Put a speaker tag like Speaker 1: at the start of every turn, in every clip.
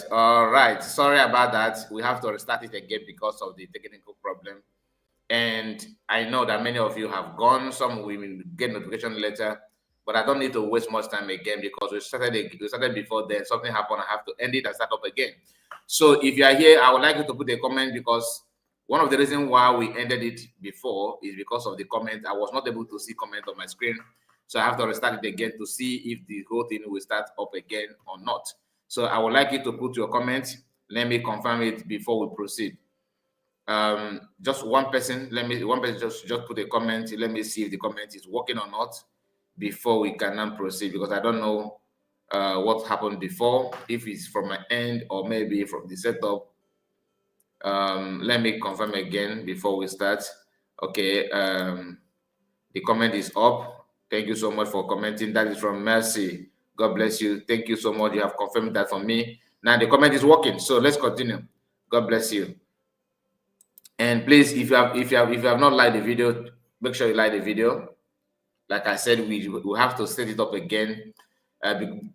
Speaker 1: All right. Sorry about that. We have to restart it again because of the technical problem. And I know that many of you have gone. Some will get notification later, but I don't need to waste much time again because we started before then. Something happened. I have to end it and start up again. So if you are here, I would like you to put a comment because One of the reasons why we ended it before is because of the comment. I was not able to see comment on my screen, so I have to restart it again to see if the whole thing will start up again or not. So I would like you to put your comment. Let me confirm it before we proceed. Just one person, just put a comment. Let me see if the comment is working or not before we can now proceed, because I don't know what happened before, if it's from my end or maybe from the setup. Let me confirm again before we start. Okay, the comment is up. Thank you so much for commenting. That is from Mercy. God bless you. Thank you so much. You have confirmed that for me. Now the comment is working, so let's continue. God bless you. And please, if you have not liked the video, make sure you like the video. Like I said, we have to set it up again.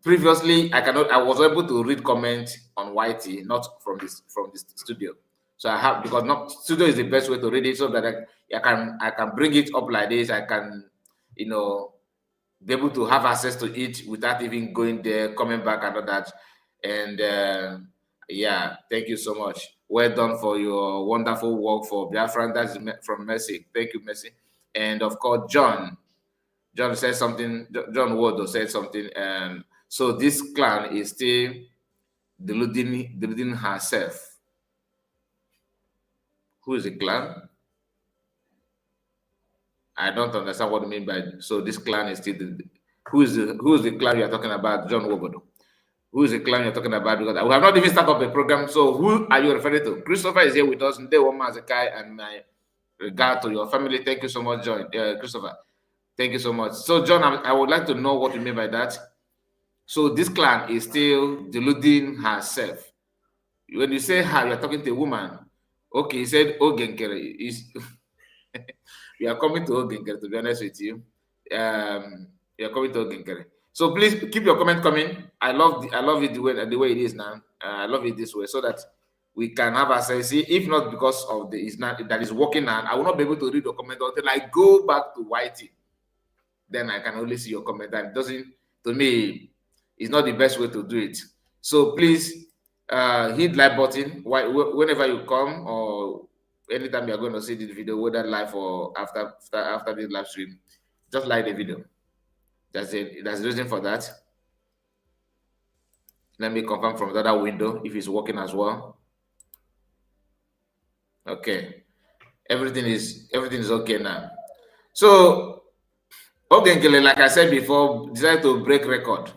Speaker 1: Previously, I was able to read comments on YT, not from this studio. So I have, because not studio is the best way to read it, so that I can bring it up like this. I can, be able to have access to it without even going there, coming back and all that. And yeah, thank you so much. Well done for your wonderful work for Biafran. That's from Mercy. Thank you, Mercy. And of course, John said something. John Wodo said something. So this clan is still deluding herself. Who is the clan? I don't understand what you mean by, so this clan is still who is the clan you are talking about, John Wobodo? Who is the clan you're talking about? Because we have not even started up a program. So who are you referring to? Christopher is here with us. And my regard to your family. Thank you so much, John. Christopher. Thank you so much. So, John, I would like to know what you mean by that. So this clan is still deluding herself. When you say her, you're talking to a woman. Okay, you said Nkere. You are coming to Nkere, to be honest with you. You're coming to Nkere. So please keep your comment coming. I love it the way it is now. I love it this way, so that we can have access. See, if not because of that is working now, I will not be able to read your comment until I go back to YT. Then I can only see your comment. That doesn't, to me, it's not the best way to do it. So please hit like button whenever you come, or anytime you're going to see this video, whether live or after this live stream. Just like the video. That's it. That's the reason for that. Let me confirm from the other window if it's working as well. Okay, everything is okay now. So Nkere, like I said before, decided to break record,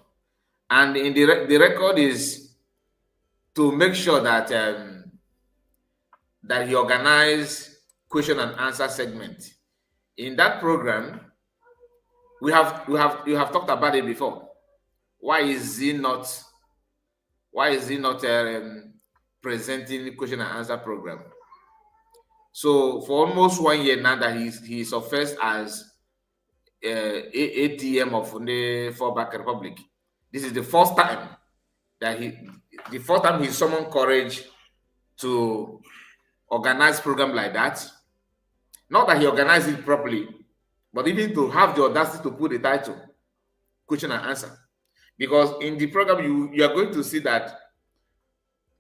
Speaker 1: and in the record is to make sure that that he organized question and answer segment. In that program, you have talked about it before. Why is he not presenting the question and answer program? So for almost 1 year now that he surfaced as ATM of the Fallback Republic. This is the first time that he summoned courage to organize program like that. Not that he organized it properly, but even to have the audacity to put the title question and answer. Because in the program, you are going to see that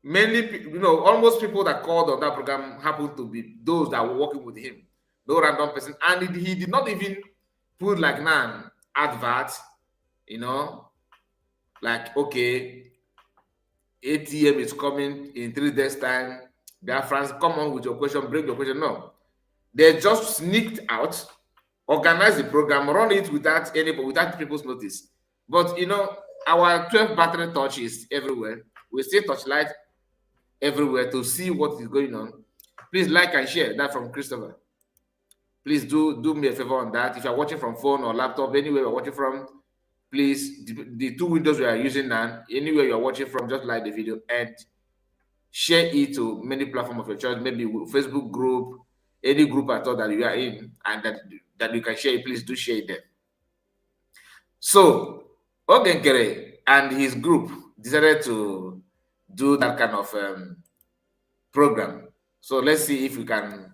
Speaker 1: mainly, almost people that called on that program happen to be those that were working with him, no random person. And he did not even put like advert, like, okay, ATM is coming in 3 days time. Their friends, come on with your question, bring your question. No, they just sneaked out, organized the program, run it without people's notice. But our 12 battery torch is everywhere. We still touchlight everywhere to see what is going on. Please like and share. That from Christopher. Please do me a favor on that. If you're watching from phone or laptop, anywhere you're watching from, please, the 2 windows we are using now, anywhere you're watching from, just like the video and share it to many platforms of your choice, maybe Facebook group, any group at all that you are in, and that you can share it. Please do share it there. So Nkere and his group decided to do that kind of program. So let's see if we can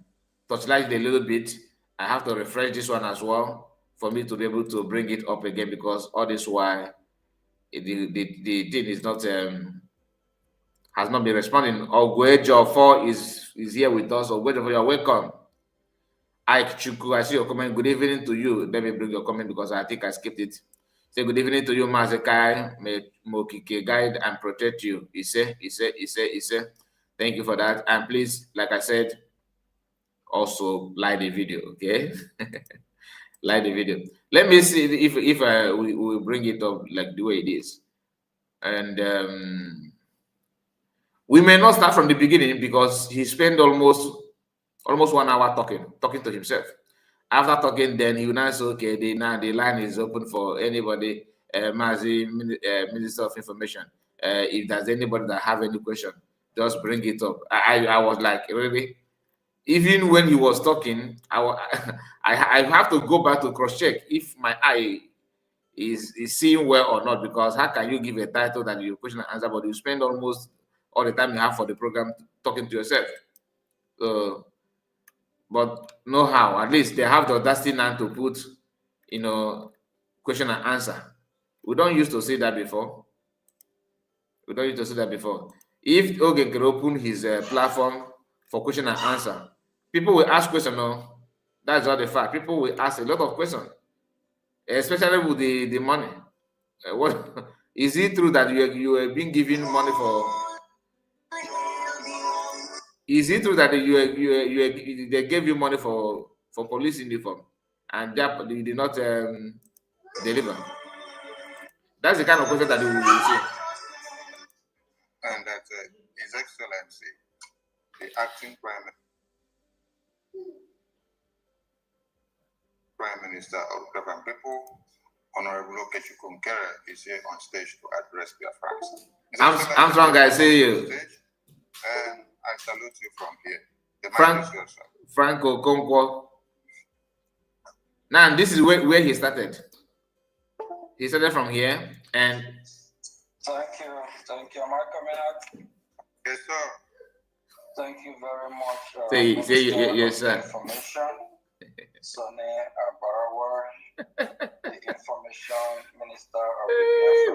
Speaker 1: touchlight it a little bit. I have to refresh this one as well for me to be able to bring it up again, because all this while the thing is not has not been responding. Ogwejo4 is here with us. Ogwejo4, you're welcome. Ike Chuku, I see your comment. Good evening to you. Let me bring your comment because I think I skipped it. Say good evening to you, Mazekai. May Mokike guide and protect you. Ise. Thank you for that. And please, like I said, also like the video, okay? Like the video. Let me see if we bring it up like the way it is. And we may not start from the beginning because he spent almost 1 hour talking to himself. After talking, then he will now say, okay, the line is open for anybody, Mazi, Minister of Information. If there's anybody that have any question, just bring it up. I was like, really? Even when he was talking, I have to go back to cross-check if my eye is seeing well or not, because how can you give a title that you question and answer, but you spend almost all the time you have for the program talking to yourself? But no how, at least they have the audacity now to put, question and answer. We don't used to see that before. If Ogen can open his platform for question and answer, people will ask questions. No, that's not the fact. People will ask a lot of questions, especially with the money. What is it true that you are being given money for? Is it true that they gave you money for police uniform and they did not deliver? That's the kind of question that we will see.
Speaker 2: And that His Excellency, the acting Prime Minister of Government People, Honorable Nkere, is here on stage to address Biafrans.
Speaker 1: I'm strong, I see you.
Speaker 2: And I salute you from here.
Speaker 1: Franco Okonkwo. Now, this is where he started. He started from here, and
Speaker 3: thank you. Am I coming out?
Speaker 2: Yes, sir.
Speaker 3: Thank you very much.
Speaker 1: Yes, sir.
Speaker 3: Information, Sonny Barawa, the Information Minister of the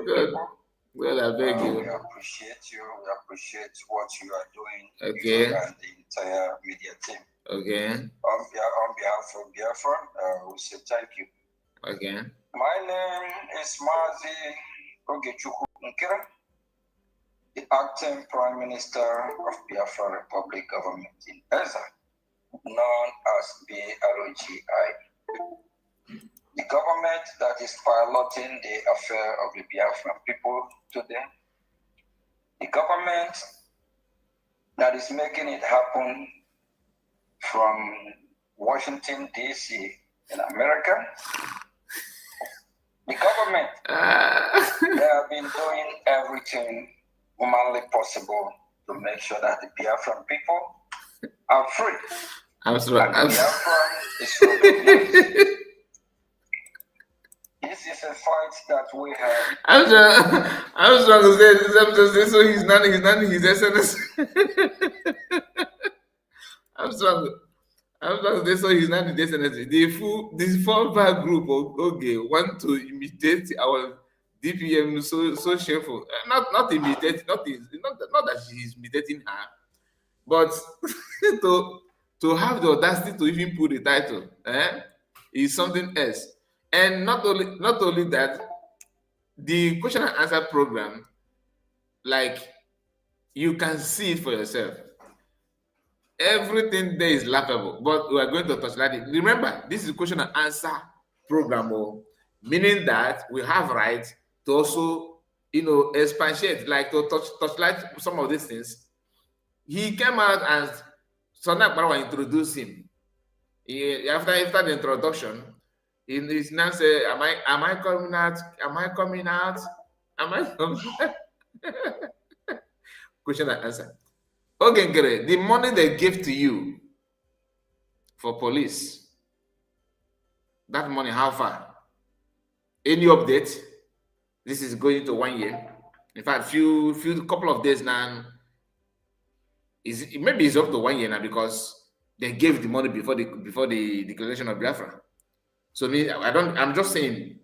Speaker 3: Biafran people.
Speaker 1: Well, I beg you.
Speaker 3: We appreciate you. We appreciate what you are doing.
Speaker 1: Okay.
Speaker 3: You and the entire media team.
Speaker 1: Okay.
Speaker 3: On behalf of Biafran, we say thank you.
Speaker 1: Okay.
Speaker 3: My name is Mazi Ogechukwu Nkere, the acting Prime Minister of Biafra Republic Government in Eza, known as BROGI. The government that is piloting the affair of the Biafran people today, the government that is making it happen from Washington, D.C. in America, the government, they have been doing everything humanly possible to make sure that the Biafran people are free. Biafran is recognized. This is a fight that we have.
Speaker 1: I'm trying to say this. So he's not his SNS. I'm trying to say so he's not his SNS. This fallback group want to imitate our DPM. So shameful. Not imitate. Not that she's imitating her, but to have the audacity to even put the title is something else. And not only that, the question and answer program, like, you can see it for yourself. Everything there is laughable, but we are going to touch that. Remember, this is a question and answer program, meaning that we have right to also, expatiate, like to touchlight some of these things. He came out and Sonak Barawa introduced him. After the introduction, he's now say, am I coming out? Am I coming out? Am I coming out? Question and answer. Okay, Nkere, the money they gave to you for police, that money, how far? Any update? This is going to 1 year. In fact, couple of days now. Maybe it's up to 1 year now because they gave the money before the declaration of Biafra. So I'm just saying,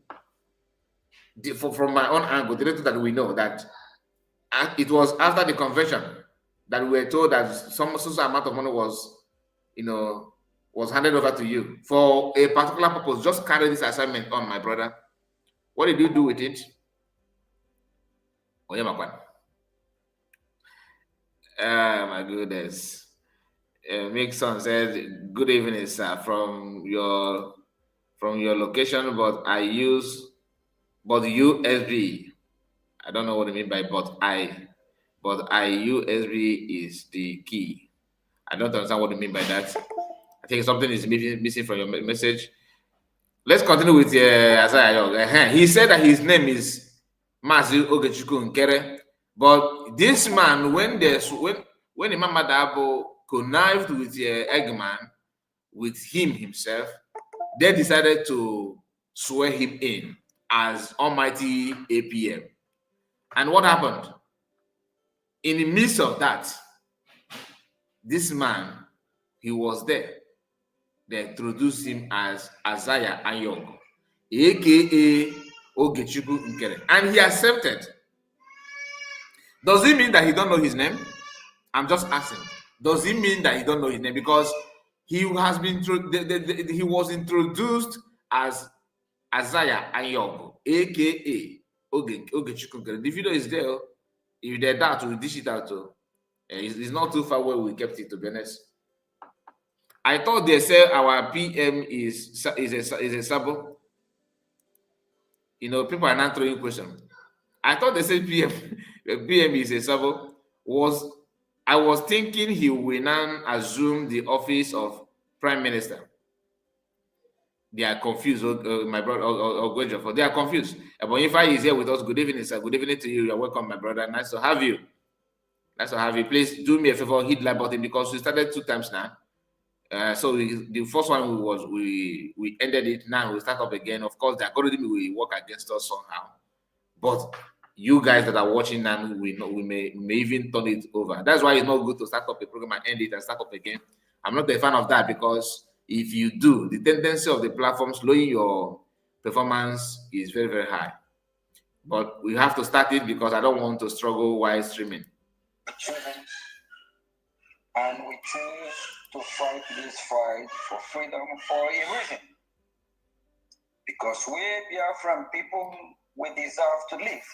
Speaker 1: from my own angle, the little that we know, that it was after the convention that we were told that some amount of money was, was handed over to you for a particular purpose. Just carry this assignment on, my brother. What did you do with it? Oh, my goodness. Mixon said, "Good evening, sir. From your location, but USB. I don't know what you mean by but USB is the key. I don't understand what you mean by that. I think something is missing from your message. Let's continue with Isaiah. He said that his name is Mazi Ogechukwu Nkere, but this man, when Imam Madabo connived with Eggman, with him himself, they decided to swear him in as Almighty APM. And what happened? In the midst of that, this man, he was there. They introduced him as Isaiah Anyong, aka Ogechukwu Nkere, and he accepted. Does it mean that he don't know his name? I'm just asking. Does it mean that he don't know his name? Because he has been he was introduced as Isaiah Anyong, aka Ogechukwu Nkere. The video is there. If they're that, we'll dish it out too. It's not too far where we kept it, to be honest. I thought they said our PM is a sabo. People are not throwing questions. I thought they said PM is a sabo. I was thinking he will now assume the office of Prime Minister. They are confused. My brother, they are confused. Bonifa is here with us. Good evening, sir. Good evening to you. You're welcome, my brother. Nice to have you. Nice to have you. Please do me a favor, hit like button, because we started 2 times now. So the first one we ended it. Now we start up again. Of course, the algorithm will work against us somehow. But you guys that are watching now, we may even turn it over. That's why it's not good to start up a program and end it and start up again. I'm not a fan of that, because if you do, the tendency of the platform slowing your performance is very, very high. But we have to start it because I don't want to struggle while streaming.
Speaker 3: And we choose to fight this fight for freedom for a reason. Because we Biafran people, we deserve to live.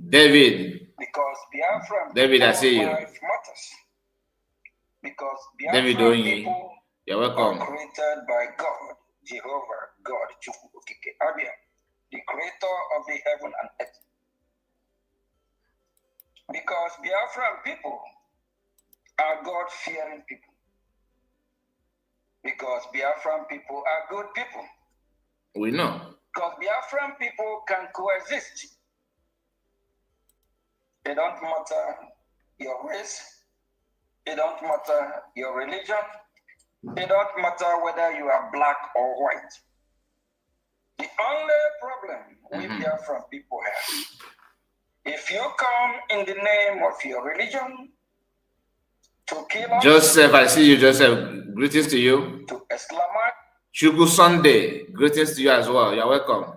Speaker 1: David.
Speaker 3: Because Biafran
Speaker 1: David, I see you.
Speaker 3: Life matters. Because Biafran
Speaker 1: David,
Speaker 3: people
Speaker 1: you're welcome.
Speaker 3: are created by God, Jehovah, God, Chukwu Okike Abia, the creator of the heaven and earth. Because Biafran people are God-fearing people. Because Biafran people are good people.
Speaker 1: We know.
Speaker 3: Because Biafran people can coexist. It don't matter your race. It don't matter your religion. It don't matter whether you are black or white. The only problem we Biafran people have, if you come in the name of your religion to kill us,
Speaker 1: Joseph, I see you, Joseph. Greetings to you.
Speaker 3: to Islamite,
Speaker 1: Shugu Sunday, greetings to you as well. You're welcome.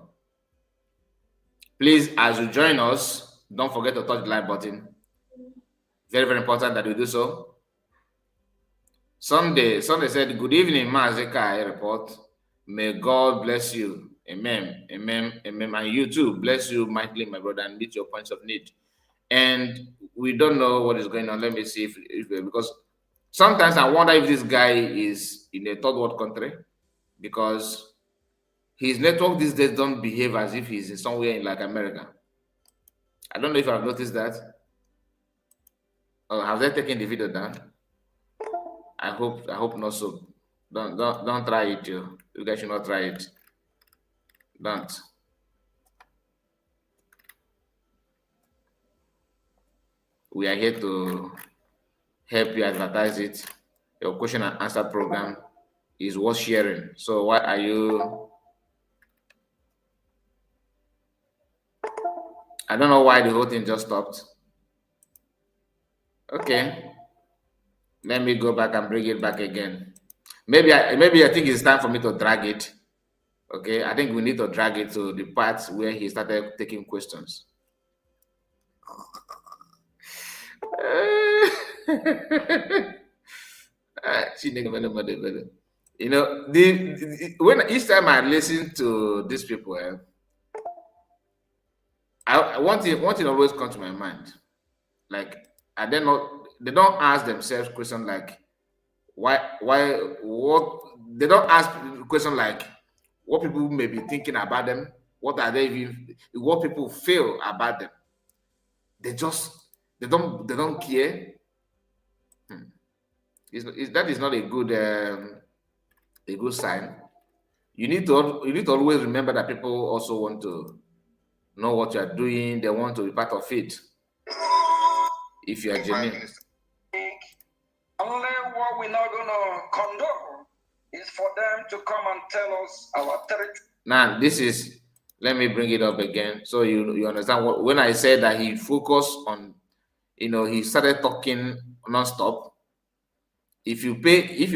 Speaker 1: Please, as you join us, don't forget to touch the like button. Very, very important that you do so. Sunday said, "Good evening, Mazeka. I report. May God bless you. Amen. Amen. Amen. And you too. Bless you mightily, my brother, and meet your points of need." And we don't know what is going on. Let me see if because sometimes I wonder if this guy is in a third world country, because his network these days don't behave as if he's in somewhere in like America. I don't know if I've noticed that. Or have they taken the video down? I hope not so. Don't try it, you. You guys should not try it. Don't. We are here to help you advertise it. Your question and answer program is worth sharing. So why are you? I don't know why the whole thing just stopped. Okay. Let me go back and bring it back again. Maybe I think it's time for me to drag it. Okay, I think we need to drag it to the part where he started taking questions. You know, when each time I listen to these people, one thing always comes to my mind. Like, are they don't ask themselves question like why what they don't ask question like what people may be thinking about them, what are they even what people feel about them. They just they don't care. Hmm. That is not a good sign. You need to always remember that people also want to know what you are doing. They want to be part of it. If you are genuine.
Speaker 3: Only what we're not gonna condone is for them to come and tell us our territory.
Speaker 1: Now this is let me bring it up again so you understand what when I said that he focused on he started talking non-stop. If you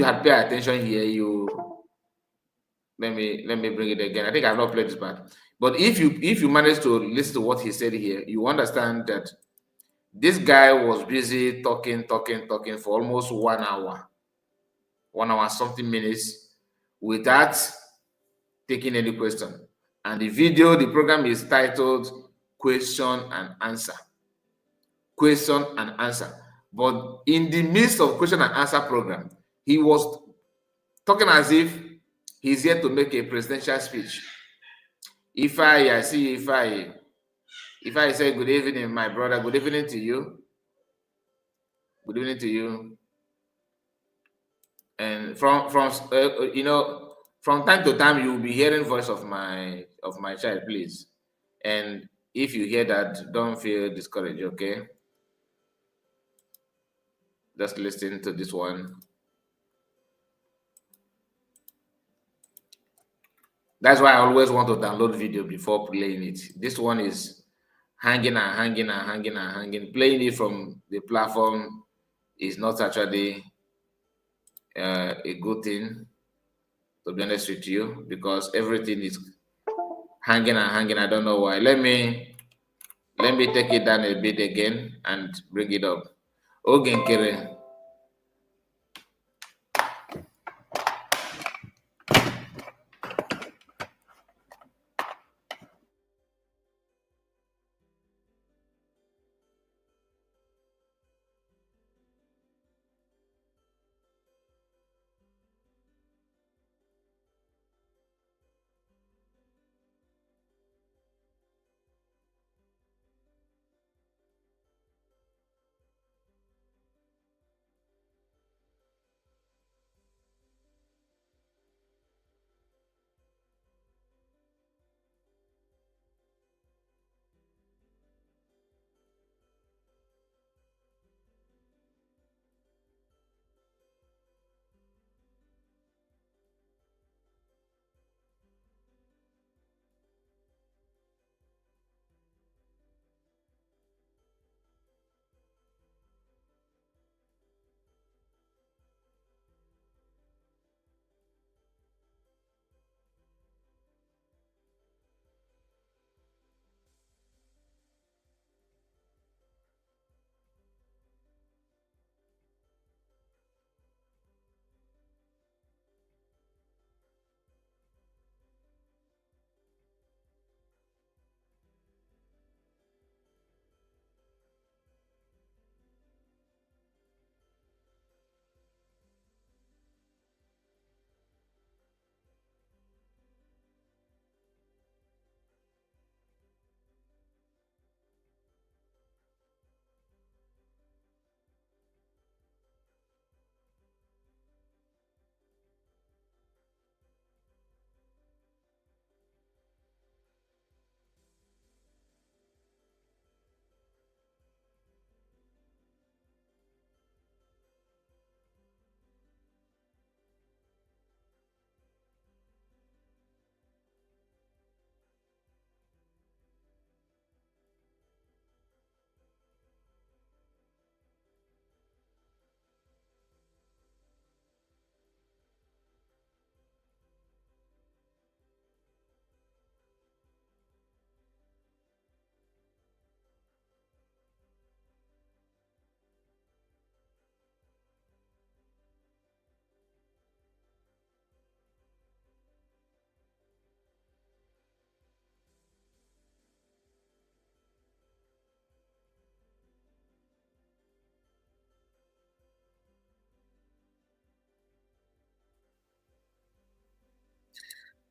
Speaker 1: had paid attention here, you let me bring it again. I think I've not played this part. But if you manage to listen to what he said here, you understand that this guy was busy talking for almost 1 hour, 1 hour something minutes without taking any question. And the program is titled Question and Answer. Question and answer. But in the midst of question and answer program, he was talking as if he's here to make a presidential speech. If I see if I say good evening, my brother, good evening to you. Good evening to you. And from time to time you will be hearing voice of my child, please. And if you hear that, don't feel discouraged, okay? Just listen to this one. That's why I always want to download video before playing it. This one is hanging and hanging and hanging and hanging. Playing it from the platform is not actually a good thing, to be honest with you, because everything is hanging and hanging. I don't know why. Let me take it down a bit again and bring it up. Nkere.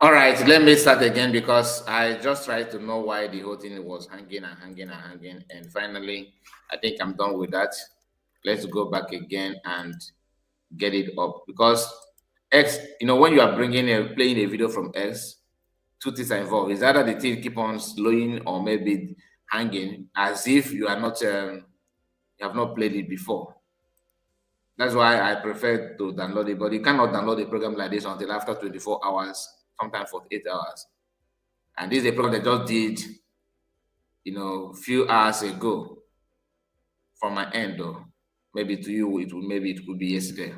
Speaker 1: All right, let me start again because I just tried to know why the whole thing was hanging and hanging and hanging. And finally, I think I'm done with that. Let's go back again and get it up because X, when you are playing a video from X, two things are involved. Is either the thing keep on slowing or maybe hanging as if you are not, you have not played it before. That's why I prefer to download it, but you cannot download a program like this until after 24 hours, sometimes 48 hours. And this is a program that just did, few hours ago from my end, though. Maybe to you, it could be yesterday.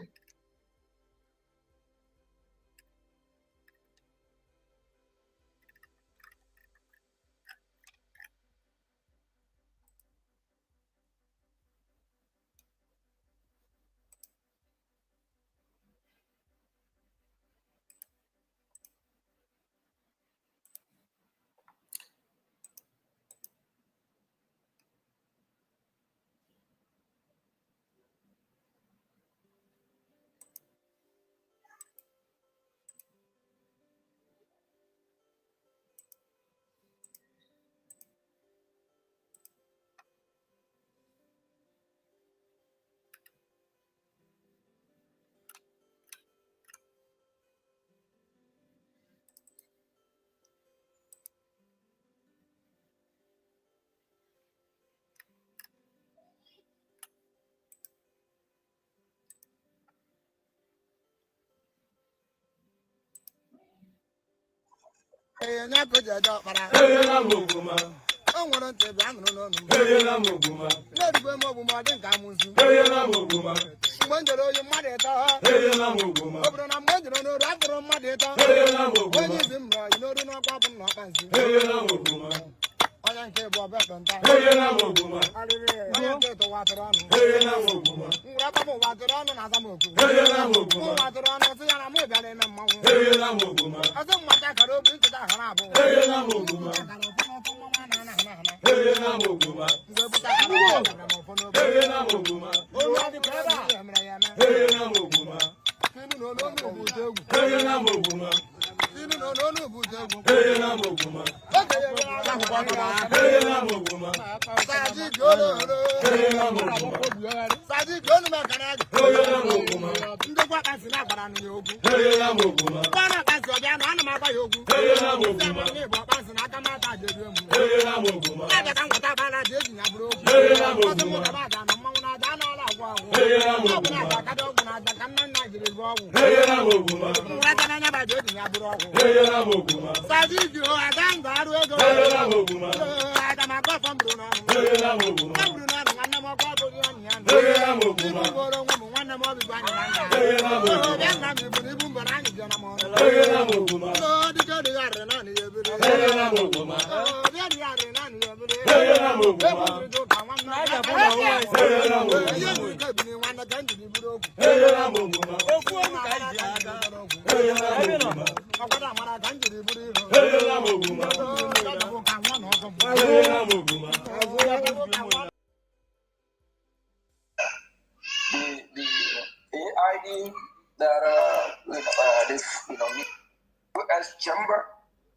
Speaker 3: AID that this U.S. chamber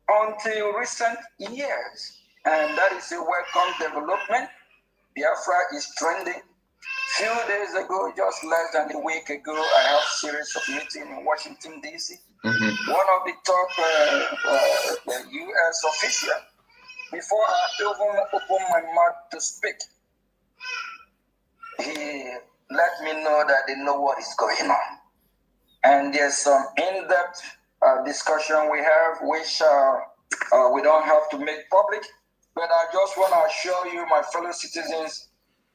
Speaker 3: until recent years, and that is a welcome development. Biafra is trending. Few days ago, just less than a week ago, I have a series of meetings in Washington D.C. One of the top U.S. officials, before I even open my mouth to speak, he let me know that they know what is going on. And there's some in-depth discussion we have, which we don't have to make public, but I just want to assure you, my fellow citizens,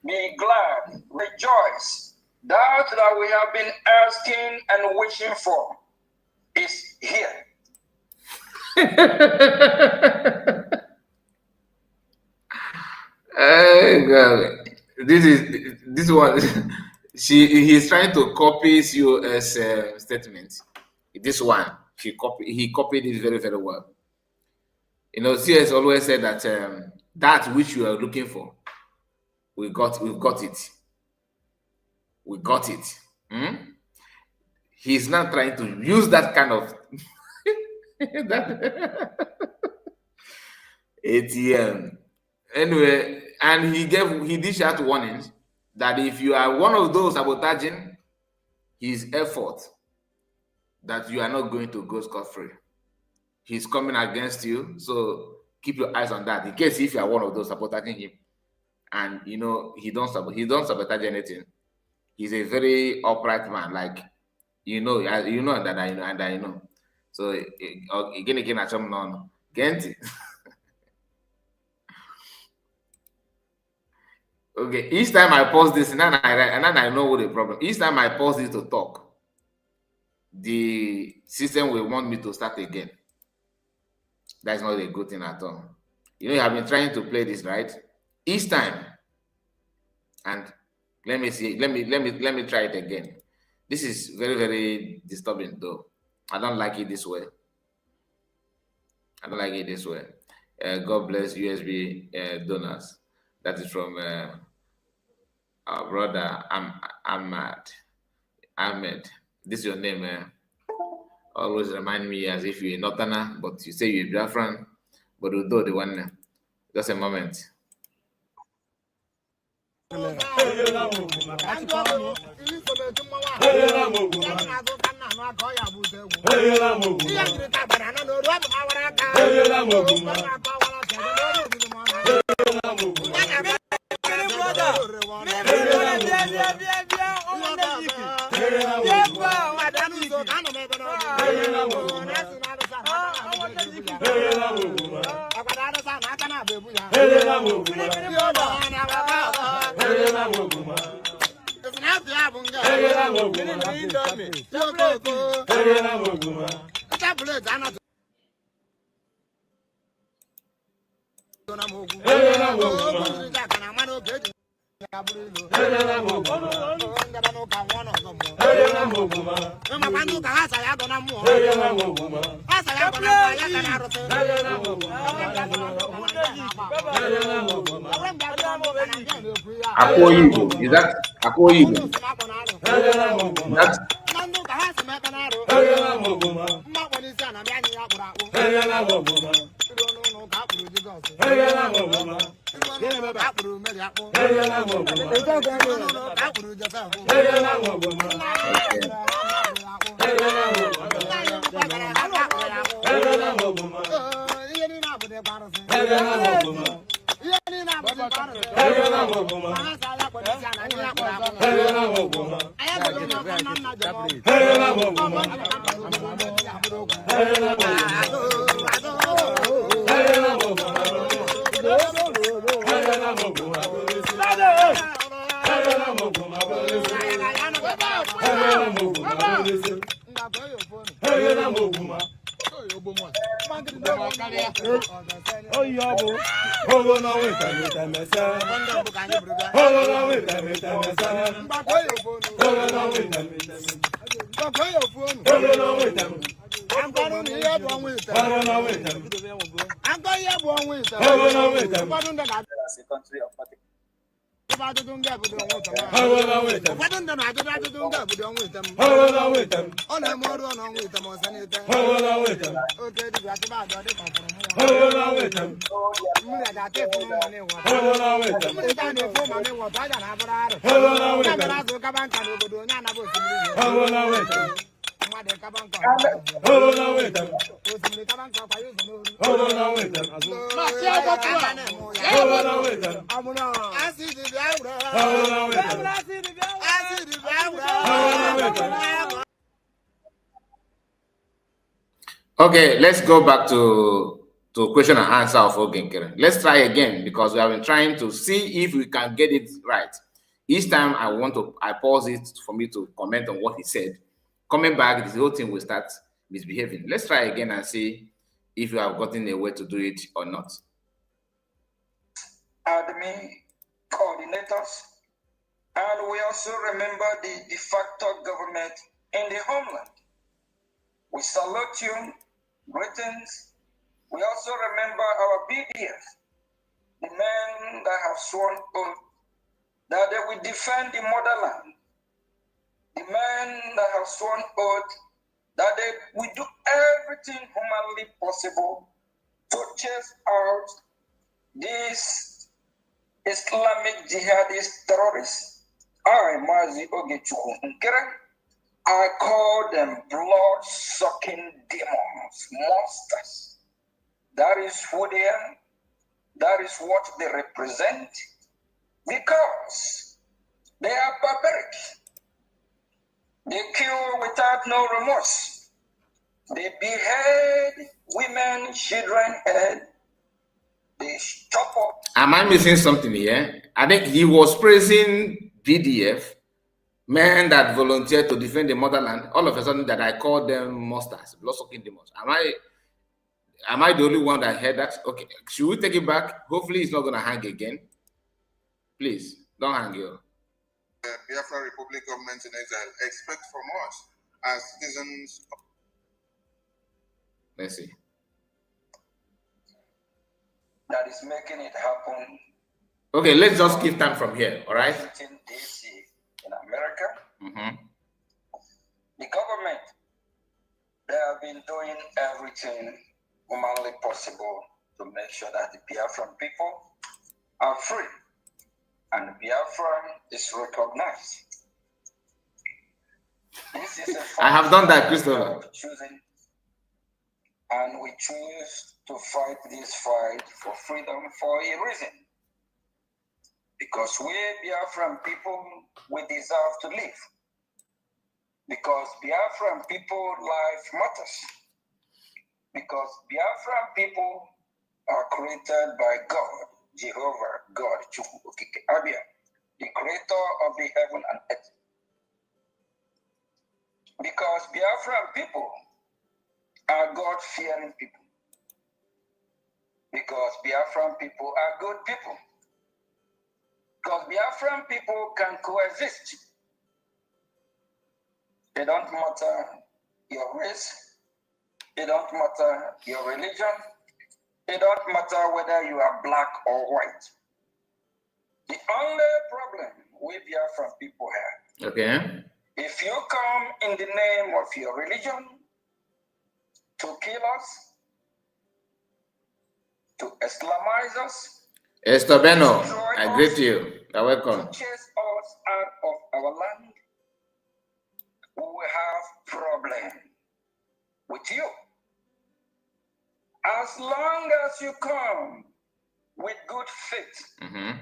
Speaker 3: be glad, rejoice. That we have been asking and wishing for is here.
Speaker 1: God. This one. He's trying to copy US statement. This one, he copied it very, very well. CS always said that that which you are looking for, we've got it. We got it. He's not trying to use that kind of ATM. Anyway, and he dished out warnings that if you are one of those sabotaging his effort, that you are not going to go scot-free. He's coming against you, so keep your eyes on that. In case if you are one of those sabotaging him, and he don't sabotage anything. He's a very upright man, like that I know. So again, I some no Genti. Okay, each time I pause this, and then I know what the problem. Each time I pause this to talk, the system will want me to start again. That's not a good thing at all. You have been trying to play this, right? Each time. And let me see, let me try it again. This is very, very disturbing though. I don't like it this way. I don't like it this way. God bless USB donors. That is from our brother Ahmed. This is your name. Always remind me as if you're a Northerner, but you say you're Biafran. But although the one, just a moment. Is that Akoyibo? That's okay. Let's go back to question and answer of Nkere. Let's try again because we have been trying to see if we can get it right. Each time I pause it for me to comment on what he said. Coming back, this whole thing will start misbehaving. Let's try again and see if you have gotten a way to do it or not.
Speaker 3: Admin coordinators, and we also remember the de facto government in the homeland. We salute you, greetings. We also remember our BDF, the men that have sworn oath that they will defend the motherland, the men that have sworn oath that they will do everything humanly possible to chase out these Islamic jihadist terrorists. I, Mazi Ogechukwu Nkere, I call them blood-sucking demons, monsters. That is who they are. That is what they represent, because they are barbaric. They kill without no remorse. They behead women, children, and they chop up.
Speaker 1: Am I missing something here? I think he was praising BDF, men that volunteered to defend the motherland. All of a sudden, that I call them monsters, blood-sucking demons. Am I the only one that heard that? Okay, should we take it back? Hopefully, it's not going to hang again. Please, don't hang here.
Speaker 2: The Biafra Republic government in exile expect from us as citizens.
Speaker 1: Let's see.
Speaker 3: That is making it happen.
Speaker 1: Okay, let's just give time from here, all right?
Speaker 3: Washington, D.C. in America.
Speaker 1: Mm-hmm.
Speaker 3: The government, they have been doing everything humanly possible to make sure that the Biafran people are free and Biafra is recognized. This is a
Speaker 1: I have done that, Christopher.
Speaker 3: Choosing, and we choose to fight this fight for freedom for a reason. Because we Biafran people, we deserve to live. Because Biafran people, life matters. Because Biafran people are created by God, Jehovah, God, Chukwu Okike Abia, the creator of the heaven and earth. Because Biafran people are God-fearing people. Because Biafran people are good people. Because Biafran people can coexist. It don't matter your race. It don't matter your religion. It don't matter whether you are black or white. The only problem with Biafran people have,
Speaker 1: Okay.
Speaker 3: if you come in the name of your religion to kill us, to Islamize us,
Speaker 1: Estobeno, I greet you. You're welcome.
Speaker 3: to chase us out of our land, we will have problem with you. As long as you come with good faith,
Speaker 1: Mm-hmm.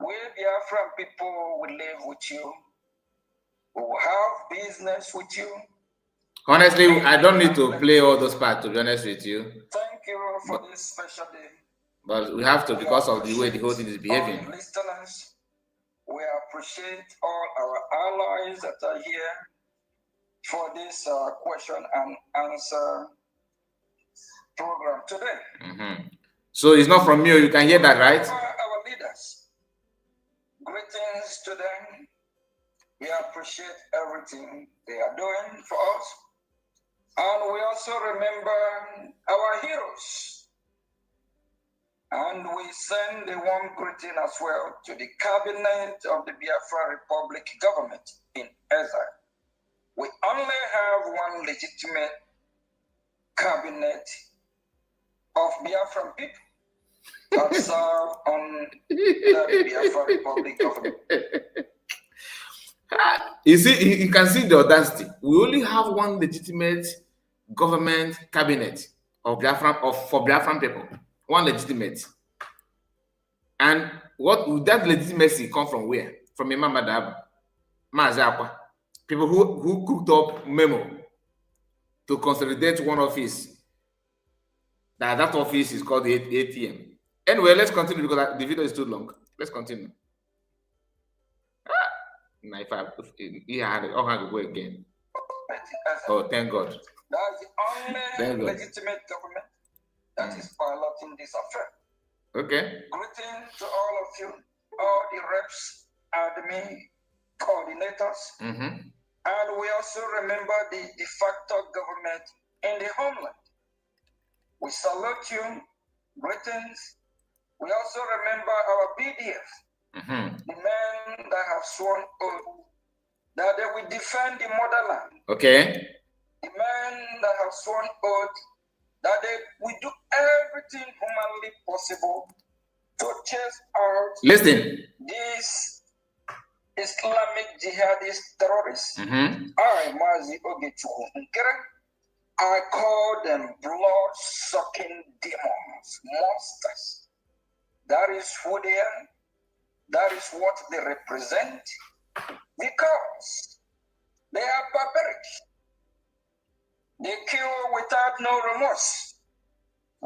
Speaker 3: we Biafran people will live with you. We will have business with you.
Speaker 1: Honestly, I don't need to play all those parts, to be honest with you.
Speaker 3: Thank you for this special day.
Speaker 1: But we have to because of the way the whole thing is
Speaker 3: All
Speaker 1: behaving.
Speaker 3: the listeners, we appreciate all our allies that are here for this question and answer program today.
Speaker 1: Mm-hmm. So it's not from you. You can hear that, right?
Speaker 3: For our leaders, greetings to them. We appreciate everything they are doing for us. And we also remember our heroes. And we send a warm greeting as well to the cabinet of the Biafra Republic government in exile. We only have one legitimate cabinet of Biafran people that serve on the Biafra Republic government.
Speaker 1: You see, you can see the audacity. We only have one legitimate government cabinet of Biafran for Biafran people. One legitimate. And what would that legitimacy come from? Where? From Imam Madab, Mazakwa. People who cooked up memo to consolidate one office. That office is called the ATM. Anyway, let's continue because the video is too long. Let's continue. He had it. Had to go again. Oh, thank God.
Speaker 3: That's the
Speaker 1: Thank
Speaker 3: only
Speaker 1: God.
Speaker 3: legitimate government that is piloting this affair.
Speaker 1: Okay.
Speaker 3: Greeting to all of you, all the reps, admin, coordinators,
Speaker 1: Mm-hmm.
Speaker 3: and we also remember the de facto government in the homeland. We salute you, greetings. We also remember our BDF,
Speaker 1: Mm-hmm.
Speaker 3: the men that have sworn oath that they will defend the motherland.
Speaker 1: Okay.
Speaker 3: have sworn oath that they will do everything humanly possible to chase out these Islamic jihadist terrorists. I, Mazi Ogechuku Nkere, I call them blood-sucking demons, monsters. That is who they are. That is what they represent, because they are barbaric. They kill without no remorse.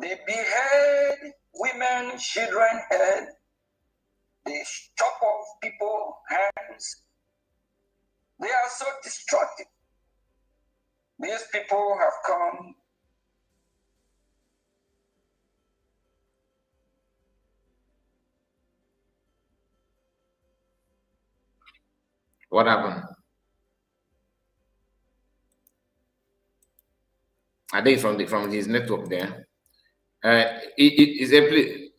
Speaker 3: They behead women, children, head. They chop off people's hands. They are so destructive. These people have come
Speaker 1: What happened? I think from his network there. It is a.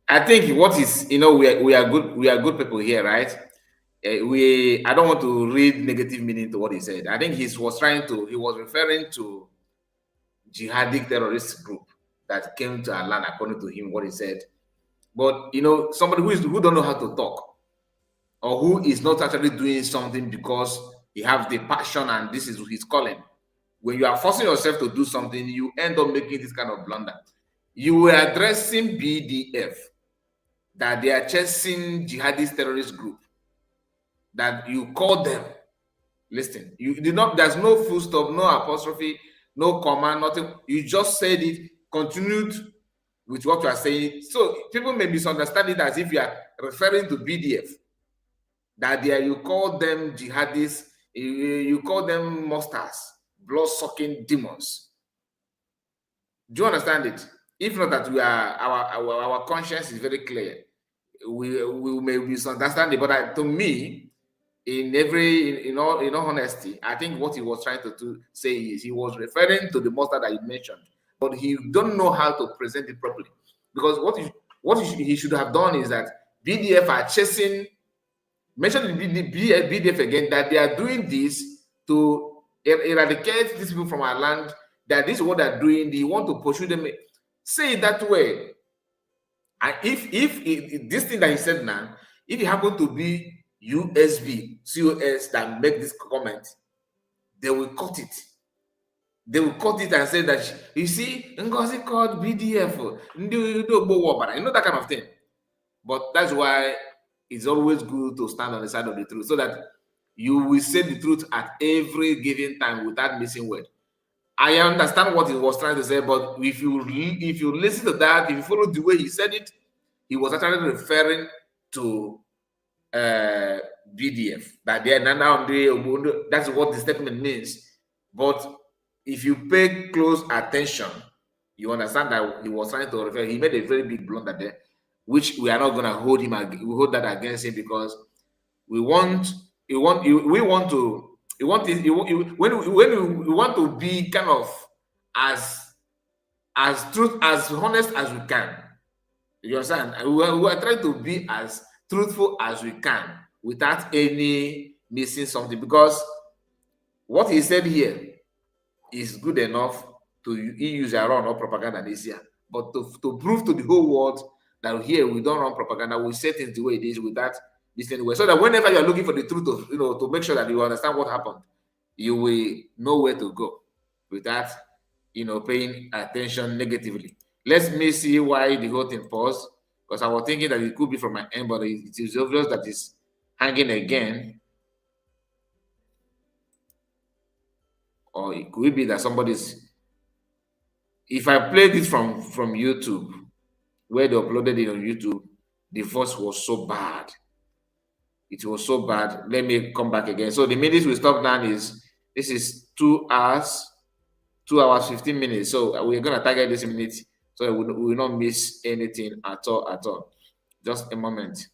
Speaker 1: I think what is, we are good people here, right? I don't want to read negative meaning to what he said. I think he was referring to jihadi terrorist group that came to our land, according to him, what he said. But somebody who don't know how to talk, or who is not actually doing something because he have the passion and this is his calling. When you are forcing yourself to do something, you end up making this kind of blunder. You were addressing BDF, that they are chasing jihadist terrorist group, that you call them. Listen, you did not, there's no full stop, no apostrophe, no comma, nothing. You just said it, continued with what you are saying. So people may misunderstand it as if you are referring to BDF, that you call them jihadists, you call them monsters, blood-sucking demons. Do you understand it? If not, that we are our conscience is very clear. We may misunderstand it, but to me, in all honesty, I think what he was trying to say is he was referring to the monster that he mentioned, but he don't know how to present it properly. Because what he should have done is that BDF are chasing. Mention the BDF again, that they are doing this to eradicate these people from our land, that this is what they're doing, they want to pursue them. Say it that way. And if this thing that he said now, if it happened to be USB, COS that make this comment, they will cut it. They will cut it and say that, you see, Ngozi called BDF, you know, that kind of thing. But that's why it's always good to stand on the side of the truth, so that you will say the truth at every given time without missing word. I understand what he was trying to say, but if you listen to that, if you follow the way he said it, he was actually referring to BDF. That they are now, that's what the statement means. But if you pay close attention, you understand that he was trying to refer. He made a very big blunder there, which we are not going to hold him. We hold that against him, because we want to be kind of as honest as we can. You understand? We are trying to be as truthful as we can without any missing something, because what he said here is good enough to use our own propaganda this year, but to prove to the whole world that here we don't run propaganda, we say things the way it is without listening way, so that whenever you are looking for the truth of, to make sure that you understand what happened, you will know where to go without, paying attention negatively. Let me see why the whole thing paused, because I was thinking that it could be from my end, but it is obvious that it's hanging again. Or it could be that somebody's. If I played it from YouTube, where they uploaded it on YouTube, the voice was so bad. It was so bad. Let me come back again. So the minutes we stop down is, this is 2 hours, 15 minutes. So we're gonna target this minute so that we will not miss anything at all. Just a moment.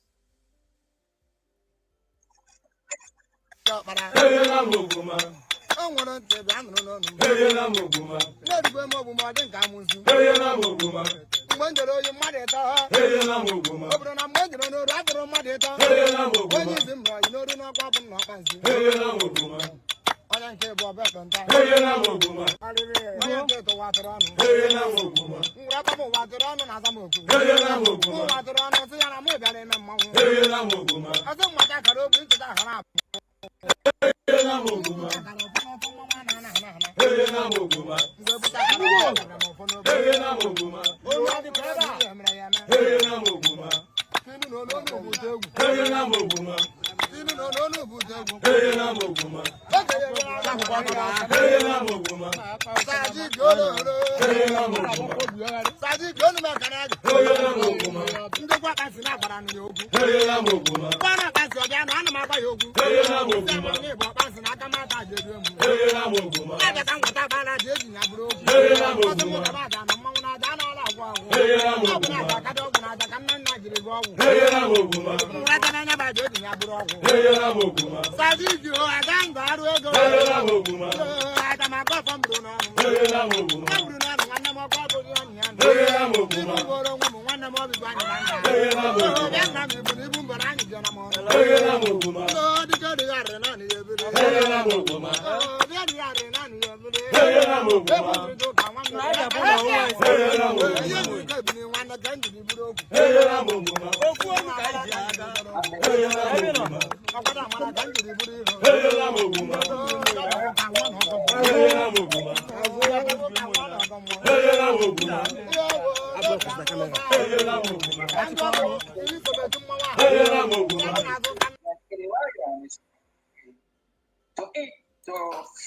Speaker 3: To eat, to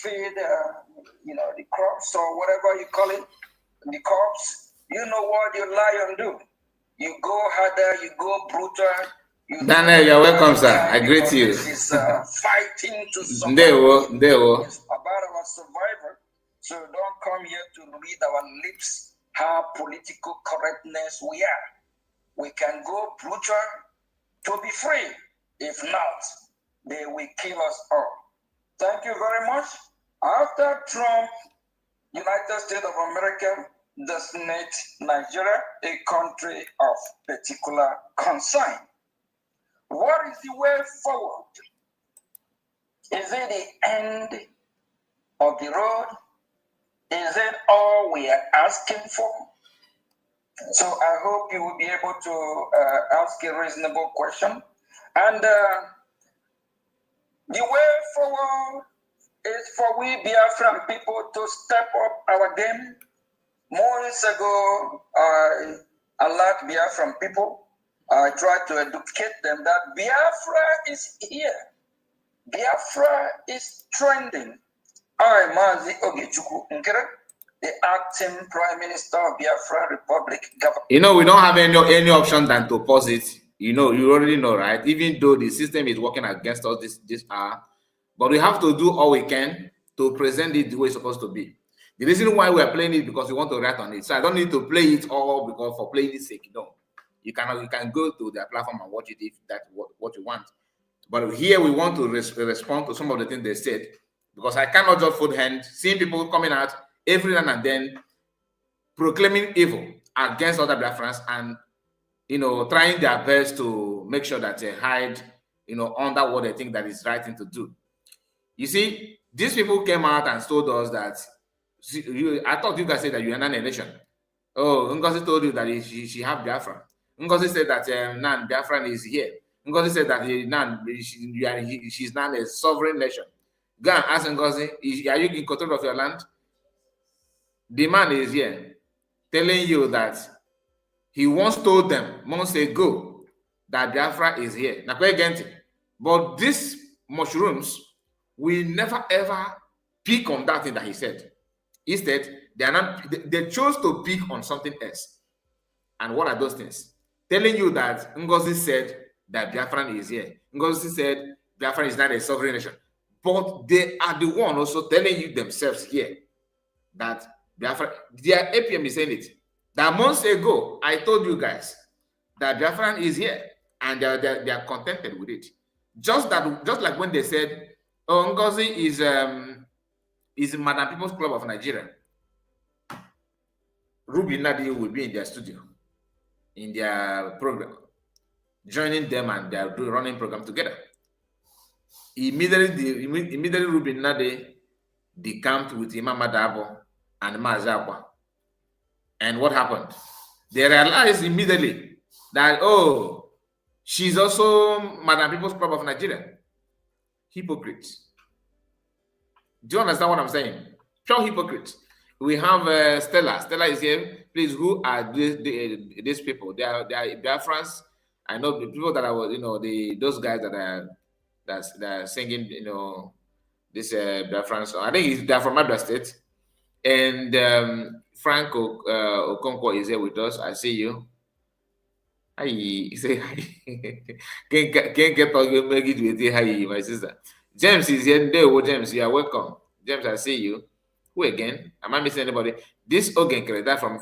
Speaker 3: feed, the crops or whatever you call it, the crops. You know what your lion do? You go harder, you go brutal.
Speaker 1: Daniel, you're welcome, sir. I greet you.
Speaker 3: He's fighting to survive. It's about our survival. So don't come here to read our lips how political correctness we are. We can go brutal to be free. If not, they will kill us all. Thank you very much. After Trump, United States of America designate Nigeria a country of particular concern. What is the way forward? Is it the end of the road? Is it all we are asking for? So I hope you will be able to ask a reasonable question. And the way forward is for we Biafran people to step up our game. Months ago, I alerted Biafran people. I tried to educate them that Biafra is here. Biafra is trending. I, Mazi Ogichukwu Nkere, the acting Prime Minister of Biafra Republic government.
Speaker 1: We don't have any option than to pause it. You already know, right? Even though the system is working against us this hour, but we have to do all we can to present it the way it's supposed to be. The reason why we are playing it because we want to write on it. So I don't need to play it all because for playing its sake. No, you can go to their platform and watch it if that's what you want. But here we want to respond to some of the things they said, because I cannot just fold hand seeing people coming out every now and then proclaiming evil against other Biafrans and trying their best to make sure that they hide under what they think that is right thing to do. You see, these people came out and told us that I thought you guys said that you are not a nation. Oh, Ngozi told you that she have Biafra. Ngozi said that Nan Biafran is here. Ngozi said that she's not a sovereign nation. Go and ask Ngozi, are you in control of your land? The man is here telling you that he once told them months ago that Biafra is here. But these mushrooms will never ever pick on that thing that he said. Instead, they chose to pick on something else. And what are those things? Telling you that Ngozi said that Biafran is here. Ngozi said Biafran is not a sovereign nation. But they are the one also telling you themselves here that Biafra, their APM is saying it. That months ago, I told you guys that Biafran is here and they are contented with it. Just like when they said, oh, Ngozi is Madam People's Club of Nigeria. Ruby Nadi will be in their studio, in their program, joining them, and they are running program together. Immediately Ruby Nadi decamped with Imam Madabo and Mazakwa. And what happened? They realized immediately that, oh, she's also Madam People's Club of Nigeria. Hypocrites. Do you understand what I'm saying? Pure hypocrites. We have Stella. Stella is here. Please, who are these people? They are Biafrans. I know the people that are, those guys that are singing, this Biafran song. I think they're from Abia State. And Franco Okonkwo is here with us. I see you. Hi, say hi. Can't get talking, make it with hi, my sister. James is here. There, James, you are welcome. James, I see you. Who again? Am I missing anybody? This Nkere, that from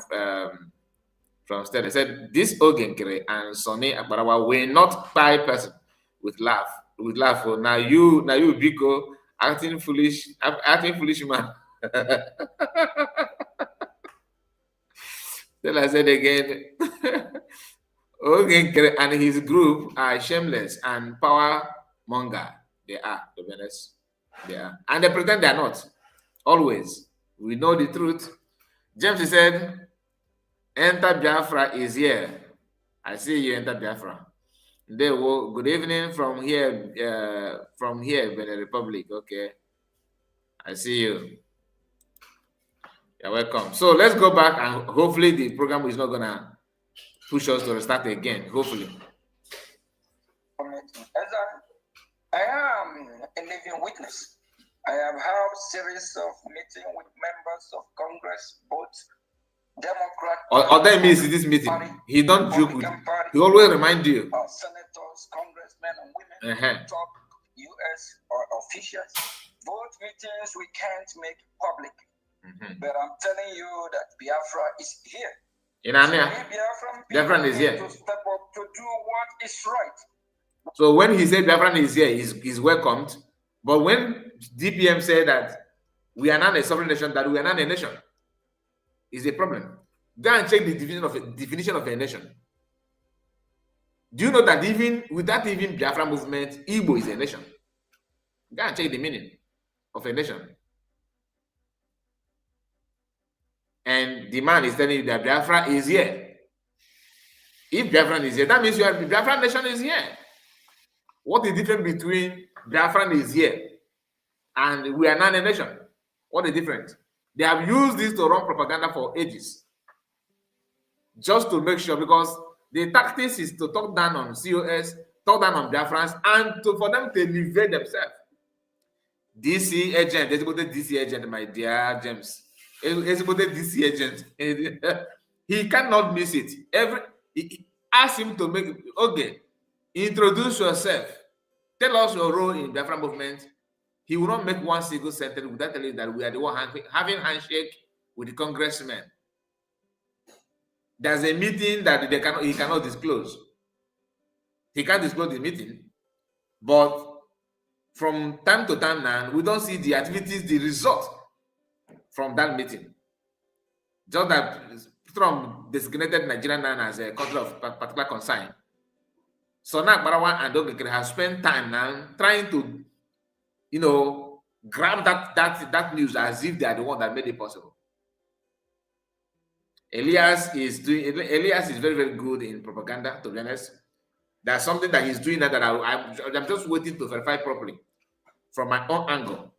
Speaker 1: Stella said this Nkere and Sonny Akbarawa were not by person with laugh. Oh, now you Biko acting foolish man. Stella said again. Nkere and his group are shameless and power monger. They are, to be honest. They are. And they pretend they are not. Always. We know the truth. James said, Enter Biafra is here. I see you, Enter Biafra. They will, good evening from here, Benin Republic. Okay. I see you. You're welcome. So let's go back and hopefully the program is not going to push us to restart again. Hopefully.
Speaker 3: I am a living witness. I have had series of meetings with members of Congress, both Democrat
Speaker 1: or that means this meeting. Party, he don't joke with you. He always remind you.
Speaker 3: Senators, congressmen, and women, top U.S. or officials. Both meetings we can't make public. But I'm telling you that Biafra is here.
Speaker 1: Biafra is here.
Speaker 3: To step up to do what is right.
Speaker 1: So when he said Biafra is here, he's welcomed. But when DPM said that we are not a sovereign nation, that we are not a nation, is a problem. Go and check the definition of a nation. Do you know that even without even Biafra movement, Igbo is a nation? Go and check the meaning of a nation. And the man is telling you that Biafra is here. If Biafra is here, that means the Biafra nation is here. What is the difference between Biafra is here and we are not a nation? What is the difference? They have used this to run propaganda for ages. Just to make sure, because the tactics is to talk down on COS, talk down on Biafrans, and for them to elevate themselves. DC agent, executive DC agent, my dear James. Executive DC agent. He cannot miss it. Ask him to make, okay, introduce yourself. Tell us your role in Biafra movement. He will not make one single sentence without telling you that we are the one having handshake with the congressman. There's a meeting that he cannot disclose. He can't disclose the meeting, but from time to time now, we don't see the activities, the result from that meeting. Just that Trump designated Nigeria now as a country of particular concern. So now Barawa and Nkere have spent time now trying to, grab that news as if they are the one that made it possible. Elias is very, very good in propaganda, to be honest. There's something that he's doing that I'm just waiting to verify properly from my own angle.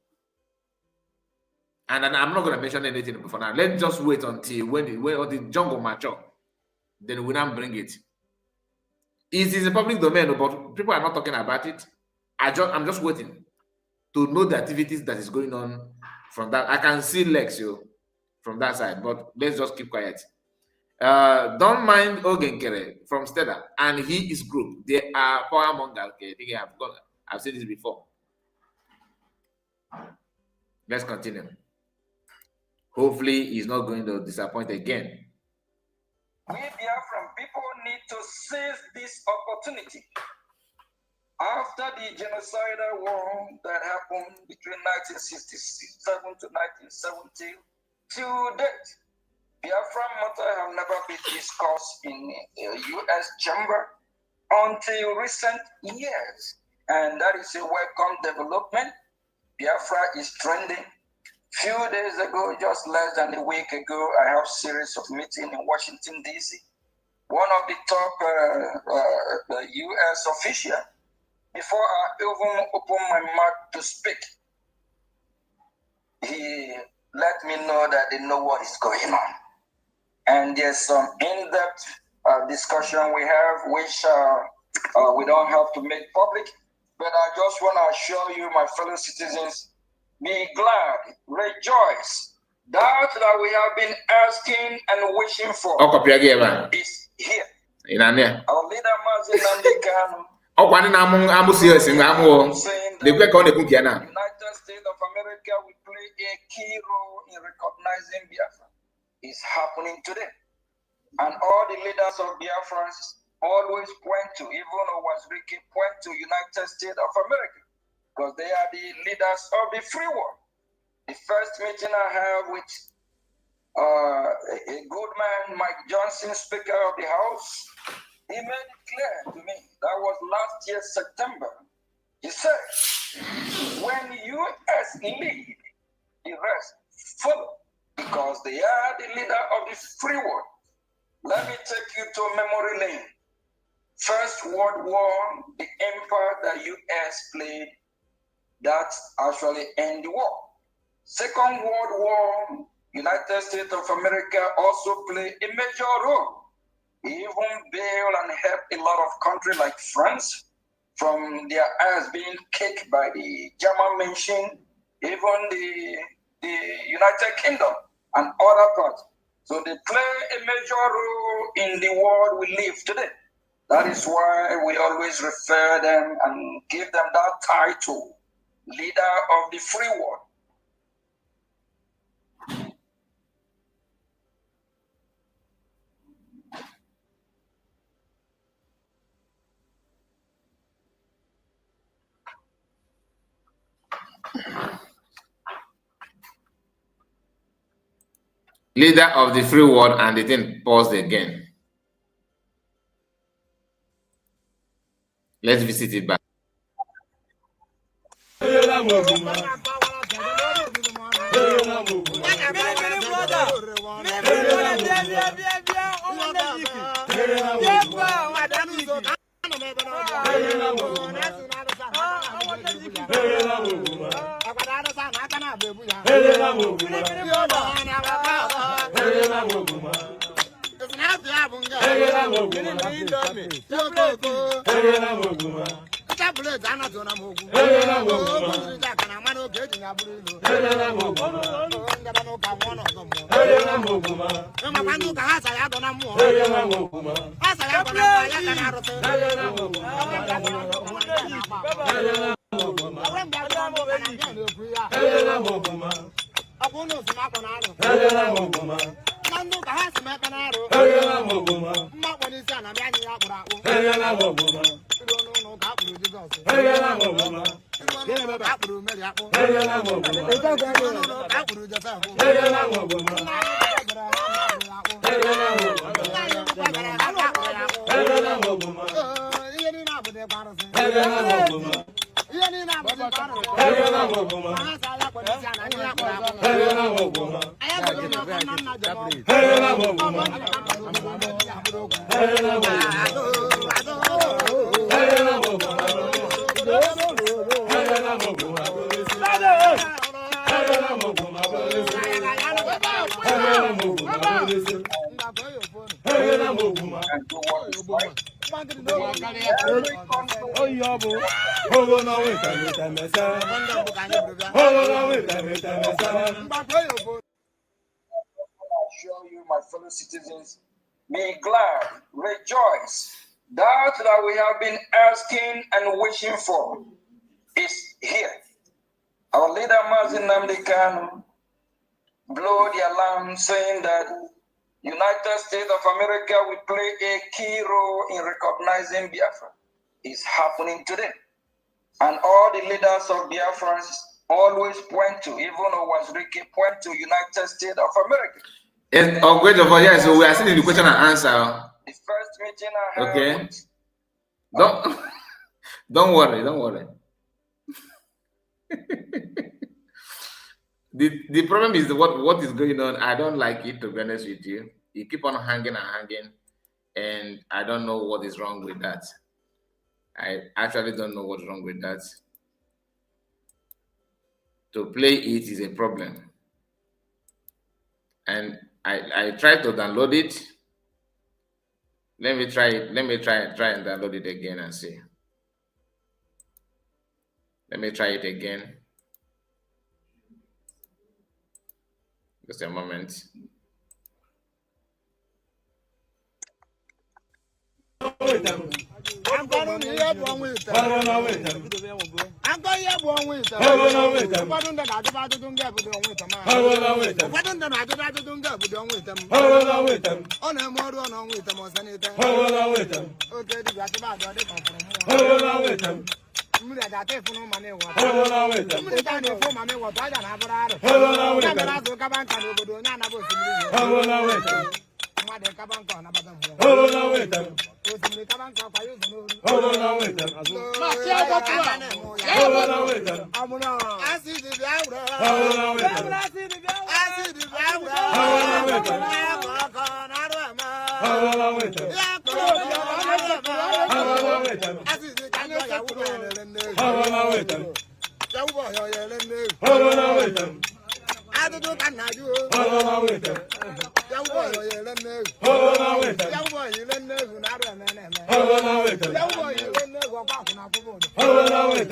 Speaker 1: And I'm not going to mention anything for now. Let's just wait until when the jungle mature. Then we now bring it. It is a public domain, but people are not talking about it. I'm just waiting to know the activities that is going on from that. I can see Lex from that side, but let's just keep quiet. Don't mind Nkere from Stella and his group. They are power monger. Okay, I think I've seen this before. Let's continue. Hopefully, he's not going to disappoint again.
Speaker 3: We Biafran people need to seize this opportunity. After the genocidal war that happened between 1967 to 1970, to date, Biafran matter have never been discussed in a U.S. chamber until recent years. And that is a welcome development. Biafra is trending. Few days ago, just less than a week ago, I have series of meetings in Washington, D.C. One of the top U.S. officials, before I even open my mouth to speak, he let me know that they know what is going on. And there's some in-depth discussion we have, which we don't have to make public. But I just want to assure you, my fellow citizens, be glad, rejoice. That we have been asking and wishing for is here. Our leader, Mazin Namdekanu, saying that the United States of America will play a key role in recognizing Biafra. Is happening today. And all the leaders of Biafra always point to, even Owazrike point to United States of America, because they are the leaders of the free world. The first meeting I have with a good man, Mike Johnson, Speaker of the House, he made it clear to me, that was last year, September. He said, when U.S. lead, the rest follow, because they are the leader of the free world. Let me take you to memory lane. First World War, the empire that U.S. played, that actually ended the war. Second World War, United States of America also played a major role. He even bailed and helped a lot of countries like France from their ass being kicked by the German machine, even the United Kingdom and other parts. So they play a major role in the world we live today. That is why we always refer them and give them that title, leader of the free world.
Speaker 1: Leader of the free world, and it didn't pause again. Let's visit it back. Assure you, my fellow citizens, be glad, rejoice. That we have been asking and wishing for is here. Our leader, Mazin Namdekanu, blow the alarm saying that United States of America will play a key role in recognizing Biafra. It's happening today. And all the leaders of Biafra always point to, even Owazrike point to United States of America. Yes, great of all, yes, so we are still in the question and answer.
Speaker 3: The first meeting I had.
Speaker 1: Okay.
Speaker 3: With,
Speaker 1: don't worry. The problem is what is going on. I don't like it, to be honest with you. You keep on hanging and hanging, and I don't know what is wrong with that. I actually don't know what's wrong with that. To play it is a problem, and I tried to download it. Let me try it. Let me try and download it again and see. Let me try it again. Just a moment.
Speaker 4: I'm going to hear one with them. I'm going to hear one with them. Why don't I don't get with them? Why don't I don't get with them? On a more on with them or anything. Okay, the got about the company. I take for no money. What I for money, what I don't have. I go come and do none of us. Mother Cabanco, about them. I don't know what I do. Young boy, you let me. Young boy, you let me. Young boy, you let me go back on the board. I'm with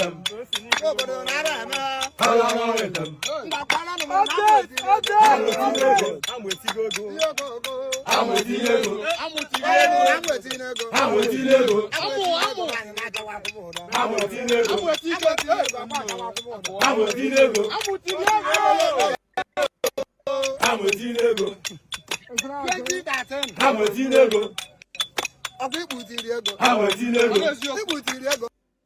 Speaker 4: you. I'm with you. I'm with you. I'm with you. I'm with you. I'm with you. I'm with you. I'm with you.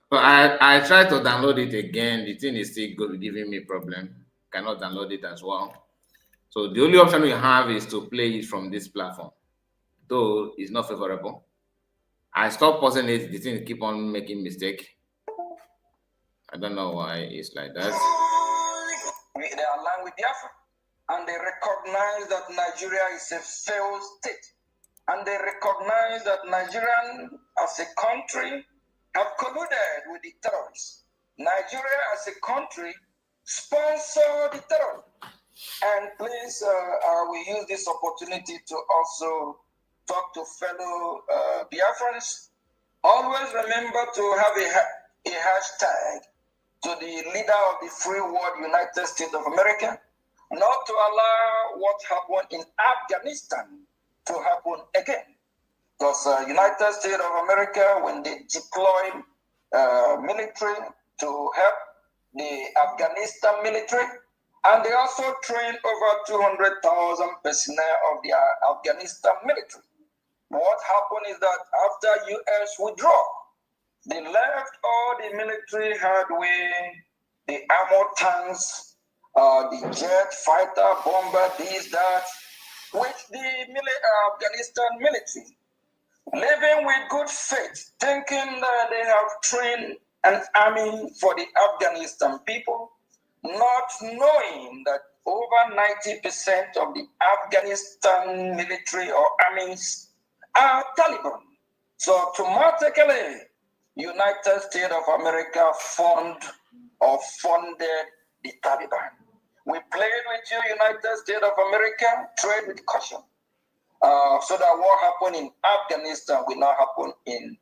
Speaker 1: So I tried to download it again. The thing is still giving me problem. Cannot download it as well. So the only option we have is to play it from this platform, though it's not favorable. I stopped pausing it. The thing keep on making mistake. I don't know why it's like that.
Speaker 3: They align with Biafra, and they recognize that Nigeria is a failed state, and they recognize that Nigerian as a country have colluded with the terrorists. Nigeria as a country sponsor the terror. And please, I will use this opportunity to also talk to fellow Biafrans. Always remember to have a hashtag to the leader of the free world, United States of America, not to allow what happened in Afghanistan to happen again. Because United States of America, when they deploy military to help the Afghanistan military, and they also train over 200,000 personnel of the Afghanistan military. What happened is that after U.S. withdrew, they left all the military hardware, the armored tanks, the jet, fighter, bomber, this, that, with the Afghanistan military, living with good faith, thinking that they have trained an army for the Afghanistan people, not knowing that over 90% of the Afghanistan military or armies are Taliban. So automatically, United States of America funded the Taliban. We played with you, United States of America, trade with caution. So that what happened in Afghanistan will not happen in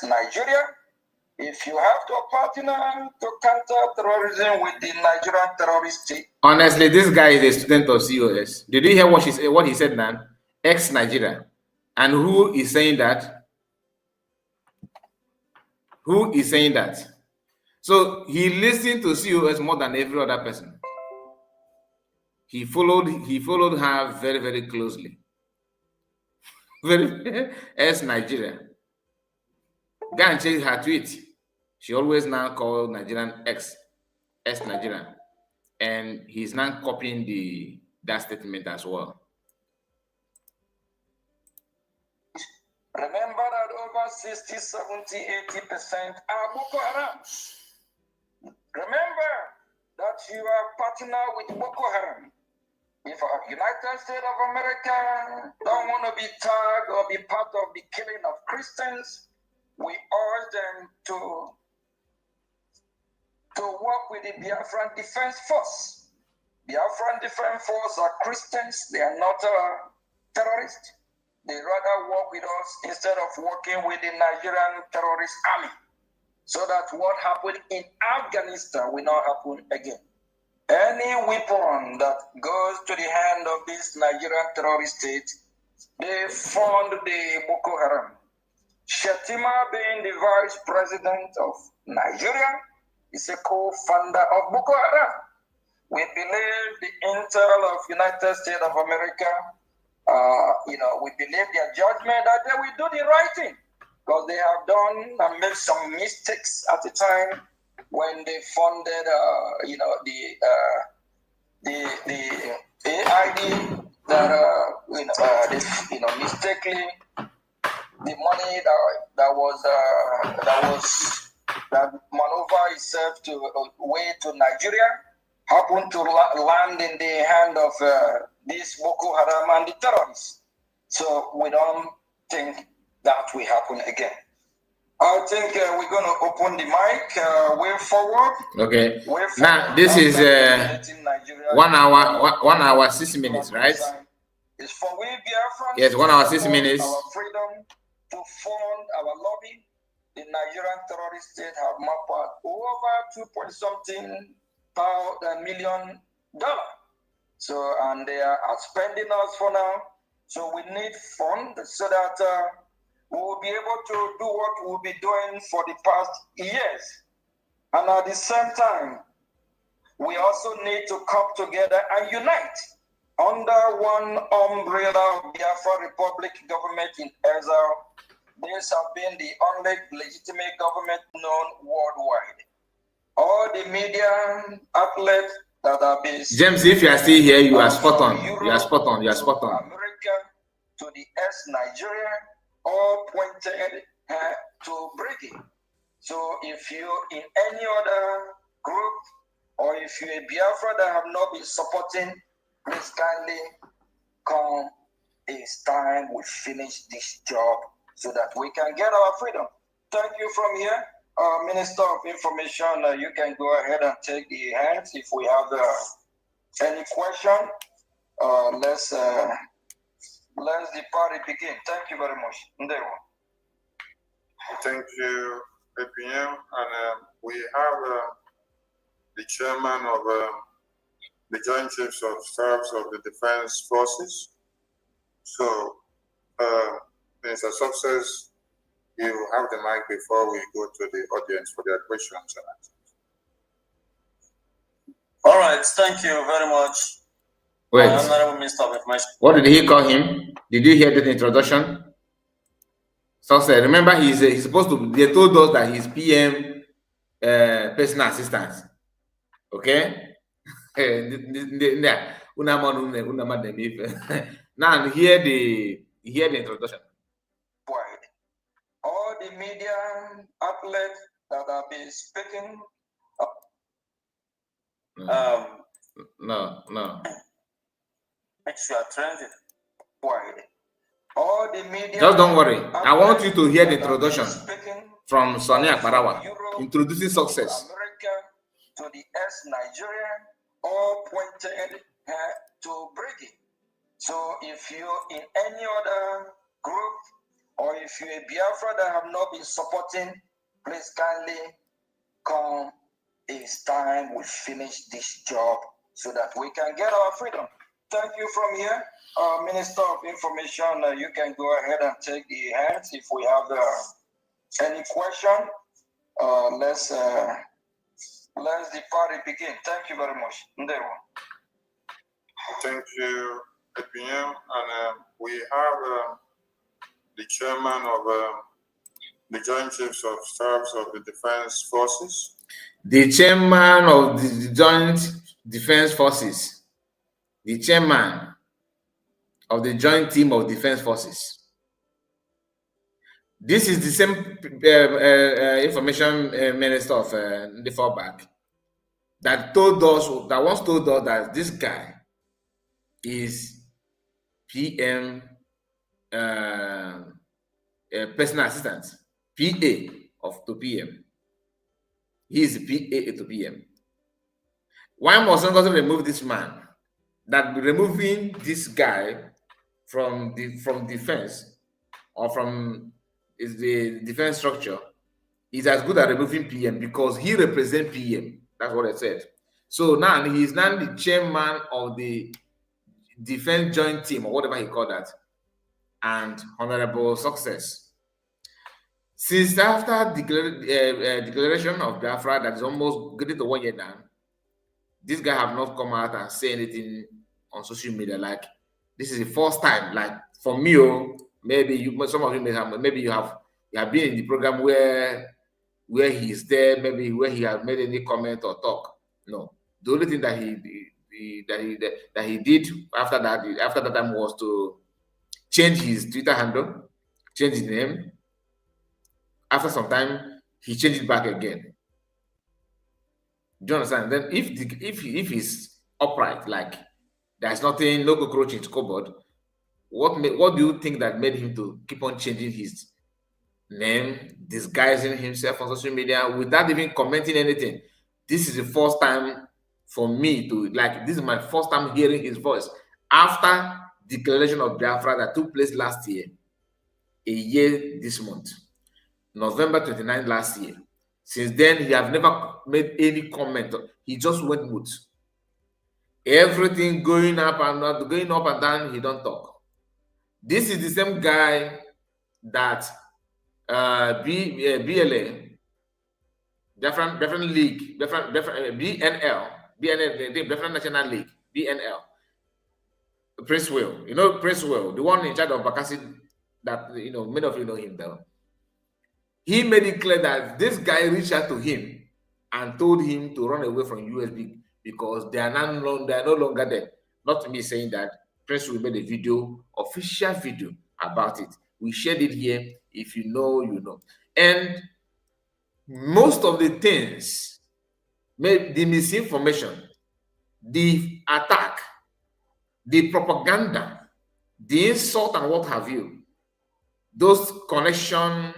Speaker 3: Nigeria. If you have to partner to counter terrorism with the Nigerian terrorist state.
Speaker 1: Honestly, this guy is a student of COS. Did you hear what he said now? Ex-Nigeria. And who is saying that? Who is saying that? So he listened to COS more than every other person. He followed her very, very closely. Very ex-Nigeria. Go and check her tweet. She always now called Nigerian ex-Nigerian. And he's now copying that statement as well.
Speaker 3: Remember that over 60, 70, 80% are Boko Haram. Remember that you are partner with Boko Haram. If United States of America don't want to be tagged or be part of the killing of Christians, we urge them to work with the Biafran Defense Force. Biafran Defense Force are Christians. They are not terrorists. They rather work with us instead of working with the Nigerian terrorist army, so that what happened in Afghanistan will not happen again. Any weapon that goes to the hand of this Nigerian terrorist state, they fund the Boko Haram. Shetima, being the vice president of Nigeria, is a co-founder of Boko Haram. We believe the intel of United States of America, we believe their judgment that they will do the right thing, because they have done and made some mistakes at the time when they funded, the AID that, mistakenly, the money that maneuver itself to way to Nigeria happened to land in the hand of this Boko Haram and the terrorists. So we don't think that will happen again. I think we're going to open the mic way forward.
Speaker 1: Okay. Now this is 1 hour 6 minutes, right?
Speaker 3: It's for we Biafrans.
Speaker 1: Yes, 1 hour 6 minutes.
Speaker 3: Our freedom to fund our lobby. The Nigerian terrorist state have mapped out over 2-point-something million dollars. So, and they are outspending us for now. So we need funds so that we will be able to do what we'll be doing for the past years. And at the same time, we also need to come together and unite under one umbrella of Biafra Republic government in exile. This has been the only legitimate government known worldwide. All the media outlets that have been...
Speaker 1: James, if you are still here, you are spot on. You are spot on. You are spot on.
Speaker 3: America to the ex-Nigeria, all pointed to Britain. So if you're in any other group, or if you're a Biafra that have not been supporting, please kindly come. It's time we finish this job so that we can get our freedom. Thank you from here. Minister of Information, you can go ahead and take the hands if we have any question. Let's the party begin. Thank you very much.
Speaker 2: Thank you, APM. And we have the chairman of the Joint Chiefs of Staffs of the Defense Forces. So, Minister Success, you have the mic before we go to the audience for their questions and answers.
Speaker 5: All right, thank you very much.
Speaker 1: Wait,
Speaker 5: Honorable Minister of Information.
Speaker 1: what did he call him? Did you hear the introduction? Success, remember he's supposed to, they told us that he's PM personal assistant. Okay? Now hear the introduction.
Speaker 3: All the media outlets that have been speaking.
Speaker 1: No.
Speaker 5: Make sure you're trending.
Speaker 3: All the media.
Speaker 1: Just don't worry. I want you to hear the introduction from Sonia Parawa, introducing Success.
Speaker 3: America to the ex-Nigeria, all pointed to Britain. So if you're in any other group, or if you're a Biafra that have not been supporting, please kindly come. It's time we finish this job so that we can get our freedom. Thank you from here. Minister of Information, you can go ahead and take the hands if we have any question. Let's the party begin. Thank you very much.
Speaker 2: Thank you, APM. And we have the chairman of the Joint Chiefs of Staffs of the Defense Forces.
Speaker 1: The chairman of the Joint Defense Forces. The chairman of the Joint Team of Defense Forces. This is the same information minister of the fallback. that once told us that this guy is PM personal assistant, PA to PM. He is PA to PM. Why must Ngozi remove this man? That removing this guy from defense or from the defense structure is as good as removing PM because he represents PM. That's what I said. So now he is now the chairman of the defense joint team or whatever he called that, and honorable success. Since after declaration of Biafra, that is almost getting to 1 year now, this guy have not come out and say anything on social media. Like, this is the first time. Like, for me, maybe some of you may have, maybe you have been in the program where he's there, maybe where he has made any comment or talk. No, the only thing that he did after that time was to change his Twitter handle, change his name. After some time, he changed it back again. Do you understand? Then if he's upright, like there's nothing, no cockroach in his cupboard, what do you think that made him to keep on changing his name, disguising himself on social media without even commenting anything? This is the first time for me to, like, this is my first time hearing his voice after declaration of Biafra that took place last year, a year this month, November 29 last year. Since then, he have never made any comment. He just went mute. Everything going up and down, he don't talk. This is the same guy that BLA, different league, BNL, different national league, BNL. Prince Will, Prince Will, the one in charge of Bakassi, that many of you know him though. He made it clear that this guy reached out to him and told him to run away from USB because they are no longer there. Not me saying that. Prince Will made a video, official video about it. We shared it here. If you know, you know. And most of the things, the misinformation, the attack, the propaganda, the insult and what have you, those connection,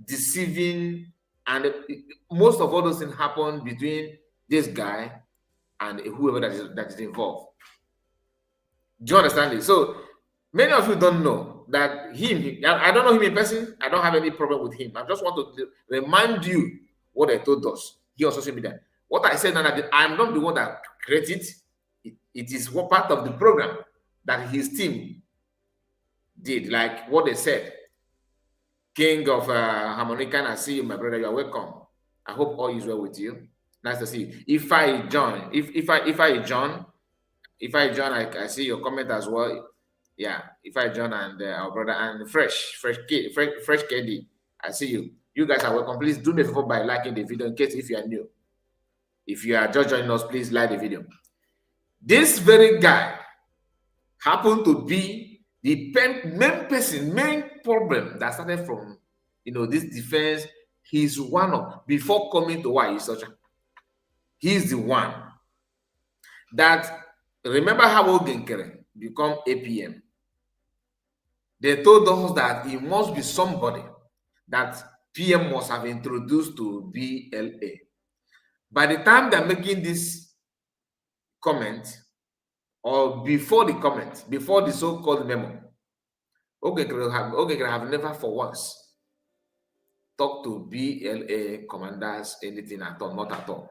Speaker 1: deceiving, and most of all those things happen between this guy and whoever that is involved. Do you understand it? So many of you don't know that I don't know him in person. I don't have any problem with him. I just want to remind you what I told us here on social media. What I said, I'm not the one that created it. It is what part of the program that his team did, like what they said. King of Harmonica, I see you, my brother. You are welcome. I hope all is well with you. Nice to see you. If I John, I see your comment as well. Yeah, if I John and our brother and fresh KD, I see you. You guys are welcome. Please do me a favor by liking the video in case if you are new. If you are just joining us, please like the video. This very guy happened to be the main problem that started from, this defense. He's one of, before coming to why he's the one that, remember how Nkere become APM? They told us that he must be somebody that PM must have introduced to BLA. By the time they're making this comment, or before the comment, before the so-called memo, Nkere have never for once talked to BLA commanders anything at all, not at all.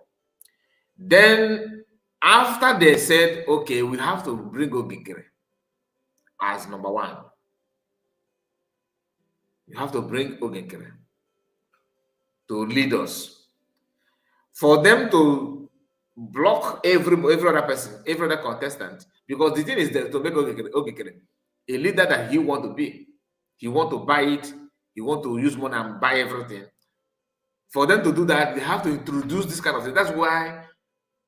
Speaker 1: Then after they said, okay, we have to bring Nkere as number one. You have to bring Nkere to lead us. For them to block every other person, every other contestant, because the thing is that to make Nkere a leader that he want to be. He want to buy it. He want to use money and buy everything. For them to do that, they have to introduce this kind of thing. That's why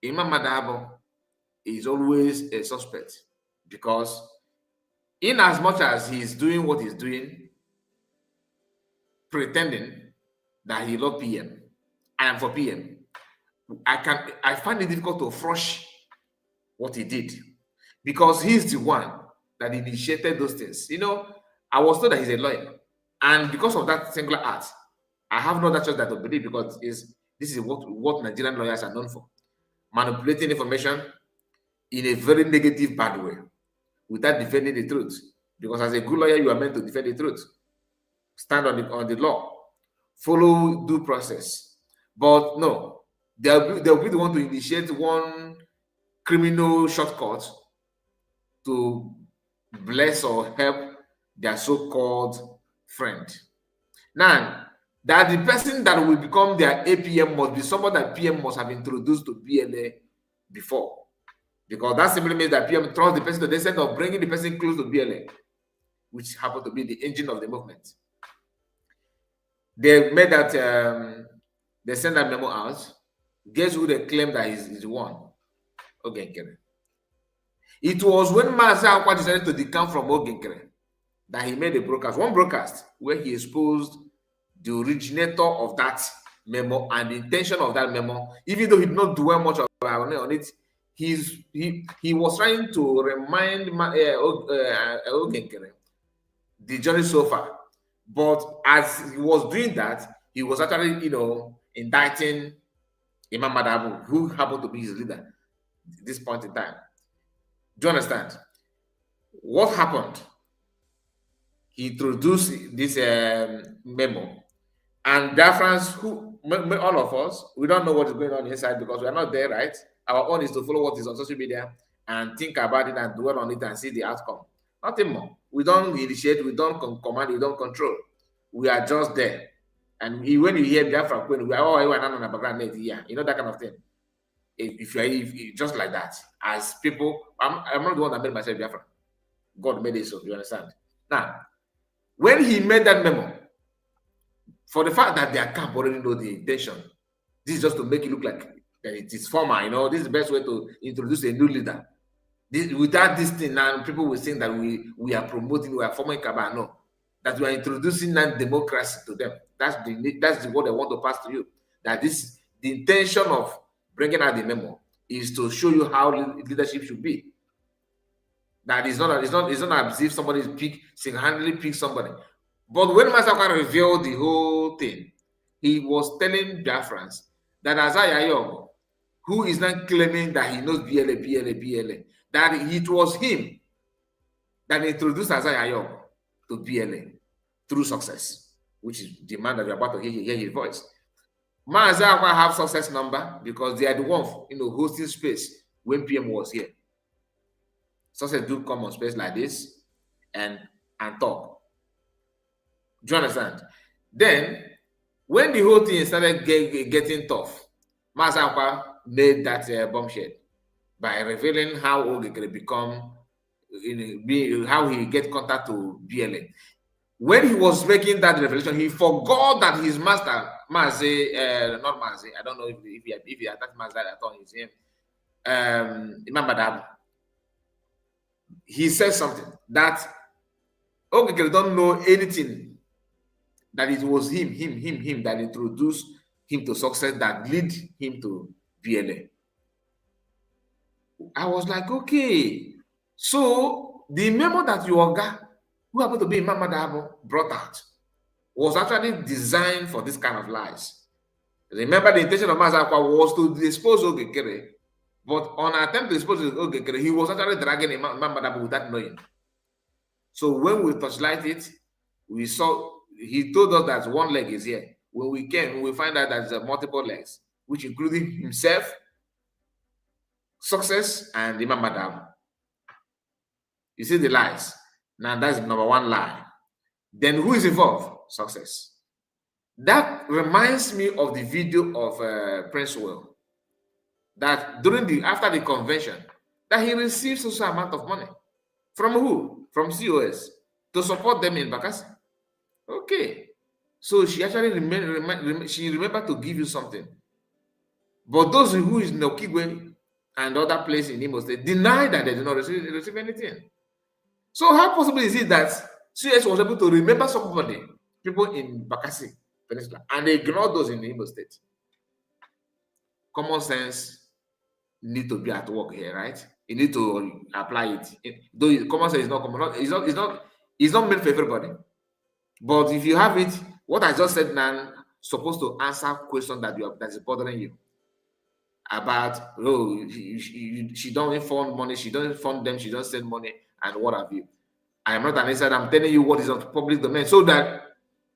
Speaker 1: Imam Madabo is always a suspect, because in as much as he's doing what he's doing, pretending that he love PM, I am for PM, I find it difficult to flush what he did, because he's the one that initiated those things. I was told that he's a lawyer, and because of that singular act, I have no other choice than to believe, because this is what Nigerian lawyers are known for: manipulating information in a very negative, bad way, without defending the truth. Because as a good lawyer, you are meant to defend the truth, stand on the law, follow due process. But no, they'll be the one to initiate one criminal shortcut to bless or help their so-called friend. Now, that the person that will become their APM must be someone that PM must have introduced to BLA before, because that simply means that PM trusts the person to the extent of bringing the person close to BLA, which happened to be the engine of the movement. They made that, they sent that memo out. Guess who they claim that is the one? Nkere. It was when Mazi Akwa decided to decamp from Nkere that he made one broadcast where he exposed the originator of that memo and the intention of that memo. Even though he did not dwell much on it, he was trying to remind Nkere the journey so far. But as he was doing that, he was actually, indicting Imam Madabu, who happened to be his leader at this point in time. Do you understand? What happened? He introduced this memo, and Biafrans, all of us, we don't know what is going on inside because we are not there, right? Our own is to follow what is on social media and think about it and dwell on it and see the outcome. Nothing more. We don't initiate, we don't command, we don't control. We are just there. And when you hear Biafra, when we are all on the background, yeah, that kind of thing. If just like that, as people, I'm not the one that made myself Biafra. God made it so, you understand? Now, when he made that memo, for the fact that their camp already know the intention, this is just to make it look like that it is formal, this is the best way to introduce a new leader. Without this thing, now people will think that we are promoting, we are forming Kaba. No, that we are introducing democracy to them. That's what they want to pass to you. That the intention of bringing out the memo is to show you how leadership should be. That it's not as if somebody single-handedly pick somebody. But when Masaka revealed the whole thing, he was telling Biafrans that Azaya Yogo, who is not claiming that he knows BLA, that it was him that introduced Azaya Yogo to BLA through success, which is the man that you're about to hear his voice. Azaya have success number because they are the one, hosting space when PM was here. Success do come on space like this and talk. Do you understand? Then, when the whole thing started getting tough, Masakwa made that bombshell by revealing how Nkere become, how he get contact to BLA. When he was making that revelation, he forgot that his master, not Mazi, I don't know if he attacked Mazi, I thought his name, Imam Madab. He said something that Nkere don't know anything, that it was him that introduced him to success, that lead him to BLA. I was like, okay, so the memo that Yoga, who happened to be Imam Madabo, brought out was actually designed for this kind of lies. Remember, the intention of Mazakwa was to dispose of Nkere, but on attempt to dispose of Nkere, he was actually dragging Imam Madabo without knowing. So when we touchlight it, we saw, he told us that one leg is here. When we find out that there's multiple legs, which including himself, success, and Imam Madam. You see the lies. Now that's number one lie. Then who is involved? Success. That reminds me of the video of Prince Will, that after the convention, that he received such an amount of money. From who? From COS to support them in Bakassi. Okay. So she actually remembered to give you something. But those who is in Okigwe and other places in Imo State deny that they did not receive anything. So how possible is it that CS was able to remember people in Bakassi Peninsula, and they ignored those in Imo State? common sense need to be at work here, right? You need to apply it. Though common sense is not common, it's not meant for everybody. But if you have it, what I just said now supposed to answer question that that is bothering you about, oh, she don't fund money, she don't fund them, she don't send money, and what have you. I am not an insider. I'm telling you what is on public domain, so that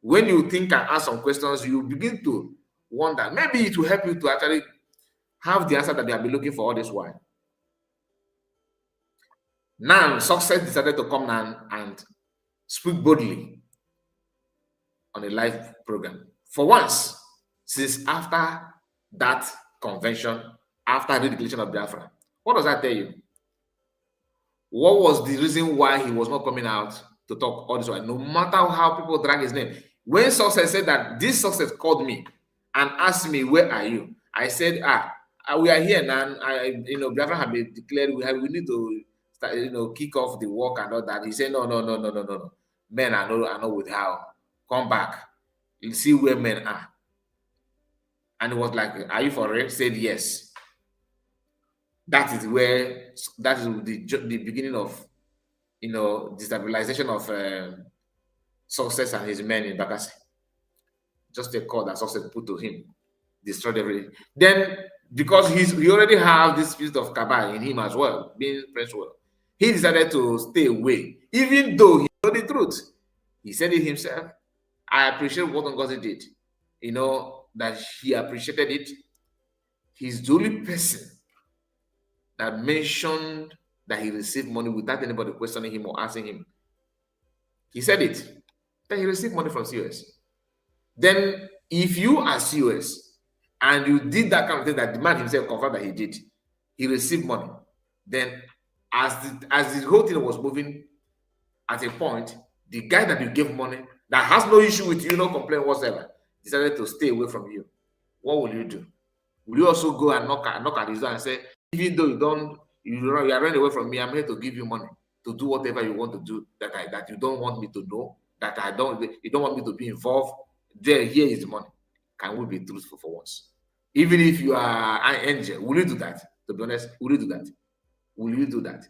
Speaker 1: when you think and ask some questions, you begin to wonder. Maybe it will help you to actually have the answer that they have been looking for all this while. Now, success decided to come down and speak boldly on a live program. For once, since after that convention, after the declaration of Biafra, what does that tell you? What was the reason why he was not coming out to talk all this while? No matter how people drag his name. When Success said that, this Success called me and asked me, where are you? I said, we are here now. Biafra have been declared. We need to start, kick off the work and all that. He said, no. Men are not with how. Come back. You see where men are. And it was like, are you for real? Said yes. That is the beginning of destabilization of Success and his men in Bakassi. Just a call that Success put to him, destroyed everything. Then, because he already have this spirit of Kabal in him as well, being French well, he decided to stay away, even though he know the truth. He said it himself. I appreciate what Ngozi did. That he appreciated it. He's the only person that mentioned that he received money without anybody questioning him or asking him. He said it, that he received money from COS. Then, if you are COS and you did that kind of thing that the man himself confirmed that he did, he received money. Then, as the whole thing was moving, at a point, the guy that you gave money, that has no issue with you, no complaint whatsoever, decided to stay away from you. What will you do? Will you also go and knock at his door and say, even though you are running away from me, I'm here to give you money to do whatever you want to do that you don't want me to know, you don't want me to be involved. Here is the money. Can we be truthful for once? Even if you are an angel, will you do that? To be honest, will you do that? Will you do that?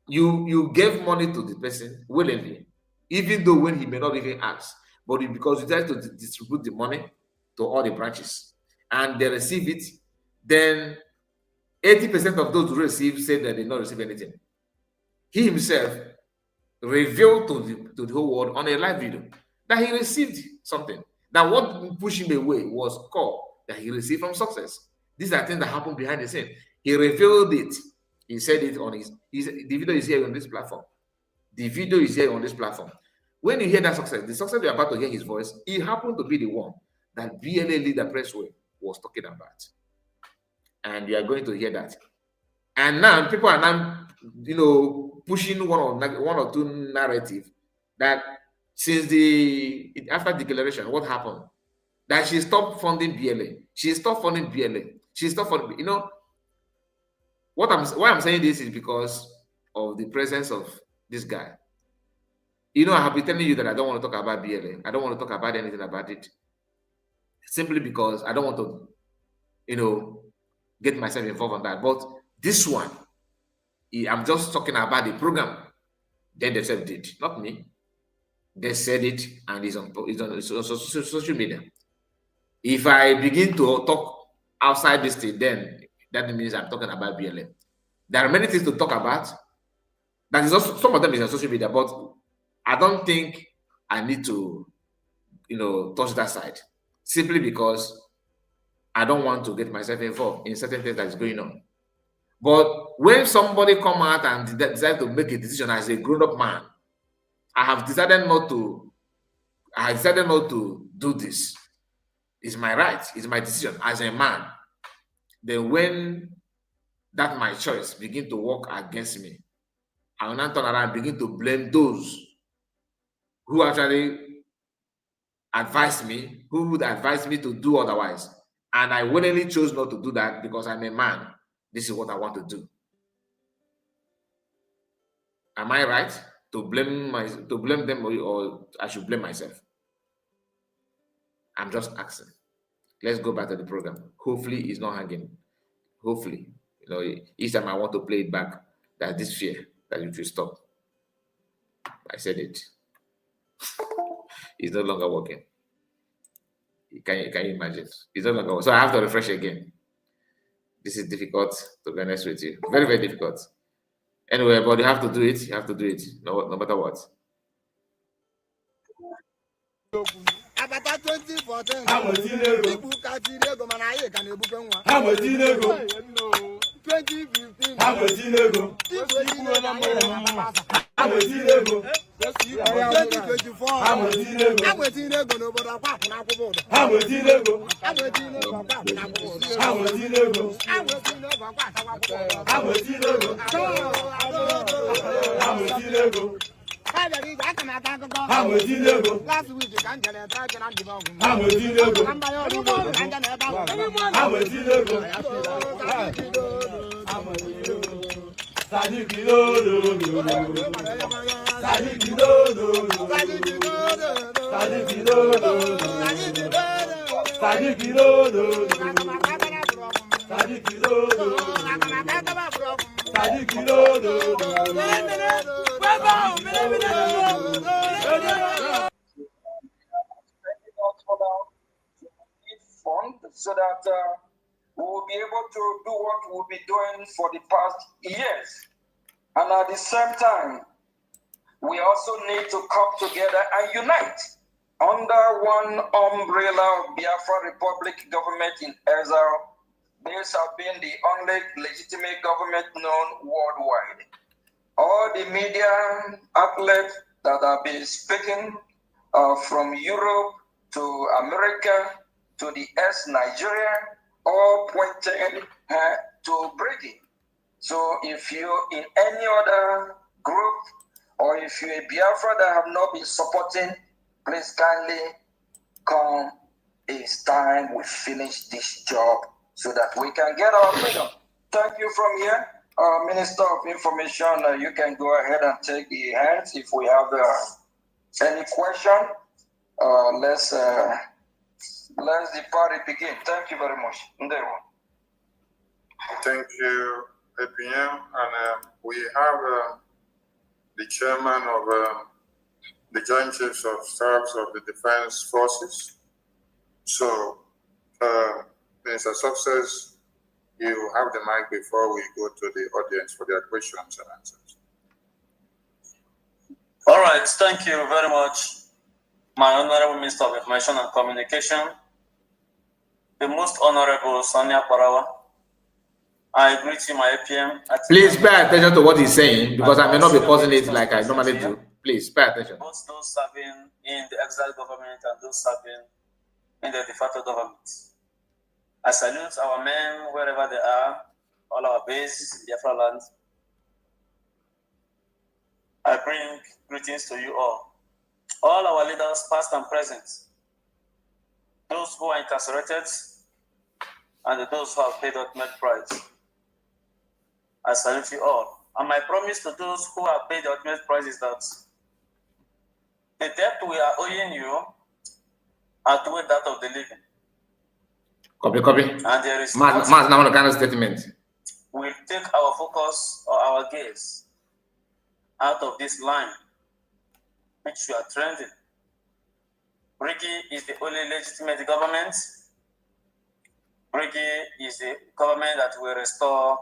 Speaker 1: You gave money to the person willingly, even though when he may not even ask, but because you try to distribute the money to all the branches and they receive it, then 80% of those who receive said that they did not receive anything. He himself revealed to the whole world on a live video that he received something. That what pushed him away was call that he received from Success. These are things that happen behind the scene. He revealed it. He said it on the video is here on this platform. The video is here on this platform. When you hear that Success, the Success you're about to hear his voice, he happened to be the one that BLA leader Pressway was talking about. And you are going to hear that. And now people are now, pushing one or two narrative that since after declaration, what happened? That she stopped funding BLA. She stopped funding BLA. She stopped funding. Why I'm saying this is because of the presence of this guy. I have been telling you that I don't want to talk about BLA. I don't want to talk about anything about it. Simply because I don't want to, get myself involved on that. But this one, I'm just talking about the program. Then they said it, not me. They said it, and it's on social media. If I begin to talk outside this thing, then that means I'm talking about BLM. There are many things to talk about. That is also, some of them is on social media, but I don't think I need to, touch that side. Simply because I don't want to get myself involved in certain things that is going on. But when somebody come out and decide to make a decision as a grown-up man, I have decided not to do this. It's my right. It's my decision as a man. Then when that my choice begin to work against me, I will not turn around and begin to blame those who actually advise me, who would advise me to do otherwise. And I willingly chose not to do that because I'm a man. This is what I want to do. Am I right to blame them, or I should blame myself? I'm just asking. let's go back to the program. Hopefully, it's not hanging. Hopefully, each time I want to play it back, there's this fear that it will stop. I said it. It's no longer working. Can you imagine? It's no longer working. So I have to refresh again. This is difficult, to be honest with you. Very, very difficult. Anyway, but you have to do it. You have to do it, no matter what.
Speaker 4: Abata 2014. People catch ego man aye can ebuke nwa. 2015. 2024. N'obodo akwa akwụna akwụkwọ ụdọ. Ego akwa akwụna akwụkwọ ụdọ. Ego akwa akwụna akwụkwọ ụdọ. Last week, I can't get a track and I'm
Speaker 3: so that we will be able to do what we'll be doing for the past years. And at the same time, we also need to come together and unite under one umbrella of Biafra Republic government in exile. This has been the only legitimate government known worldwide. All the media outlets that have been speaking from Europe to America to the Nigeria, all pointed to Brady. So if you're in any other group, or if you're a Biafra that have not been supporting, please kindly come. It's time we finish this job so that we can get our freedom. Thank you from here. Minister of Information, you can go ahead and take the hands. If we have any question, let's the party begin. Thank you very much.
Speaker 2: Thank you, APM. And we have the chairman of the Joint Chiefs of Staffs of the Defense Forces. So, Minister Success, you have the mic before we go to the audience for their questions and answers.
Speaker 5: All right, thank you very much, my Honorable Minister of Information and Communication, the most Honorable Sonia Parawa. I greet you, my APM.
Speaker 1: Please pay attention to what he's saying, because I may not be pausing it like I normally do. Please pay attention.
Speaker 5: Both those serving in the exile government and those serving in the de facto government. I salute our men wherever they are, all our bases in Biafra land. I bring greetings to you all. All our leaders, past and present, those who are incarcerated, and those who have paid ultimate price. I salute you all. And my promise to those who have paid the ultimate price is that the debt we are owing you outweighs that of the living.
Speaker 1: Copy.
Speaker 5: And there is
Speaker 1: now the kind of statement.
Speaker 5: We'll take our focus or our gaze out of this line which you are trending. Brigi is the only legitimate government. Brigi is the government that will restore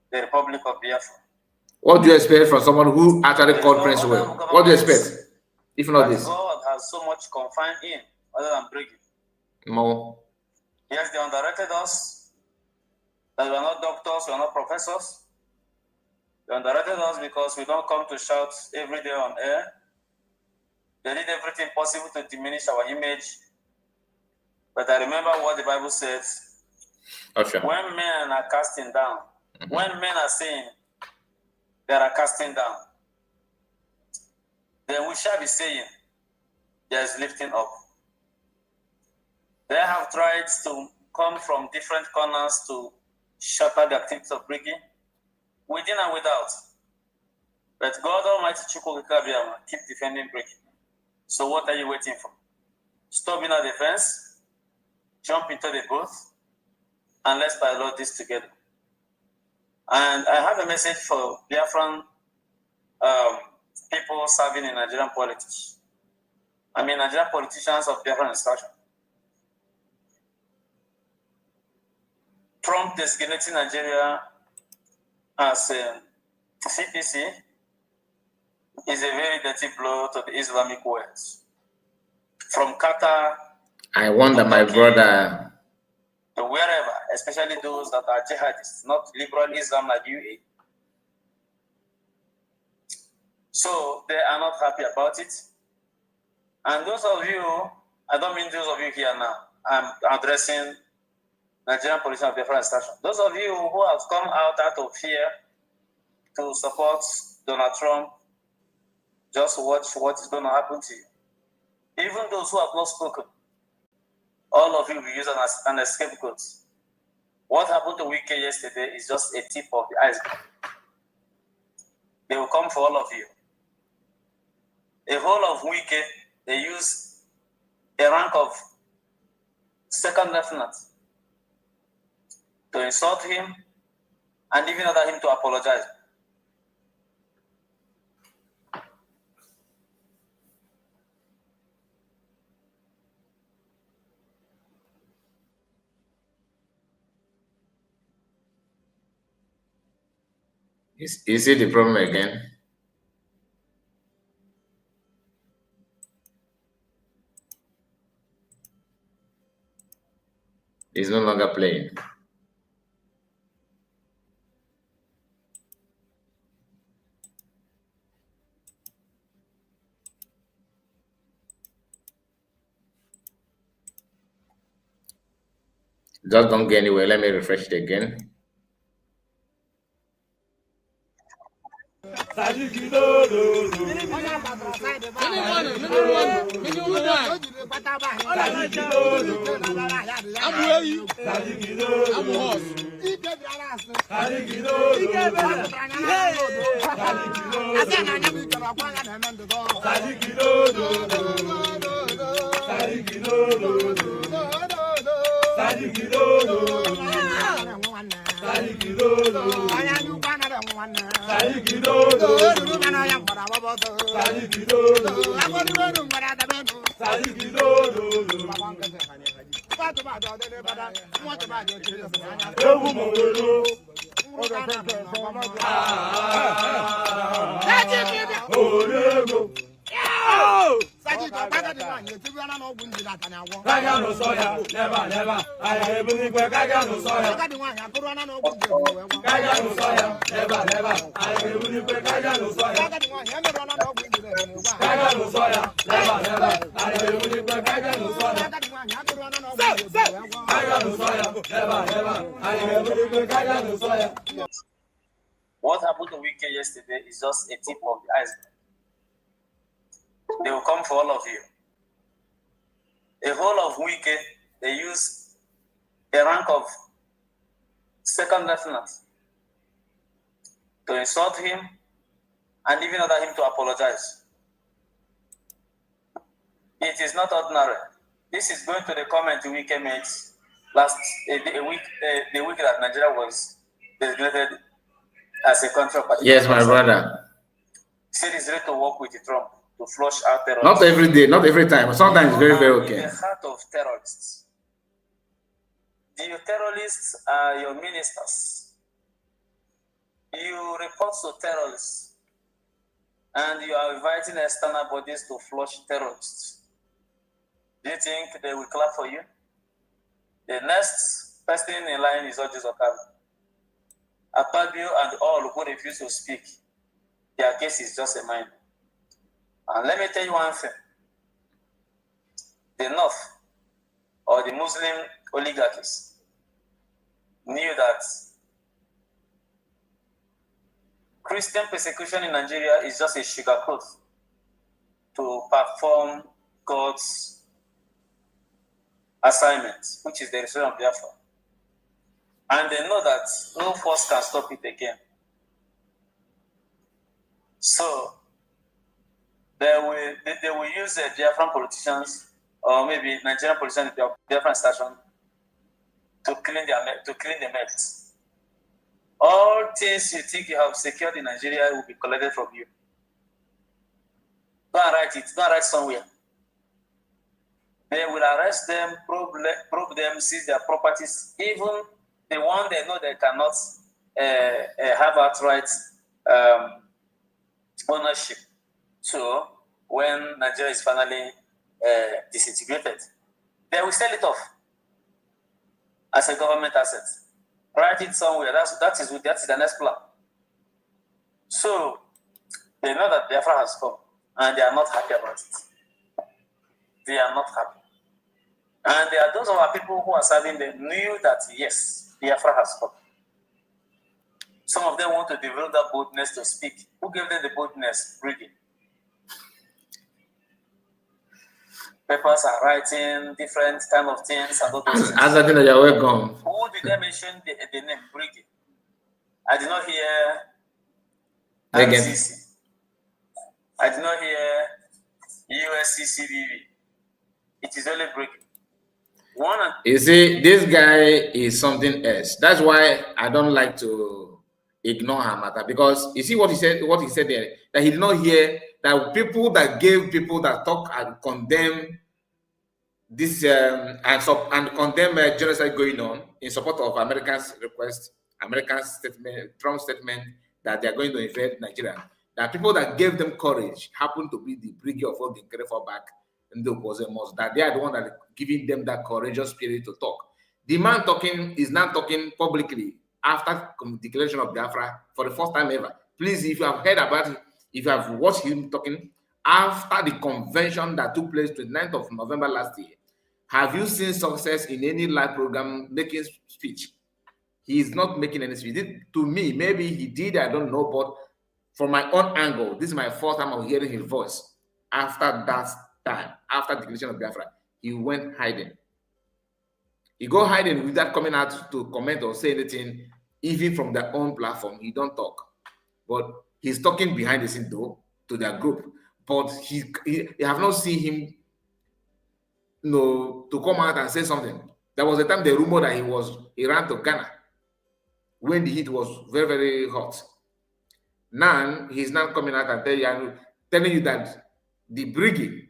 Speaker 5: the Republic of Biafra.
Speaker 1: What do you expect from someone who actually called Prince well? What do you expect? If not this.
Speaker 5: God has so much confined in other than Brigi.
Speaker 1: No.
Speaker 5: Yes, they underrated us. That we are not doctors, we are not professors. They underrated us because we don't come to shout every day on air. They did everything possible to diminish our image. But I remember what the Bible says.
Speaker 1: Okay.
Speaker 5: When men are casting down, when men are saying they are casting down, then we shall be saying there is lifting up. They have tried to come from different corners to shatter the activities of Brigi, within and without. But God Almighty Chukwukabiyama keep defending Brigi. So what are you waiting for? Stop being a defense, jump into the booth and let's pilot this together. And I have a message for Biafran people serving in Nigerian politics. I mean, Nigerian politicians of Biafran extraction. Trump designating Nigeria as a CPC is a very dirty blow to the Islamic world. From Qatar,
Speaker 1: I wonder, my brother.
Speaker 5: to wherever, especially those that are jihadists, not liberal Islam like UAE. So they are not happy about it. And those of you, I don't mean those of you here now, I'm addressing Nigerian politicians of different stations. Those of you who have come out of fear to support Donald Trump, just watch what is going to happen to you. Even those who have not spoken, all of you will use an scapegoat. What happened to Wike yesterday is just a tip of the iceberg. They will come for all of you. A whole of Wike, they use a rank of second lieutenant to insult him and even order him to apologize.
Speaker 1: You see the problem again? It's no longer playing. Just don't get anywhere. Let me refresh it again.
Speaker 5: What happened to Wike yesterday is just a tip of the iceberg. They will come for all of you. A whole of Wike, they use a rank of second lieutenant to insult him and even order him to apologize. It is not ordinary. This is going to the comment Wike made the week that Nigeria was designated as a country of particular.
Speaker 1: Yes, my brother.
Speaker 5: Said he's ready to work with Trump to flush out terrorists.
Speaker 1: Not every day, not every time. Sometimes very, very okay.
Speaker 5: In the heart of terrorists. The terrorists are your ministers. You report to terrorists, and you are inviting external bodies to flush terrorists. Do you think they will clap for you? The next person in line is Ojus Okabe. Akpabio and all who refuse to speak, their case is just a minor. And let me tell you one thing. The North, or the Muslim oligarchies, knew that Christian persecution in Nigeria is just a sugarcoat to perform God's assignment, which is the restoration of Biafra. And they know that no force can stop it again. So they will use Biafran politicians, or maybe Nigerian politicians in Biafran station, to clean the mess. All things you think you have secured in Nigeria will be collected from you. Go and write it. Go and write somewhere. They will arrest them, probe them, seize their properties, even the one they know they cannot have outright ownership. So when Nigeria is finally disintegrated, they will sell it off as a government asset. Write it somewhere. That is the next plan. So they know that Biafra has come, and they are not happy about it. They are not happy. And there are those of our people who are serving them knew that yes, Biafra has come. Some of them want to develop that boldness to speak. Who gave them the boldness? Brigade. Papers are writing different kind of things and all those things.
Speaker 1: As you're welcome.
Speaker 5: Who did I mention the name Brigade? I did not hear RCC. I did not hear USCCBB. It is only Brigade.
Speaker 1: You see, this guy is something else. That's why I don't like to ignore him matter, because you see what he said there, that he did not hear that people that gave people that talk and condemn this and condemn genocide going on in support of America's request, America's statement, Trump's statement that they are going to invade Nigeria. That people that gave them courage happen to be the brigade of all the Nkere for back in the Opposemos, that they are the one that are giving them that courageous spirit to talk. The man talking is not talking publicly after declaration of Biafra for the first time ever. Please, if you have heard about it, if you have watched him talking after the convention that took place 29th of November last year, have you seen success in any live program making speech? He is not making any speech. To me, maybe he did, I don't know, but from my own angle, this is my first time of hearing his voice. After that time, after the declaration of Biafra, he went hiding. He go hiding without coming out to comment or say anything, even from their own platform. He don't talk. But he's talking behind the scene though to their group. But he have not seen him to come out and say something. There was a time the rumor that he ran to Ghana when the heat was very, very hot. Now he's not coming out and telling you that the brigade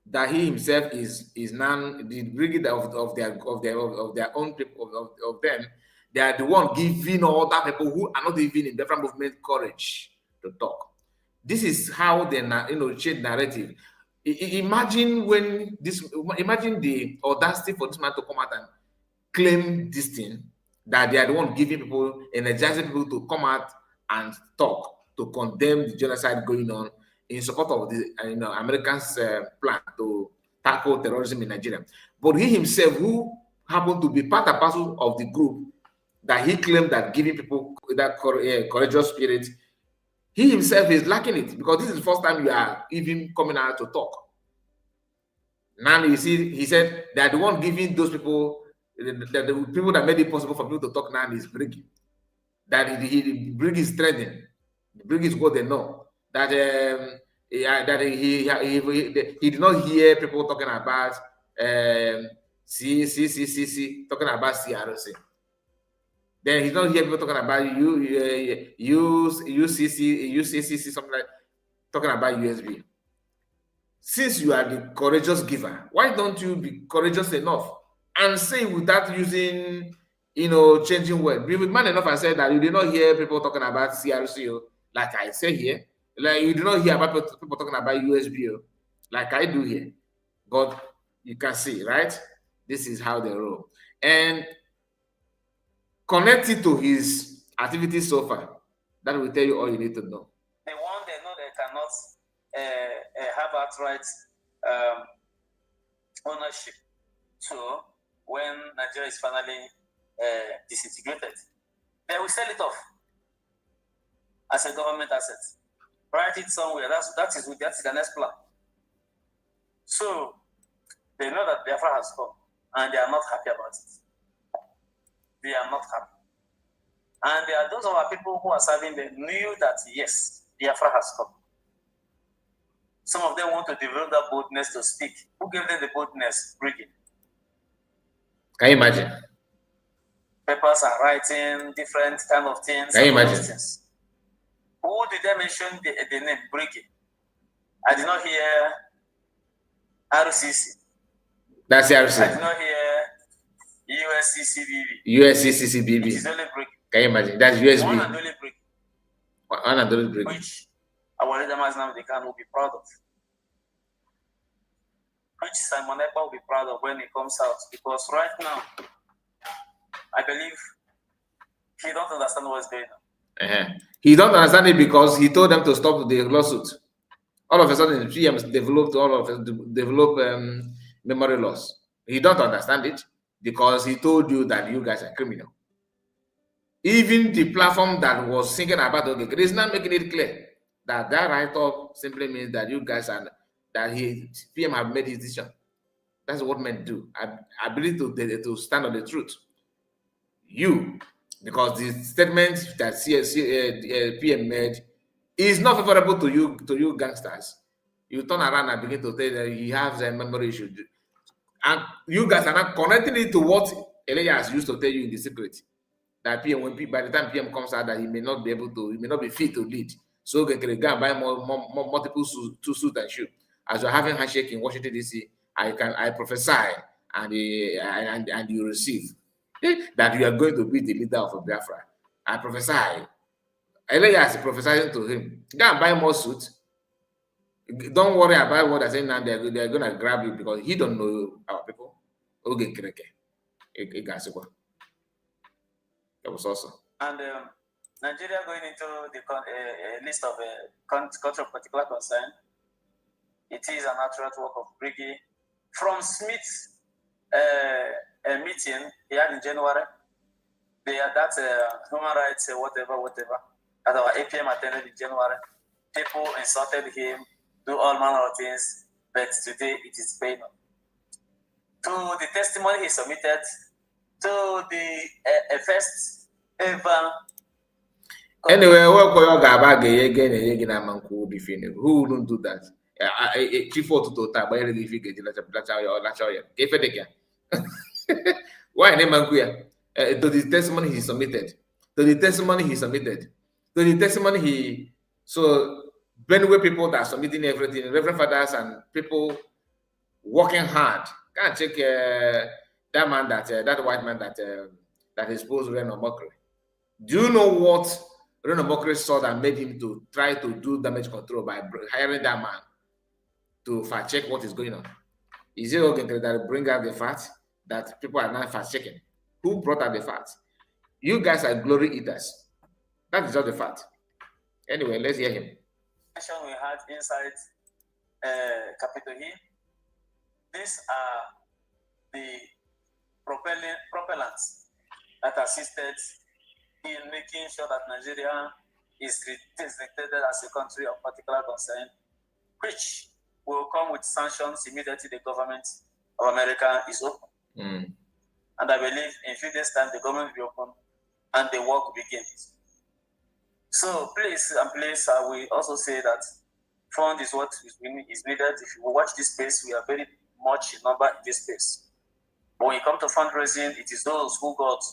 Speaker 1: that he himself is now the brigade of their own people of them. They are the one giving all that people who are not even in different movement courage to talk. This is how they change narrative. Imagine the audacity for this man to come out and claim this thing, that they are the one giving people, energizing people to come out and talk, to condemn the genocide going on in support of the Americans' plan to tackle terrorism in Nigeria. But he himself, who happened to be part and parcel of the group that he claimed that giving people that courageous spirit, he himself is lacking it, because this is the first time you are even coming out to talk. Now you see, he said that the one giving those people, the people that made it possible for people to talk now is Briggy. That the Briggy is trending. The Briggy is what they know. That he did not hear people talking about talking about CRC. Then he don't hear people talking about UCC, something like talking about USB. Since you are the courageous giver, why don't you be courageous enough and say without using, changing words? Be man enough and say that you did not hear people talking about CRC, like I say here. Like you do not hear about people talking about USB, like I do here. But you can see, right? This is how they roll. And connect it to his activities so far. That will tell you all you need to know.
Speaker 5: The one they know they cannot have outright ownership. So when Nigeria is finally disintegrated, they will sell it off as a government asset. Write it somewhere. That is the next plan. So they know that Biafra has come, and they are not happy about it. They are not happy. And there are those of our people who are serving them knew that yes, Biafra has come. Some of them want to develop that boldness to speak. Who gave them the boldness? Brigade.
Speaker 1: Can you imagine?
Speaker 5: papers and writing different kind of things.
Speaker 1: Can you imagine?
Speaker 5: Who did they mention the name Briggy? I did not hear RCC.
Speaker 1: That's RCC.
Speaker 5: I did not hear USCCBB.
Speaker 1: USCCBB.
Speaker 5: It is only Briggy.
Speaker 1: Can you imagine? That's USB.
Speaker 5: One and only Briggy.
Speaker 1: One and only Briggy.
Speaker 5: Which our leader Maznam Dekan will be proud of. Which Simon Ekpa will be proud of when he comes out. Because right now, I believe he don't understand what's going on.
Speaker 1: He don't understand it because he told them to stop the lawsuit. All of a sudden, PMs developed memory loss. He don't understand it because he told you that you guys are criminal. Even the platform that was thinking about Nkere is not making it clear that that write-up simply means that you guys are that PM have made his decision. That's what men do. I believe to stand on the truth. Because the statement that PM made is not favorable to you gangsters. You turn around and begin to say that he has a memory issue, and you guys are not connecting it to what Elias used to tell you in the secret. That PM, by the time PM comes out, that he may not be fit to lead. So they can go and buy multiple suits and shoes. As you're having handshake in Washington DC, I prophesy and you receive that you are going to be the leader of Biafra. I prophesy. Elias is prophesying to him. Go and buy more suits. Don't worry about what I say now. They're going to grab you because he don't know our people. Okay, Nkere. That was awesome.
Speaker 5: And Nigeria going into the list of country of particular concern. It is an accurate work of Briggy from Smith's meeting he had in January. They had that human rights, whatever, at our APM attended in January. People insulted him, do all manner of things, but today it is paying off. To the testimony he submitted, to the first ever.
Speaker 1: Anyway, who wouldn't do that? Why to the testimony he submitted, so Benue people that are submitting everything, Reverend Fathers and people working hard. Can't check that man that white man that exposed Reno Mokri. Do you know what Reno Mokri saw that made him to try to do damage control by hiring that man to fact check what is going on? Is it okay that bring out the fact that people are not fact checking? Who brought out the fact? You guys are glory eaters. That is not the fact. Anyway, let's hear him.
Speaker 5: We had inside Capitol Hill. These are the propellants that assisted in making sure that Nigeria is designated as a country of particular concern, which will come with sanctions immediately the government of America is open. And I believe in a few days' time, the government will be open and the work begins. So please, I will also say that fund is what is needed. If you watch this space, we are very much in number in this space. But when you come to fundraising, it is those who got,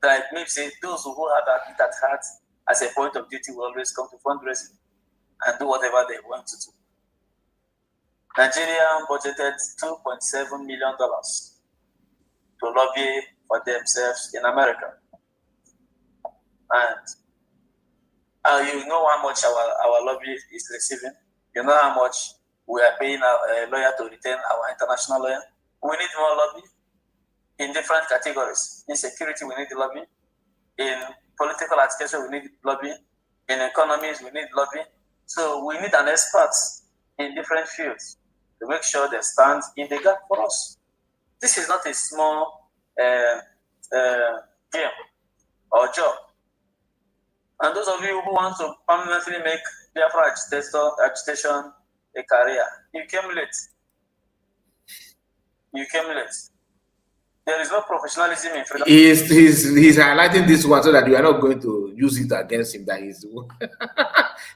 Speaker 5: like maybe say, those who have that heart as a point of duty will always come to fundraising and do whatever they want to do. Nigeria budgeted $2.7 million to lobby for themselves in America. And you know how much our lobby is receiving. You know how much we are paying a lawyer to retain our international lawyer. We need more lobby in different categories. In security, we need lobby. In political education, we need lobby. In economies, we need lobby. So we need an expert in different fields to make sure they stand in the gap for us. This is not a small game or job. And those of you who want to permanently make Biafra agitation a career, you came late. There is no professionalism in freedom.
Speaker 1: He's highlighting this one so that you are not going to use it against him. That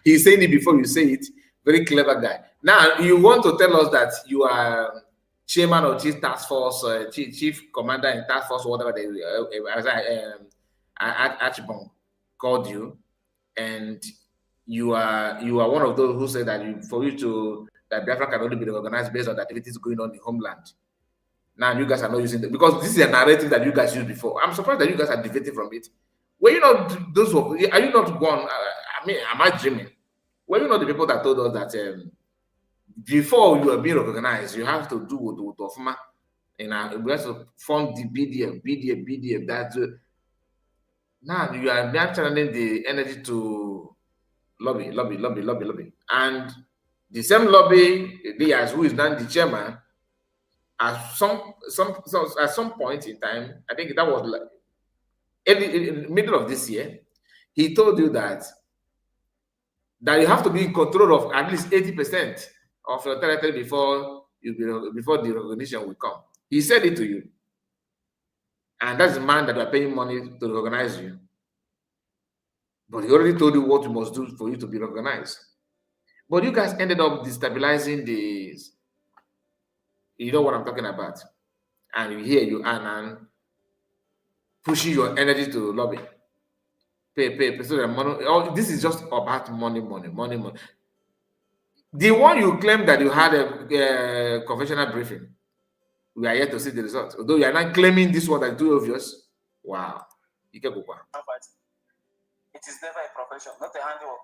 Speaker 1: he's saying it before you say it. Very clever guy. Now you want to tell us that you are chairman of chief task force, chief commander in task force, whatever they, Archibong called you, and you are one of those who say that that Biafra can only be organized based on the activities going on in homeland. Now you guys are not using it because this is a narrative that you guys used before. I'm surprised that you guys are deviating from it. Were you not those who are you not one? I mean, am I dreaming? Were you not the people that told us that before you are being recognized, you have to do what Ofuma and we have to form the BDF. That now you are now channeling the energy to lobby, and the same lobby Diaz, who is now the chairman, at some point in time, I think that was like in the middle of this year, he told you that you have to be in control of at least 80% of your territory before the recognition will come. He said it to you, and that's the man that are paying money to recognize you. But he already told you what you must do for you to be recognized. But you guys ended up destabilizing this. You know what I'm talking about. And here you are now pushing your energy to lobby. Pay. So the money, this is just about money. The one you claim that you had a conventional briefing, we are yet to see the results. Although you are not claiming this one that is too obvious. Wow.
Speaker 5: It is never a profession, not a handiwork.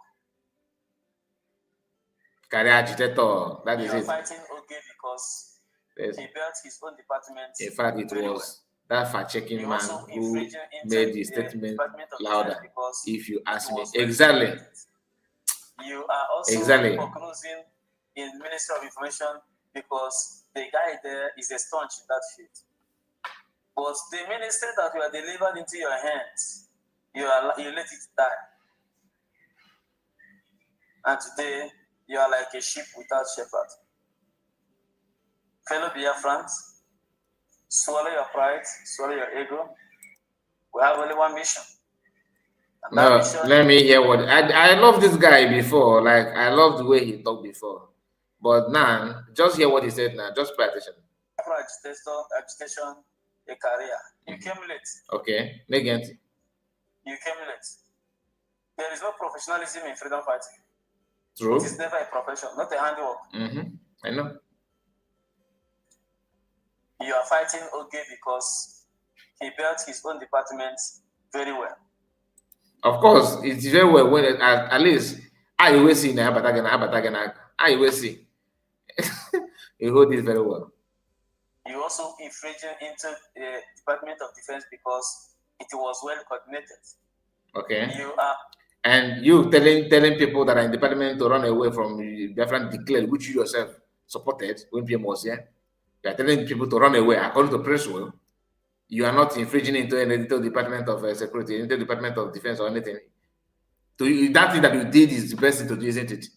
Speaker 1: Career agitator, that is
Speaker 5: you are
Speaker 1: it.
Speaker 5: Fighting okay because
Speaker 1: yes.
Speaker 5: He built his own department.
Speaker 1: In fact, it was that fact-checking man who made the statement louder. If you ask me, exactly.
Speaker 5: You are also closing in Ministry of Information because the guy there is a staunch in that field. But the ministry that you are delivered into your hands, you let it die. And today, you are like a sheep without shepherd. Fellow Biafrans, swallow your pride, swallow your ego. We have only one mission.
Speaker 1: No, let me hear what I love this guy before. Like I love the way he talked before. But now, just hear what he said now. Just pay attention.
Speaker 5: Agitation, a career. You came late.
Speaker 1: Okay, again.
Speaker 5: You came late. There is no professionalism in freedom fighting.
Speaker 1: True.
Speaker 5: It is never a profession, not a handiwork.
Speaker 1: I know.
Speaker 5: You are fighting okay because he built his own department very well.
Speaker 1: Of course, it's very well when at least I always see now, I always see. You hold it very well.
Speaker 5: You also infringing into the Department of Defense because it was well coordinated.
Speaker 1: Okay.
Speaker 5: You are.
Speaker 1: And you telling people that are in the department to run away from different declared, which you yourself supported when PM was here. You are telling people to run away according to Presswell. You are not infringing into any Department of Security, into Department of Defense or anything. So that thing that you did is the best thing to do, isn't it?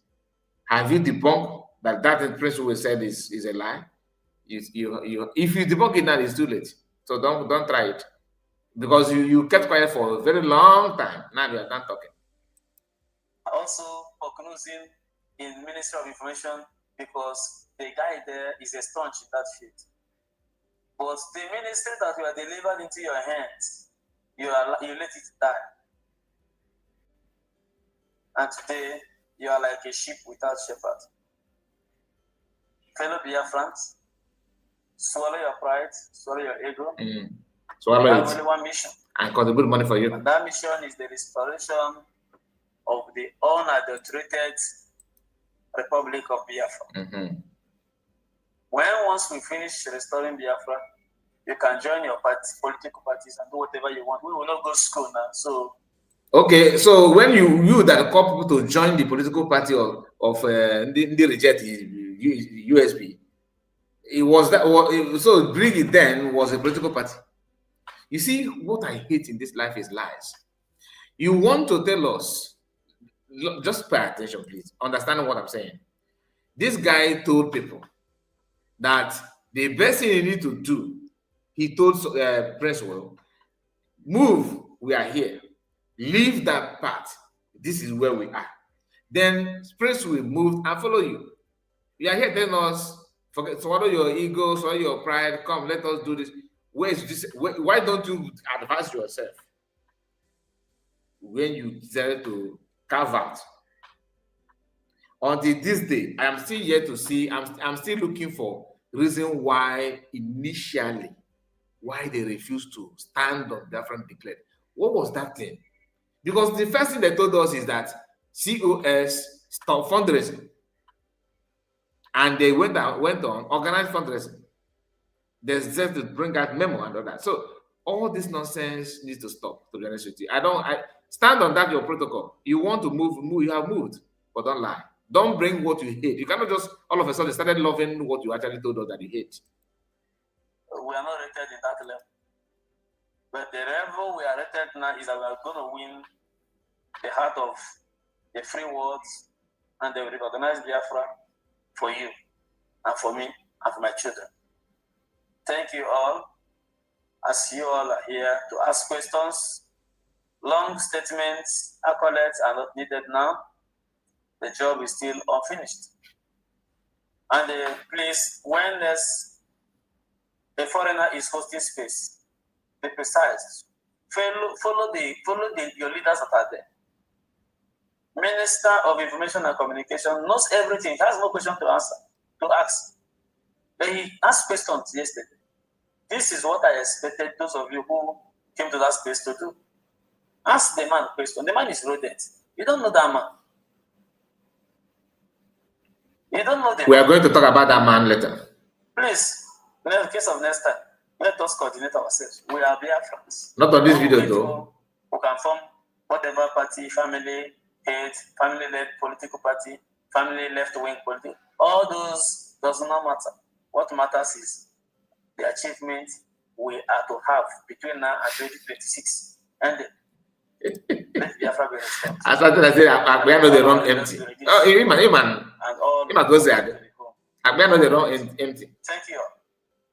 Speaker 1: Have you debunked that thing Presswell said is a lie? If you debunk it now, it's too late. So don't try it. Because you kept quiet for a very long time. Now you are done talking.
Speaker 5: Also closing in Ministry of Information because the guy there is a staunch in that field. But the ministry that you are delivered into your hands, you let it die. And today, you are like a sheep without shepherd. Fellow Biafrans, swallow your pride, swallow your ego.
Speaker 1: Swallow it.
Speaker 5: Only one mission.
Speaker 1: And contribute money for you.
Speaker 5: And that mission is the restoration of the unadulterated Republic of Biafra. Once we finish restoring Biafra, you can join your political parties and do whatever you want. We will not go to school now. So
Speaker 1: okay, so when you that call people to join the political party of the reject USB, it was that so Bring It then was a political party. You see, what I hate in this life is lies. You want to tell us, just pay attention, please. Understand what I'm saying. This guy told people that the best thing you need to do, he told Presswell, move, we are here. Leave that part. This is where we are. Then Presswell moved and follow you. You are here telling us Forget, swallow your ego, swallow your pride. Come, let us do this. Where is this? Why don't you advance yourself when you decided to carve out? Until this day, I am still yet to see. I'm still looking for reason why initially why they refused to stand on Biafran declared. What was that thing? Because the first thing they told us is that COS stopped fundraising, and they went on organized fundraising. They said to bring out memo and all that. So all this nonsense needs to stop. To be honest with you, I stand on that your protocol. You want to move, you have moved, but don't lie. Don't bring what you hate. You cannot just all of a sudden started loving what you actually told us that you hate.
Speaker 5: We are not rated in that level. But the level we are rated now is that we are going to win the heart of the free worlds, and they will recognize Biafra for you and for me and for my children. Thank you all. As you all are here to ask questions, long statements, accolades are not needed now. The job is still unfinished. And please, when a foreigner is hosting space, be precise. Follow your leaders that are there. Minister of Information and Communication knows everything. He has no question to ask. But he asked questions yesterday. This is what I expected those of you who came to that space to do. Ask the man a question. The man is rodent. You don't know that man. You don't know the
Speaker 1: We are going to talk about that man later.
Speaker 5: Please, in the case of next time, let us coordinate ourselves. We are Biafrans.
Speaker 1: Not on this video though.
Speaker 5: We can form whatever party, family, hate, family-led political party, family left-wing political. All those does not matter. What matters is the achievement we are to have between now and 2026. And let Biafra be restored.
Speaker 1: I started to say, we are not the wrong empty. Oh, Iman.
Speaker 5: And all
Speaker 1: Iman goes there. We are not the wrong empty.
Speaker 5: Thank you.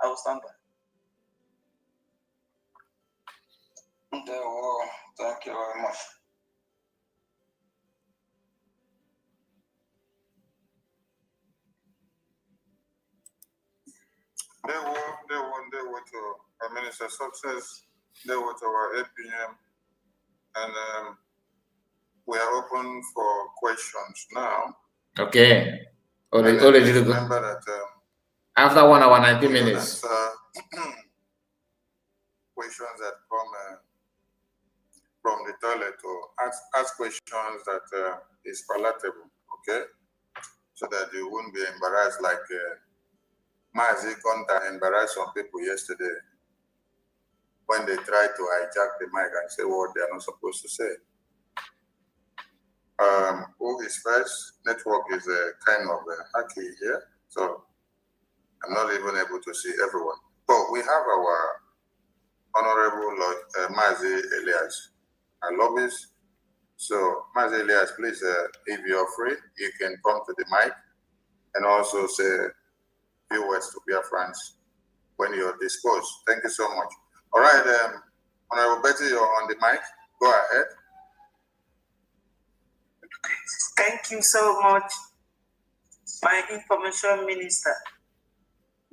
Speaker 5: I will stand by.
Speaker 3: Thank you very much.
Speaker 2: They were to our Minister Success, they were to our APM, and we are open for questions now.
Speaker 1: Okay.
Speaker 2: Remember that
Speaker 1: after 1 hour, 90 minutes.
Speaker 2: Questions that come from the toilet, or ask questions that is palatable, okay? So that you won't be embarrassed like Mazi Konta embarrassed some people yesterday when they tried to hijack the mic and say what they are not supposed to say. Who is first? Network is kind of hacky here, so I'm not even able to see everyone. But we have our Honorable Lord Mazi Elias, our lobbyist. So Mazi Elias, please, if you're free, you can come to the mic and also say a few words to Biafrans when you're disposed. Thank you so much. All right, Honorable Betty, you're on the mic. Go ahead.
Speaker 6: Thank you so much, my Information Minister,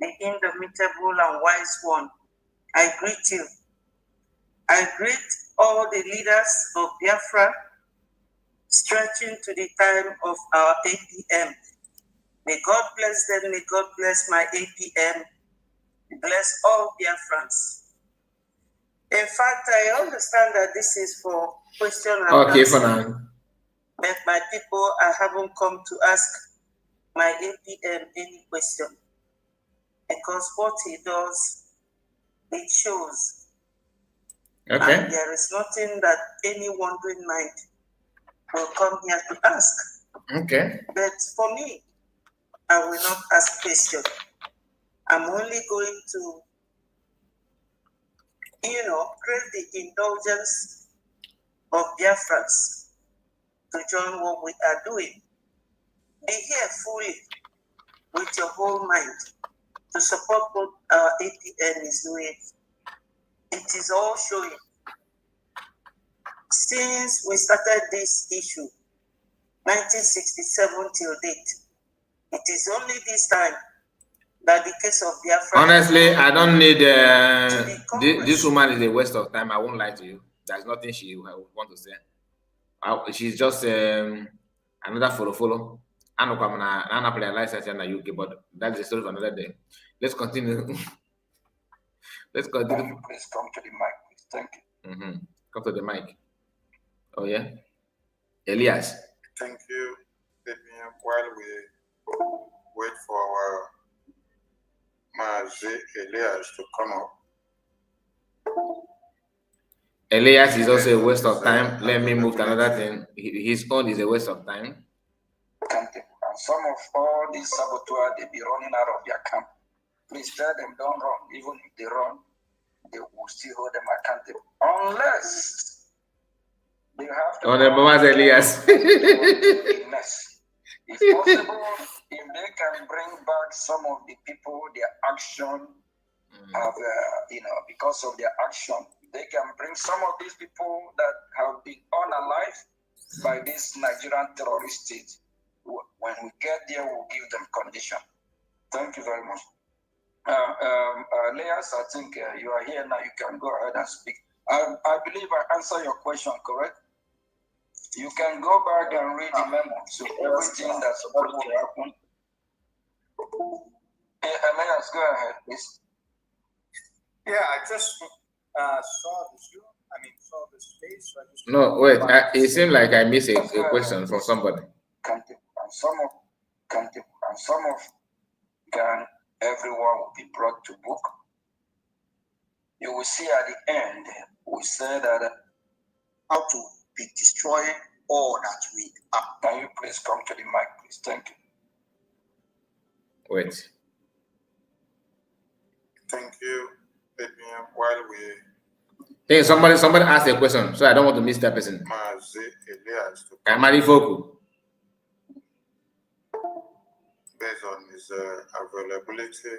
Speaker 6: the indomitable and wise one. I greet you. I greet all the leaders of Biafra, stretching to the time of our APM. May God bless them. May God bless my APM. Bless all Biafrans. In fact, I understand that this is for question and
Speaker 1: Okay,
Speaker 6: answer.
Speaker 1: for now.
Speaker 6: But my people, I haven't come to ask my APM any question. Because what he does, it shows.
Speaker 1: Okay.
Speaker 6: And there is nothing that any wandering mind will come here to ask.
Speaker 1: Okay.
Speaker 6: But for me, I will not ask question. I'm only going to, crave the indulgence of Biafrans to join what we are doing. Be here fully with your whole mind to support what our APN is doing. It is all showing. Since we started this issue, 1967 till date, it is only this time that the case of Biafra.
Speaker 1: Honestly, I don't need. This woman is a waste of time. I won't lie to you. There's nothing she would want to say. She's just another follow. I know I'm not applying license in the UK, but that's the story for another day. Let's continue. Let's continue.
Speaker 3: Please come to the mic, please. Thank you.
Speaker 1: Come to the mic. Oh yeah, Elias.
Speaker 2: Thank you. While we wait for our Mazi Elias to come up.
Speaker 1: Elias is also a waste of time. Let me move to another thing. His own is a waste of time.
Speaker 3: And some of all these saboteurs, they be running out of their camp. Please tell them don't run. Even if they run, they will still hold them accountable. Unless they have to.
Speaker 1: Oh, the Mama Elias.
Speaker 3: If possible, if they can bring back some of the people, their action, have, because of their action, they can bring some of these people that have been unalived by this Nigerian terrorist state. When we get there, we'll give them condition. Thank you very much. Elias, I think you are here now. You can go ahead and speak. I believe I answered your question, correct? You can go back and read the memo. So everything that's supposed to happen. Elias, go ahead, please.
Speaker 7: Yeah, I just saw the space. So I just
Speaker 1: No, wait. It seemed like I missed a question from somebody.
Speaker 3: And some of Ghana, everyone will be brought to book. You will see at the end, we say that how to be destroying all that we are. Can you please come to the mic, please? Thank you.
Speaker 1: Wait.
Speaker 2: Thank you. While we.
Speaker 1: Hey, somebody asked a question, so I don't want to miss that person.
Speaker 2: Mazi Elias to
Speaker 1: Kamari Foku.
Speaker 2: based on his availability.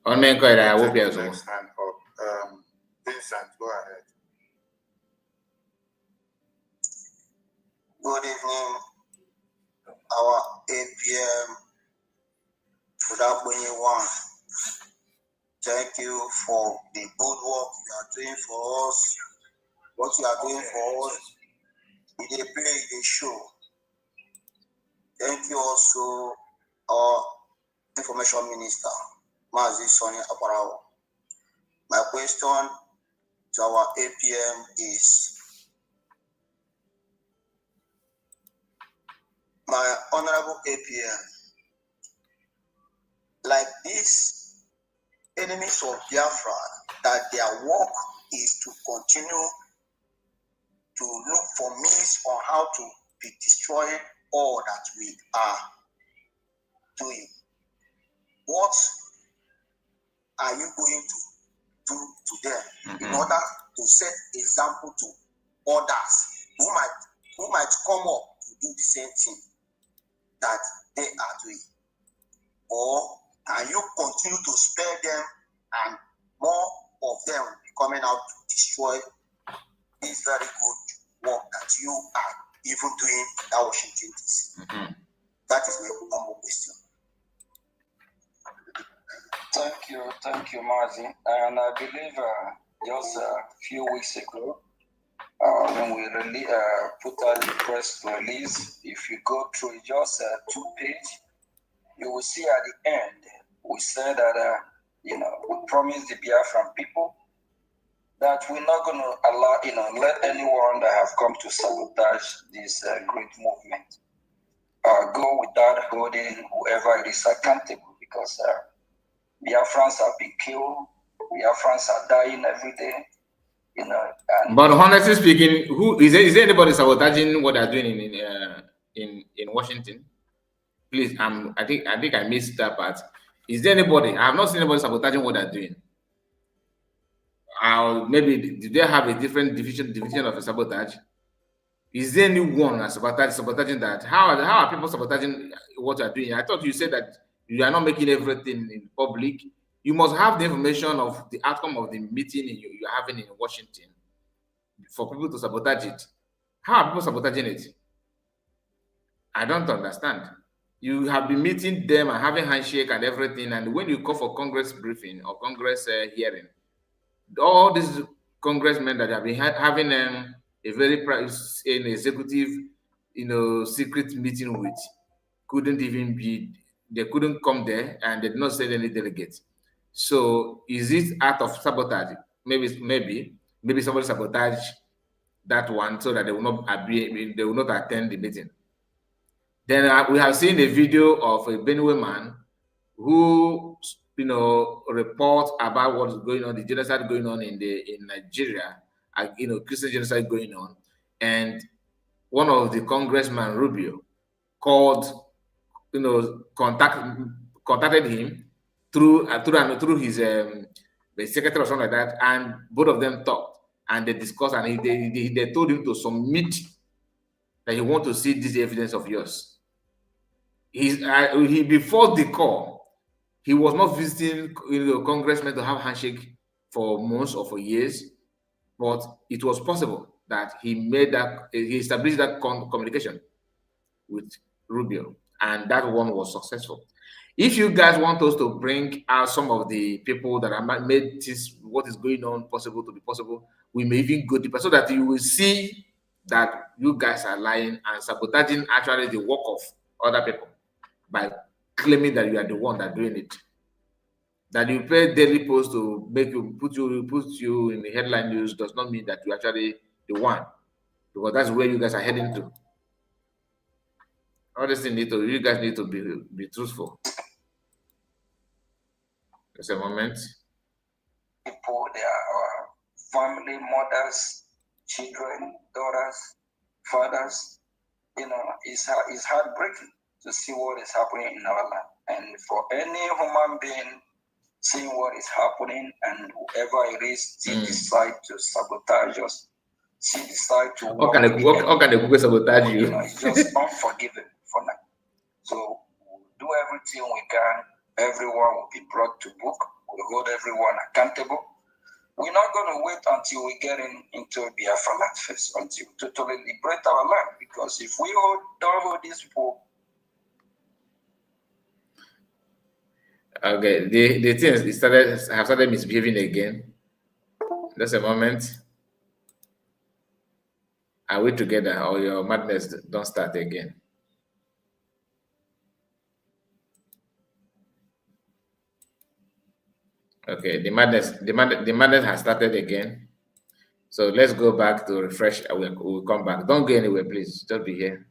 Speaker 1: On Nkere, I will be as well.
Speaker 2: Next hand up. Vincent, go ahead.
Speaker 8: Good evening, our APM Fudabunyi 1. Thank you for the good work you are doing for us. What you are doing for us, they play the show. Thank you also, our Information Minister, Mazi Sonny Aparao. My question to our APM is, my honorable APM, like these enemies of Biafra, that their work is to continue to look for means on how to be destroying all that we are doing. What are you going to do to them in order to set example to others who might come up to do the same thing that they are doing? Or can you continue to spare them and more of them will be coming out to destroy this very good work that you are even doing in Washington DC? That is my humble question.
Speaker 3: Thank you, Martin. And I believe just a few weeks ago, when we really put out the press release, if you go through just 2 pages, you will see at the end, we said that, we promised the Biafran people that we're not going to allow, let anyone that have come to sabotage this great movement go without holding whoever it is accountable, because Biafrans have been killed, Biafrans are dying every day,
Speaker 1: But honestly speaking, who is there anybody sabotaging what they're doing in Washington? Please, I think I missed that part. Is there anybody? I have not seen anybody sabotaging what they're doing. Maybe do they have a different division of a sabotage? Is there anyone sabotaging that? How are people sabotaging what you're doing? I thought you said that you are not making everything in public. You must have the information of the outcome of the meeting you're having in Washington for people to sabotage it. How are people sabotaging it? I don't understand. You have been meeting them and having handshake and everything. And when you call for Congress briefing or Congress hearing, all these congressmen that have been having a very an executive, secret meeting with, couldn't even be. They couldn't come there, and they did not send any delegates. So, is it act of sabotage? Maybe somebody sabotage that one so that they will not be, they will not attend the meeting. Then we have seen a video of a Benue man who, report about what is going on, the genocide going on in Nigeria, Christian genocide going on, and one of the congressman Rubio called, contacted him through his the secretary or something like that, and both of them talked and they discussed, and they told him to submit that he want to see this evidence of yours. He before the call, he was not visiting congressmen to have handshake for months or for years, but it was possible that he established that communication with Rubio, and that one was successful. If you guys want us to bring out some of the people that have made this, what is going on, possible to be possible, we may even go deeper so that you will see that you guys are lying and sabotaging actually the work of other people by claiming that you are the one that doing it. That you pay daily post to make you put you in the headline news does not mean that you actually the one, because that's where you guys are heading to. All this thing you guys need to be truthful. Just a moment.
Speaker 3: People, they are family, mothers, children, daughters, fathers. It's heartbreaking to see what is happening in our land. And for any human being seeing what is happening, and whoever it is, still decide to sabotage us, still decide to
Speaker 1: how can they sabotage you?
Speaker 3: It's just unforgiving for now. So we'll do everything we can. Everyone will be brought to book. We'll hold everyone accountable. We're not going to wait until we get into Biafra land first, until we totally liberate our land. Because if we don't hold these people.
Speaker 1: Okay, the things have started misbehaving again. Just a moment. Are we together, or your madness don't start again? Okay, the madness has started again. So let's go back to refresh. We'll come back. Don't go anywhere, please. Just be here.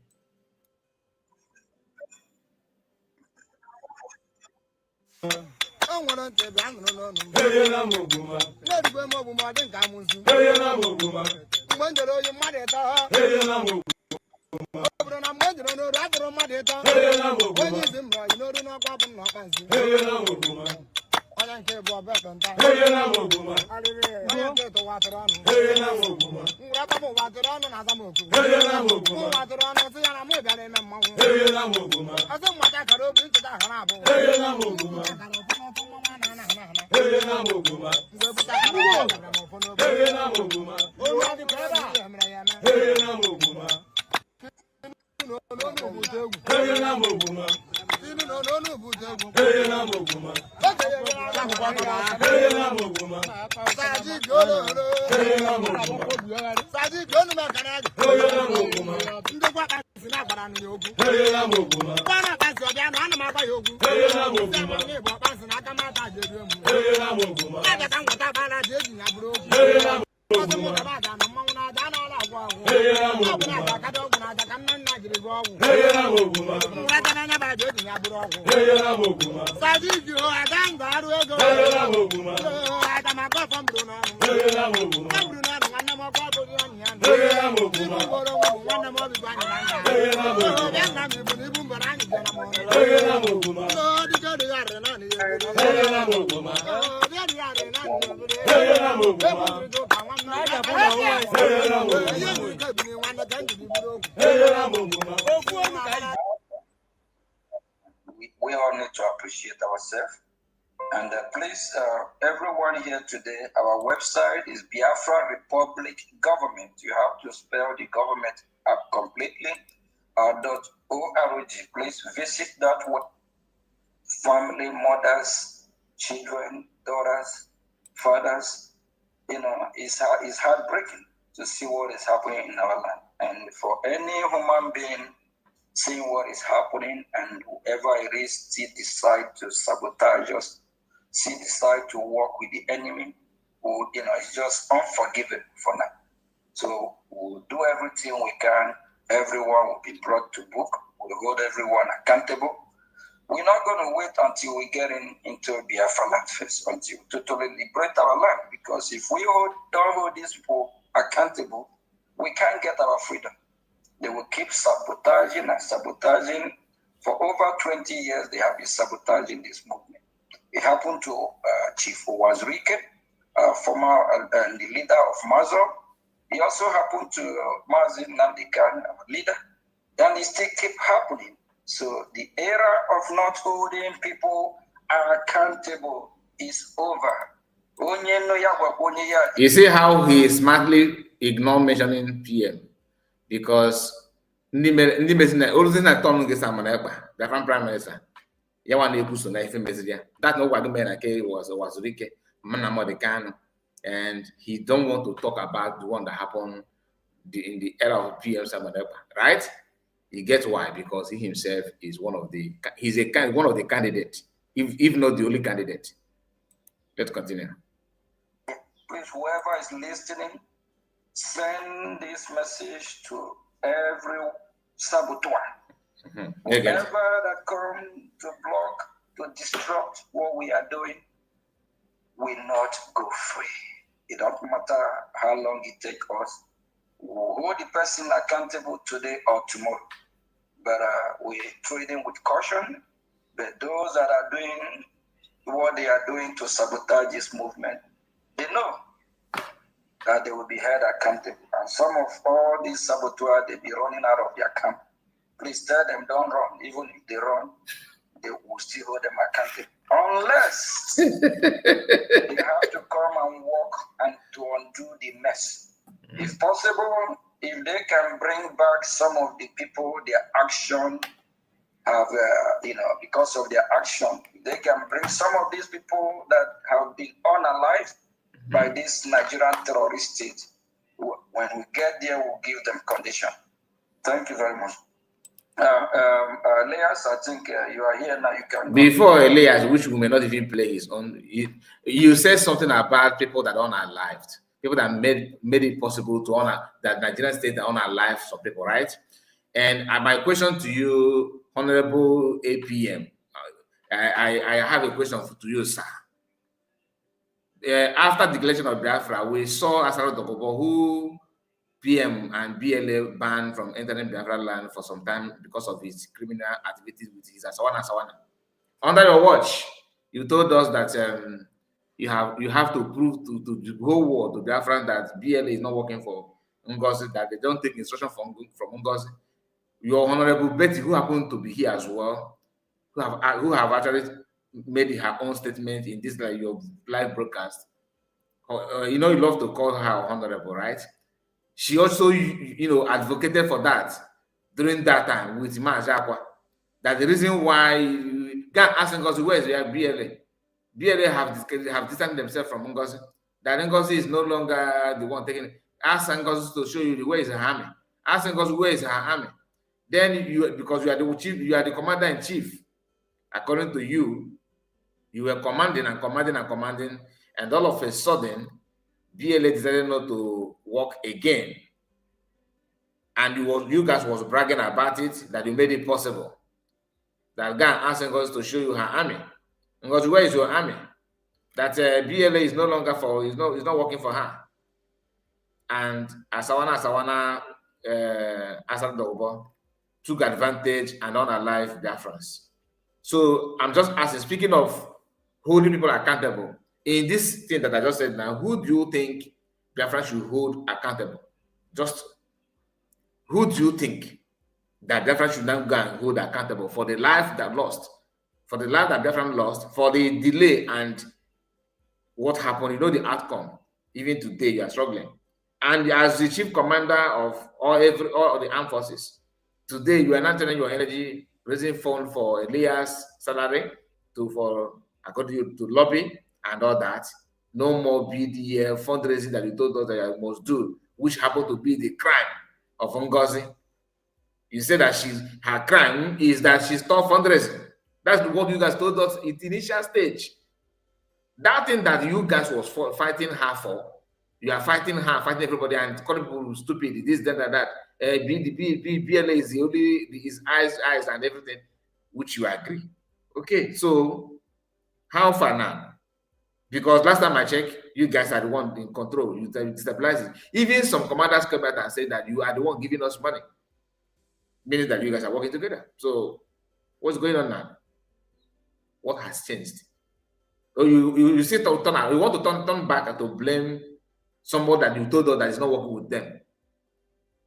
Speaker 3: We all need to appreciate ourselves. And please, everyone here today, our website is Biafra Republic Government. You have to spell the government up completely. Please visit that one. Family, mothers, children, daughters, fathers, it's heartbreaking to see what is happening in our land. And for any human being seeing what is happening, and whoever it is still decide to sabotage us, still decide to work with the enemy, it's just unforgivable for now. So we'll do everything we can. Everyone will be brought to book. We'll hold everyone accountable. We're not going to wait until we get into Biafra land first, until we totally liberate our land. Because if we don't hold these people accountable, we can't get our freedom. They will keep sabotaging and sabotaging. For over 20 years, they have been sabotaging this movement. It happened to Chief Owazurike, former the leader of Mazo. It also happened to Mazin Nandikan, leader. And it still keep happening. So the era of not holding people accountable is over.
Speaker 1: You see how he smartly ignored mentioning PM, because the prime minister, that no was Rike, and he don't want to talk about the one that happened in the era of PM Samanepa, right? You get why? Because he himself is one of the candidates, if not the only candidate. Let's continue.
Speaker 3: Please, whoever is listening, send this message to every saboteur. Whoever that come to block, to disrupt what we are doing, will not go free. It don't matter how long it takes us. We'll hold the person accountable today or tomorrow. But we're treating with caution. But those that are doing what they are doing to sabotage this movement, they know that they will be held accountable. And some of all these saboteurs, they be running out of their camp. Please tell them, don't run. Even if they run, they will still hold them accountable. Unless they have to come and work and to undo the mess. If possible, if they can bring back some of the people, their action have, because of their action, they can bring some of these people that have been unalived by this Nigerian terrorist state. When we get there, we'll give them condition. Thank you very much. Elias, I think you are here now. You can.
Speaker 1: Before Elias, which we may not even play his own, you said something about people that are unalived, people that made it possible to honor that Nigerian state honor life some people, right? And my question to you, Honorable APM, I have a question to you, sir. After the declaration of Biafra, we saw Asaro Dokobo, who PM and BLA banned from entering Biafra land for some time because of his criminal activities with his Asawana. Under your watch, you told us that you have to prove to the whole world, to Biafra, that BLA is not working for Ngozi, that they don't take instruction from Ngozi. Your Honorable Betty, who happened to be here as well, who have actually made her own statement in this your live broadcast. You love to call her honorable, right? She also, advocated for that during that time with Majakwa. That the reason why God asking Ngozi, where is your BLA? BLA have distanced themselves from Ngozi. That Ngozi is no longer the one taking it. Ask Ngozi to show you where is her army. Ask Ngozi where is her army. Then because you are the chief, you are the commander in chief. According to you, you were commanding, and all of a sudden, BLA decided not to work again. And you guys was bragging about it, that you made it possible. That guy asking us to show you her army. Because where is your army? That BLA is no longer is not working for her. And Asawana Asadobo took advantage and unalive Biafrans. So I'm just asking, speaking of holding people accountable, in this thing that I just said now, who do you think Biafra should hold accountable? Just who do you think that Biafra should now go and hold accountable for the life that lost, for the life that Biafra lost, for the delay and what happened? The outcome. Even today, you are struggling. And as the chief commander of all the armed forces, Today, you are not turning your energy raising fund for Elias' salary according to lobby and all that. No more BDF fundraising that you told us that you must do, which happened to be the crime of Ngozi. You said that her crime is that she stopped fundraising. That's what you guys told us in the initial stage. That thing that you guys was fighting her for, you are fighting her, fighting everybody, and calling people stupid, this, that. BLA is the only his eyes and everything, which you agree. Okay, so how far now? Because last time I checked, you guys are the one in control. You destabilize it. Even some commanders come out and say that you are the one giving us money, meaning that you guys are working together. So what's going on now? What has changed? Oh, you see, you want to turn back and to blame someone that you told us that is not working with them.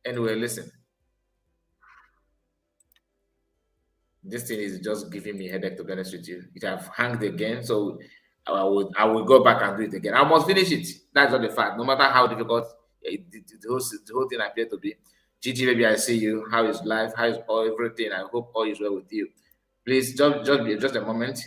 Speaker 1: Anyway, listen. This thing is just giving me a headache, to be honest with you. It have hanged again, so I will go back and do it again. I must finish it. That's not the fact. No matter how difficult the whole thing appears to be. Gigi, baby, I see you. How is life? How is everything? I hope all is well with you. Please, just a moment.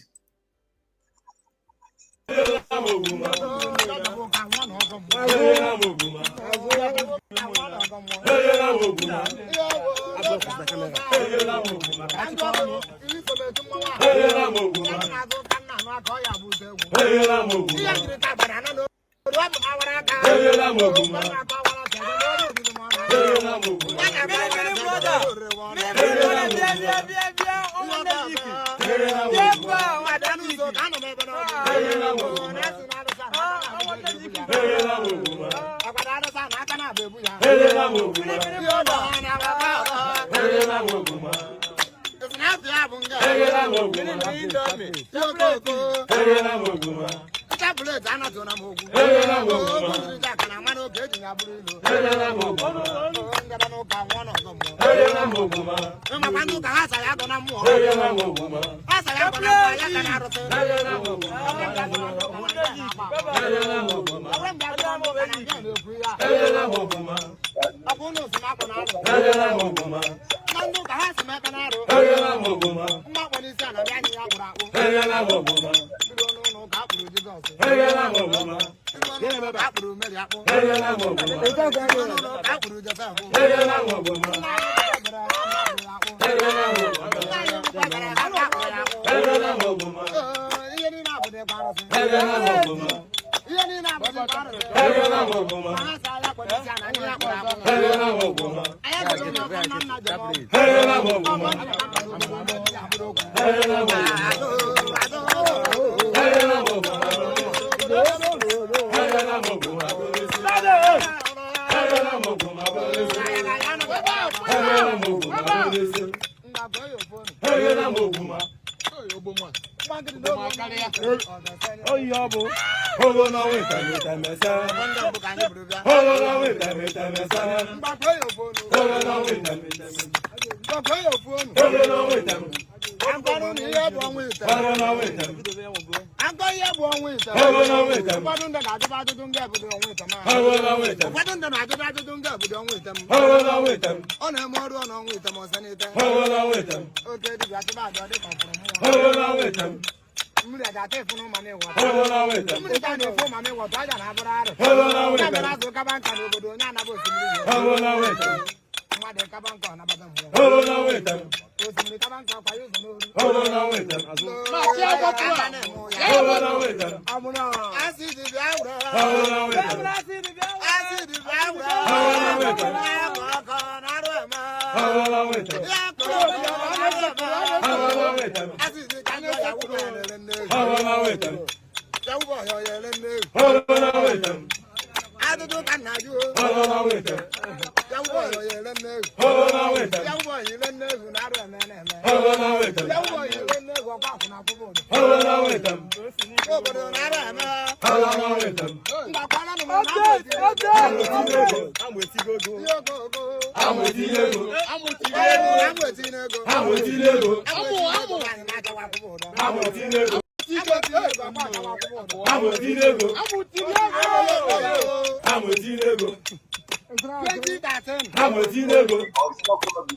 Speaker 4: 2013.
Speaker 9: ha nwetile ego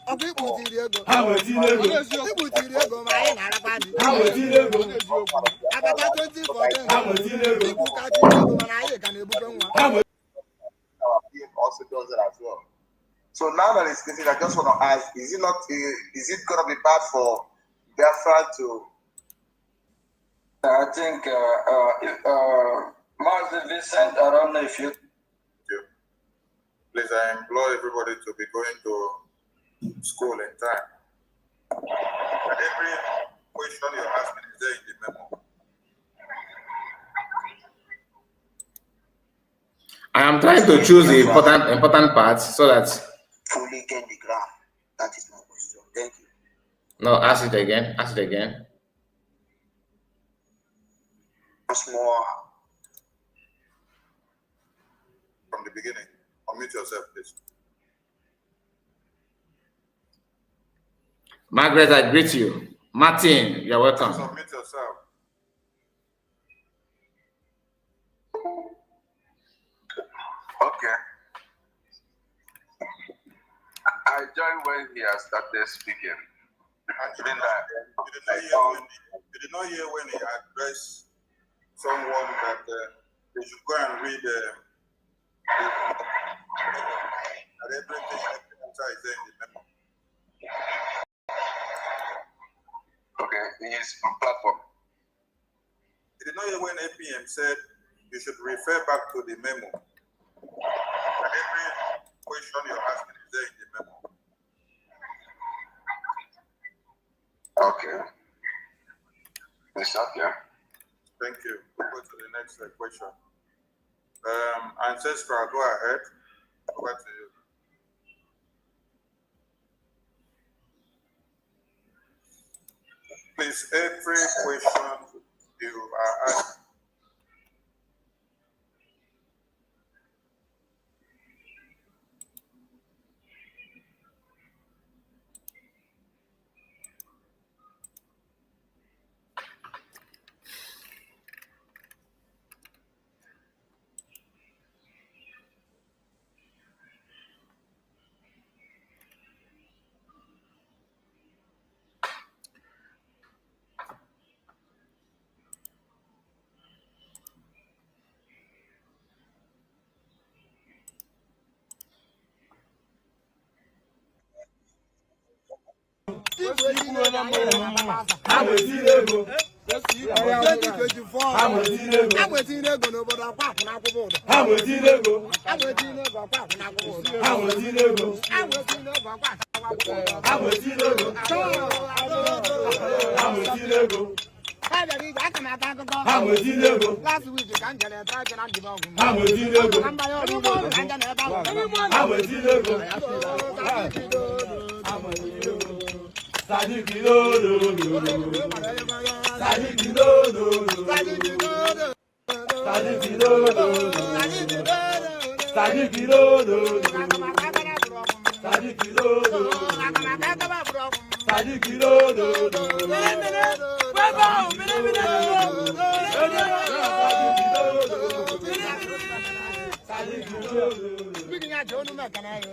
Speaker 4: Ọ bụ ikputiri ego.
Speaker 9: ha nwetile ego
Speaker 4: Ikputiri ego ma anyị na-arapụ dị.
Speaker 9: ha nwetile ego
Speaker 4: Abata 2014.
Speaker 9: ha nwetile ego
Speaker 4: Ikputiri ego mana anyị ka na-ebufe nwa.
Speaker 9: ha nwetile
Speaker 10: Our PM also does it as well. So now that it's getting, I just want to ask: is it going to be bad for Biafra to?
Speaker 3: I think, Master Vincent, I don't know if you.
Speaker 2: Please, I implore everybody to be going to school in time. And every question you're asking is there in the memo.
Speaker 1: I am trying to choose the important parts so that
Speaker 8: fully gain the ground. That is my question. Thank you.
Speaker 1: no, ask it again. Ask it again.
Speaker 8: Once more.
Speaker 2: From the beginning. Unmute yourself, please.
Speaker 1: Margaret, I greet you. Martin, you're welcome.
Speaker 2: Submit yourself.
Speaker 10: Okay. I joined when he has started speaking.
Speaker 2: You did not hear when he addressed someone that they should go and read and everything inside is there in the memo.
Speaker 10: Okay, in his platform.
Speaker 2: You did not hear when APM said you should refer back to the memo. And every question you're asking is there in the memo.
Speaker 10: Okay. It's okay.
Speaker 2: Thank you. We'll go to the next question. Ancestral, go ahead. Over to you. Please, every question you are asking.
Speaker 9: ha nwetile ego
Speaker 4: 2024.
Speaker 9: ha nwetile ego
Speaker 4: Agwetile ego n'obodo ọkwa akwụna akwụkwọ ụdọ.
Speaker 9: ha nwetile ego
Speaker 4: Agwetile ego ọkwa akwụna akwụkwọ ụdọ.
Speaker 9: ha nwetile ego
Speaker 4: Agwetile ego ọkwa akwụna akwụkwọ ụdọ.
Speaker 9: ha nwetile ego ha nwetile ego
Speaker 4: Ha bịara ije aka m ata akụkọ.
Speaker 9: ha nwetile ego
Speaker 4: Last week ka m jere ebe aja na ndịba ọgwụ m.
Speaker 9: ha nwetile ego
Speaker 4: Na mbanye ọrụ ugbo ka nje na ebe ahụ.
Speaker 9: ha nwetile ego Sadiki do do do Sadiki do do Sadiki do do Sadiki do do Sadiki do do Sadiki do do Sadiki do do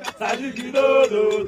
Speaker 9: Sadiki do do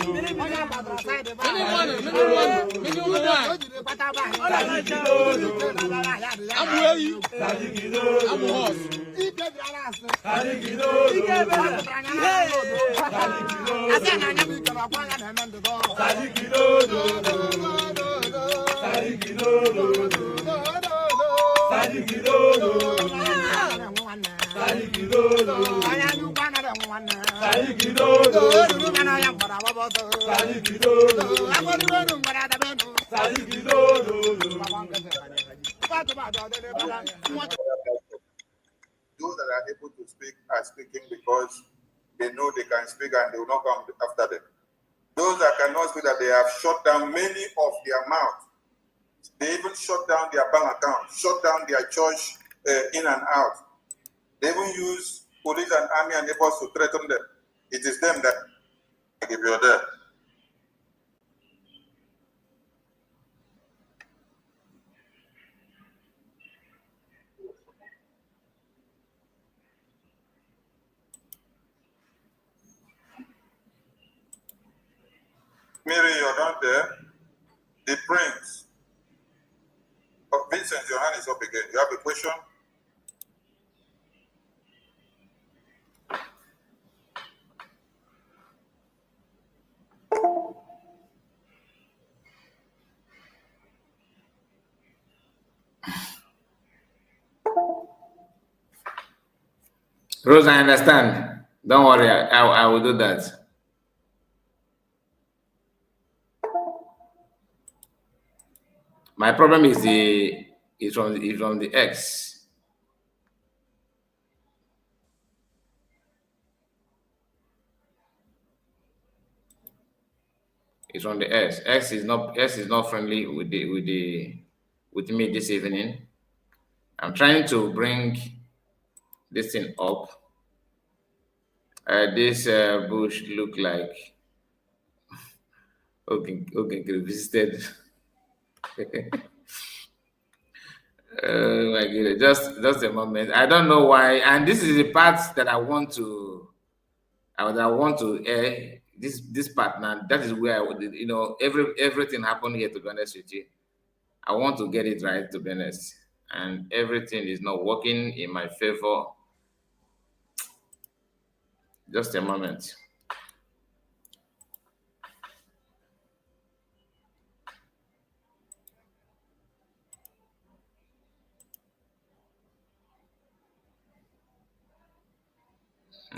Speaker 2: Those that are able to speak are speaking because they know they can speak and they will not come after them. Those that cannot speak, that they have shut down many of their mouth. They even shut down their bank account, shut down their church in and out. They even use police and army and neighbors to threaten them. It is them that, if you're there. Mary, you're not there. The Prince. Oh, Vincent, your hand is up again. You have a question?
Speaker 1: Rose, I understand. Don't worry, I will do that. My problem is from the X. It's from the X. X is not friendly with me this evening. I'm trying to bring this thing up. This bush look like okay, visited. Oh my goodness, just a moment. I don't know why, and this is the part that I want to air. This part now, that is where everything happened here. To be honest with you, I want to get it right. To be honest, and everything is not working in my favor. Just a moment.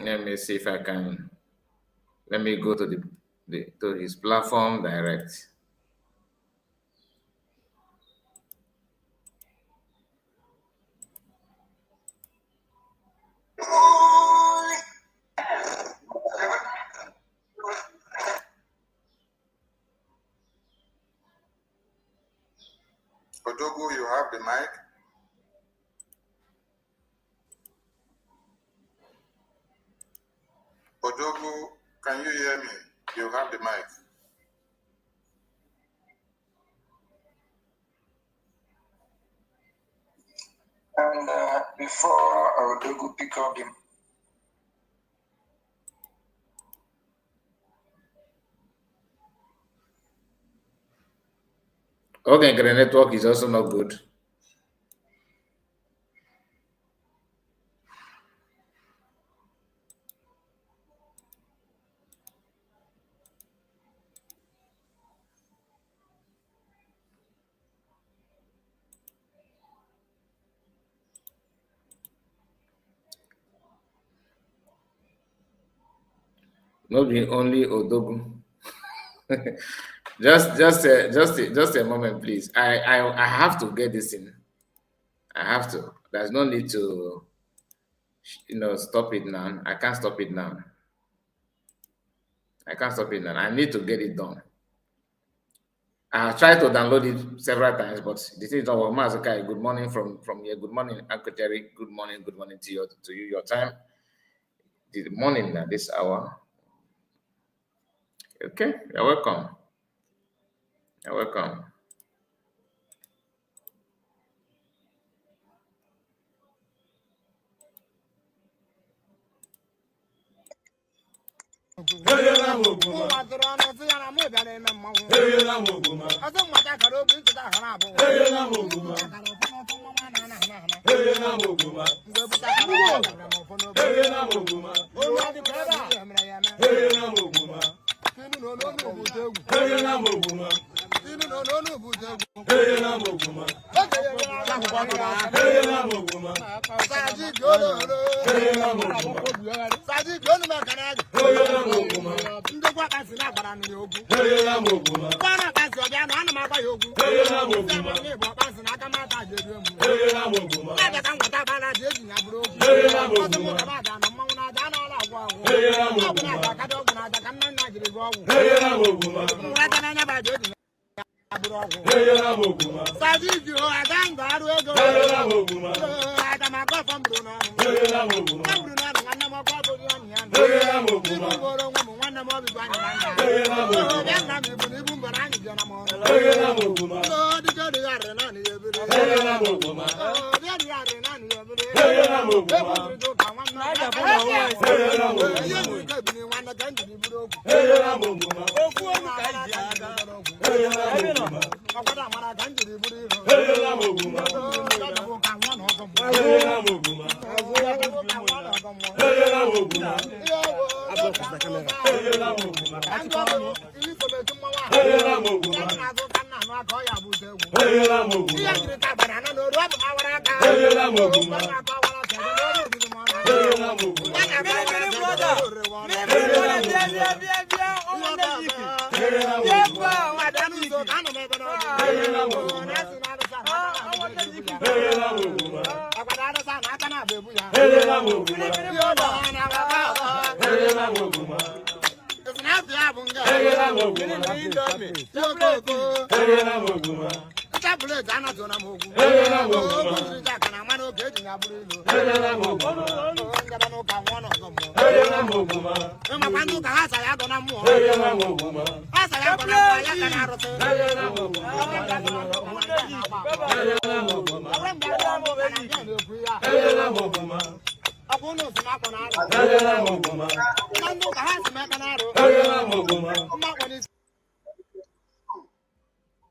Speaker 1: Let me see if I can. Let me go to to his platform direct.
Speaker 2: Odogu, you have the mic. Odogu, can you hear me? You have the mic.
Speaker 3: And before Odogu pick up the
Speaker 1: Okay, the network is also not good. Not be only Odogu. just a moment, please. I have to get this in. I have to. There's no need to, stop it now. I can't stop it now. I can't stop it now. I need to get it done. I have tried to download it several times, but the thing is not working. Mazukai, good morning from here. Good morning, Nkere. Good morning to you. Your time. The morning at this hour. Okay, you're welcome. You're welcome.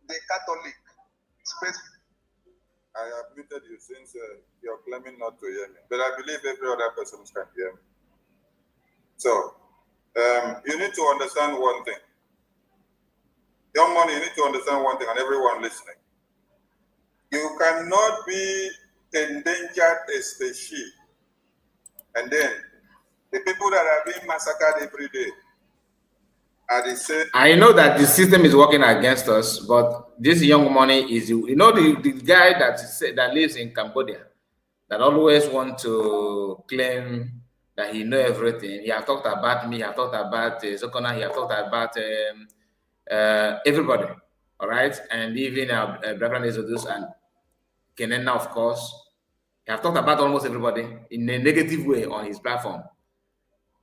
Speaker 2: The Catholic space. I have muted you since you're claiming not to hear me, but I believe every other person can hear me. So, you need to understand one thing. Young money, you need to understand one thing, and everyone listening. You cannot be endangered as a sheep, and then the people that are being massacred every day are the same.
Speaker 1: I know that the system is working against us, but this young money is, you know, the guy that lives in Cambodia that always want to claim that he know everything. He have talked about me. He have talked about Zokona. He have talked about everybody. All right, and even Reverend Ezodus and Kenena, of course. He have talked about almost everybody in a negative way on his platform.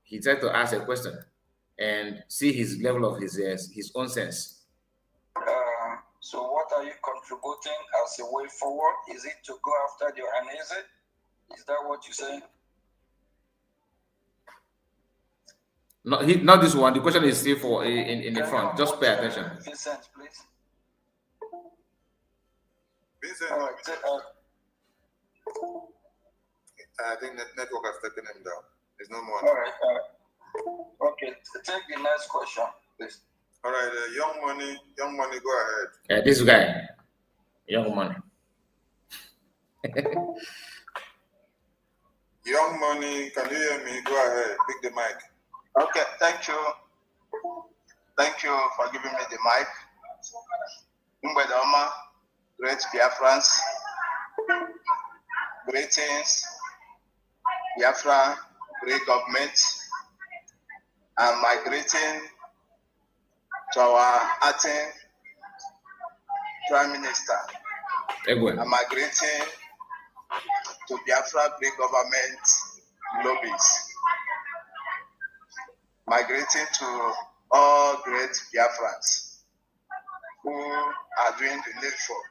Speaker 1: He tried to ask a question and see his level of his own sense.
Speaker 3: So what are you contributing as a way forward? Is it to go after the Ohanese? Is that what you're saying?
Speaker 1: No, not this one. The question is still for in the front. Just pay attention.
Speaker 3: Vincent, please.
Speaker 2: Vincent, I think the network has taken him down. There's no more.
Speaker 3: All right. Okay, take the next question, please.
Speaker 2: All right, young money, go ahead.
Speaker 1: This guy, young money.
Speaker 2: Young money, can you hear me? Go ahead, pick the mic.
Speaker 8: Okay, thank you. Thank you for giving me the mic. Mbedoma, great Biafrans. Greetings, Biafra, great government. And my greeting to our acting Prime Minister. And my greeting to Biafra great government lobbies. My greeting to all great Biafrans who are doing the needful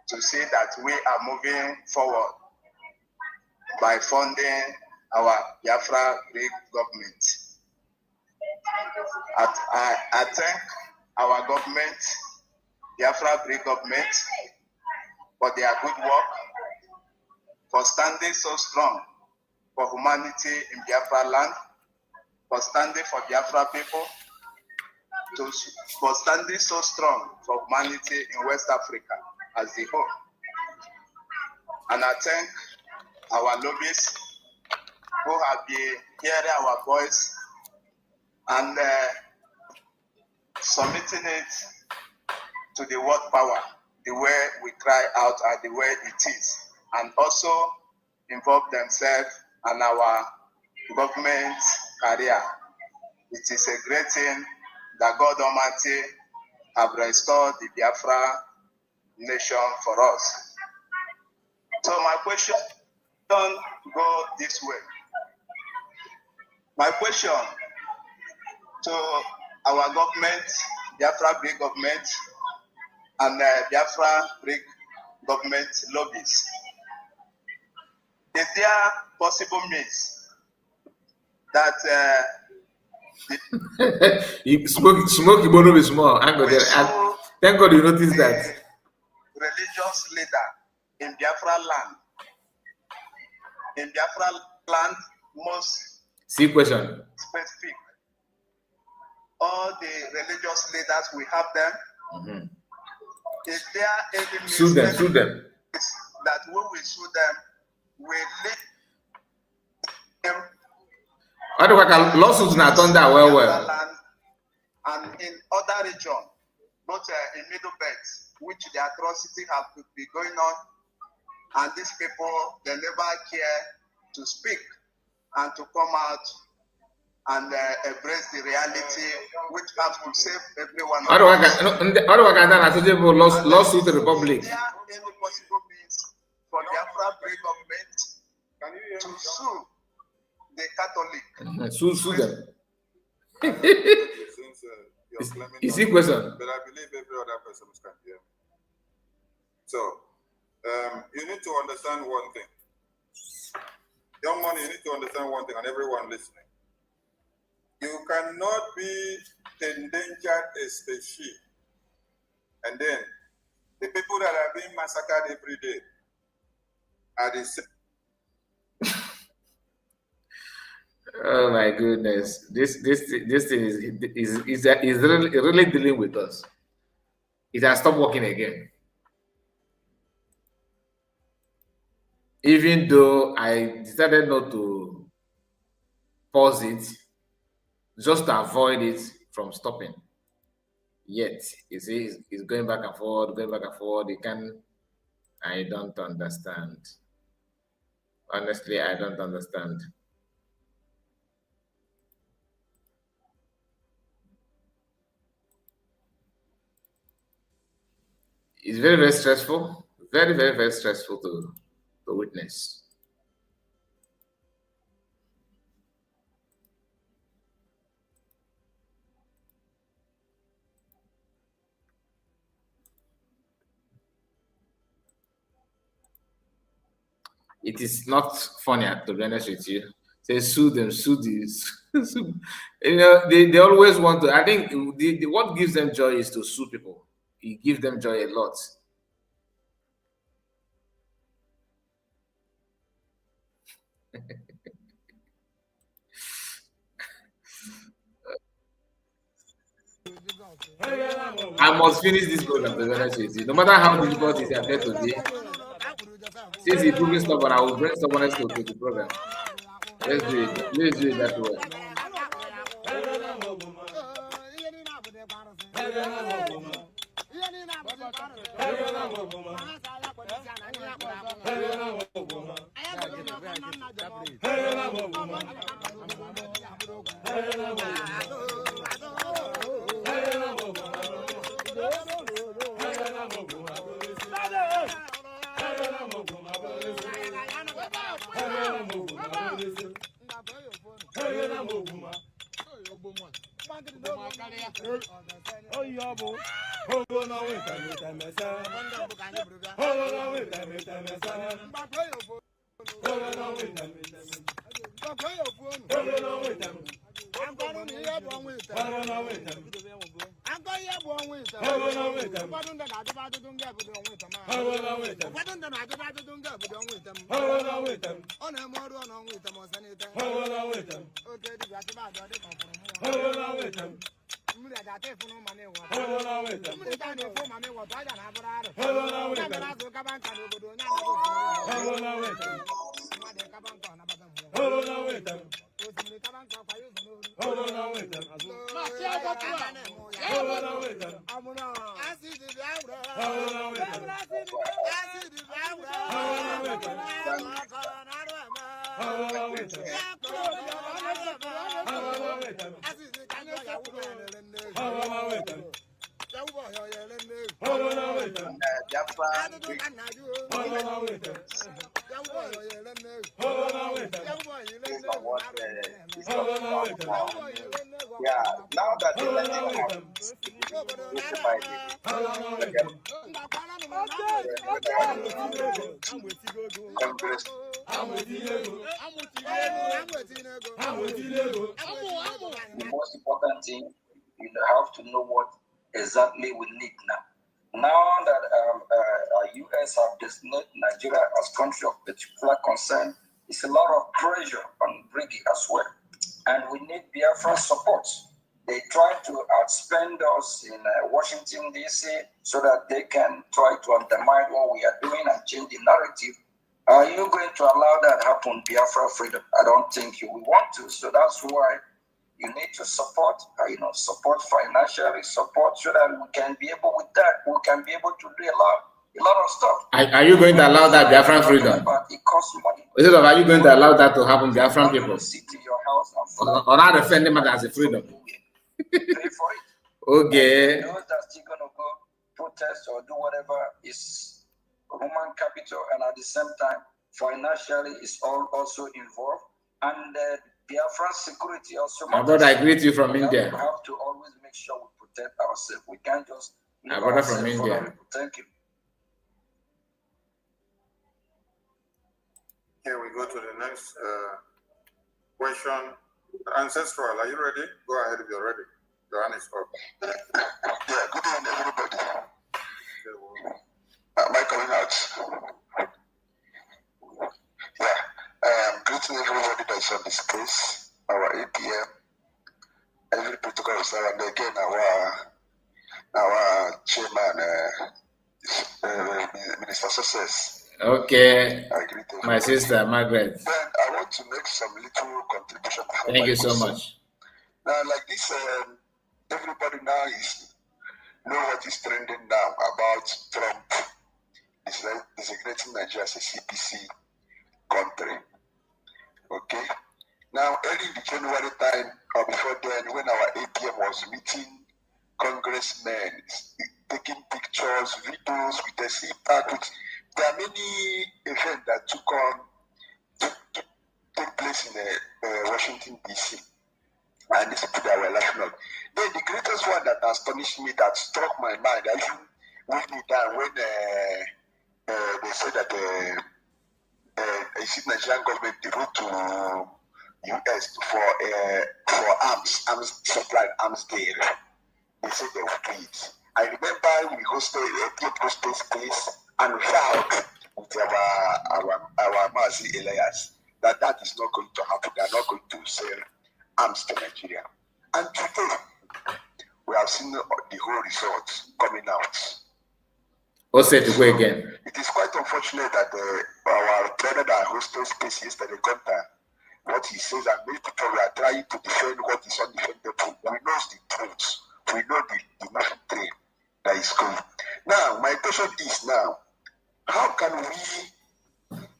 Speaker 8: to see that we are moving forward by funding our Biafra great government. I thank our government, Biafra great government, for their good work, for standing so strong for humanity in Biafra land, for standing for Biafra people, for standing so strong for humanity in West Africa as a whole. And I thank our lobbyists who have been hearing our voice and submitting it to the world power, the way we cry out and the way it is, and also involve themselves in our government career. It is a great thing that God Almighty have restored the Biafra nation for us. So my question don't go this way. My question to our government, Biafra Greek government, and Biafra Greek government lobbies. Is there possible means that
Speaker 1: you smoke Ibono is small. Thank God you noticed that.
Speaker 8: Religious leader in Biafra land, most
Speaker 1: See question.
Speaker 8: specific. All the religious leaders, we have them. Is there any
Speaker 1: Sue them.
Speaker 10: that when we sue them, we leave them.
Speaker 1: I don't like lawsuits not done that well.
Speaker 10: And in other regions, both in Middle Belt, which the atrocity have been going on, and these people, they never care to speak and to come out and embrace the reality, which has to save everyone.
Speaker 1: How do I get that lawsuit to the Republic?
Speaker 10: Is there any possible means for the Afro government to sue the Catholic?
Speaker 1: Sue them.
Speaker 2: Since you're claiming
Speaker 1: Is it question?
Speaker 2: But I believe every other person can hear. So, you need to understand one thing. Young man, you need to understand one thing, and everyone listening. You cannot be endangered a species, and then the people that are being massacred every day are the same.
Speaker 1: Oh my goodness! This thing is really dealing with us. It has stopped working again. Even though I decided not to pause it, just to avoid it from stopping. Yet, you see, it's going back and forth, going back and forth. I don't understand. Honestly, I don't understand. It's very, very stressful. Very, very, very stressful to witness. It is not funny, to be honest with you. Say sue them, sue these. You know, they always want to. I think what gives them joy is to sue people. It gives them joy a lot. I must finish this program, to be honest with you. No matter how difficult it appears today, since it's proving stubborn, I will bring someone else to the program. Let's do it. Let's do it that way.
Speaker 10: Yeah, now that the letting have
Speaker 3: the most important thing, you have to know what exactly we need now. Now that U.S. have designated Nigeria as country of particular concern, it's a lot of pressure on Briggy as well. And we need Biafra support. They try to outspend us in Washington, D.C. so that they can try to undermine what we are doing and change the narrative. Are you going to allow that happen, Biafra freedom? I don't think you will want to. So that's why you need to support, support financially, support so that we can be able with that. We can be able to do a lot of stuff.
Speaker 1: Are you going to allow that Biafran freedom?
Speaker 3: It costs money.
Speaker 1: Instead of, are you going to allow that to happen, Biafran people?
Speaker 3: Sit in your house and
Speaker 1: or not defend them as a freedom?
Speaker 3: Pay for it.
Speaker 1: Okay.
Speaker 3: Those that are still going to go protest or do whatever is human capital, and at the same time, financially is also involved. And Biafran security also.
Speaker 1: My brother, I greet you from India.
Speaker 3: We have to always make sure we protect ourselves. We can't just.
Speaker 1: My brother from India.
Speaker 3: Thank you.
Speaker 2: Here we go to the next question. Ancestral, are you ready? Go ahead if you're ready. Your hand is up.
Speaker 11: Yeah, good evening, everybody. Am I coming out? Yeah. Greeting everybody that's on this case, our APM, every protocol officer, and again our chairman, Minister Success.
Speaker 1: Okay, my sister Margaret.
Speaker 11: Then I want to make some little contribution.
Speaker 1: Thank you so much.
Speaker 11: Now, like this, everybody now know what is trending now about Trump designating Nigeria as a CPC country. Okay. Now, early in the January time, or before then, when our APM was meeting congressmen, taking pictures, videos with the CPAC, there are many events that took place in Washington, D.C. And these people that were laughing at. Then the greatest one that astonished me, that struck my mind, I even wrote me down when they said that the Nigerian government wrote to U.S. for arms supply, arms deal. They said they would do it. I remember we hosted a place and we found with our Mazi Elias that is not going to happen. They are not going to sell arms to Nigeria. And today, we have seen the whole result coming out.
Speaker 1: What's it to go again?
Speaker 11: It is quite unfortunate that our brother that hosted space yesterday got what he says, and many people are trying to defend what is undefendable. We know the truth. We know the mission train that is going. Now, my question is now, how can we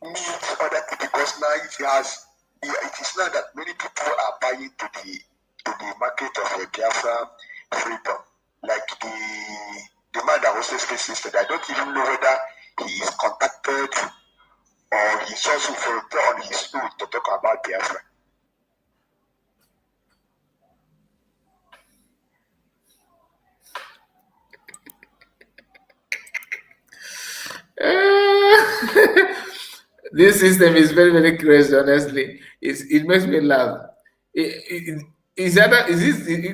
Speaker 11: meet other people? Because now it is now that many people are buying to the market of Biafra freedom. Like the man that hosted space yesterday, I don't even know whether he is contacted or he's also on his own to talk about Biafra.
Speaker 1: This system is very, very crazy, honestly. It makes me laugh. It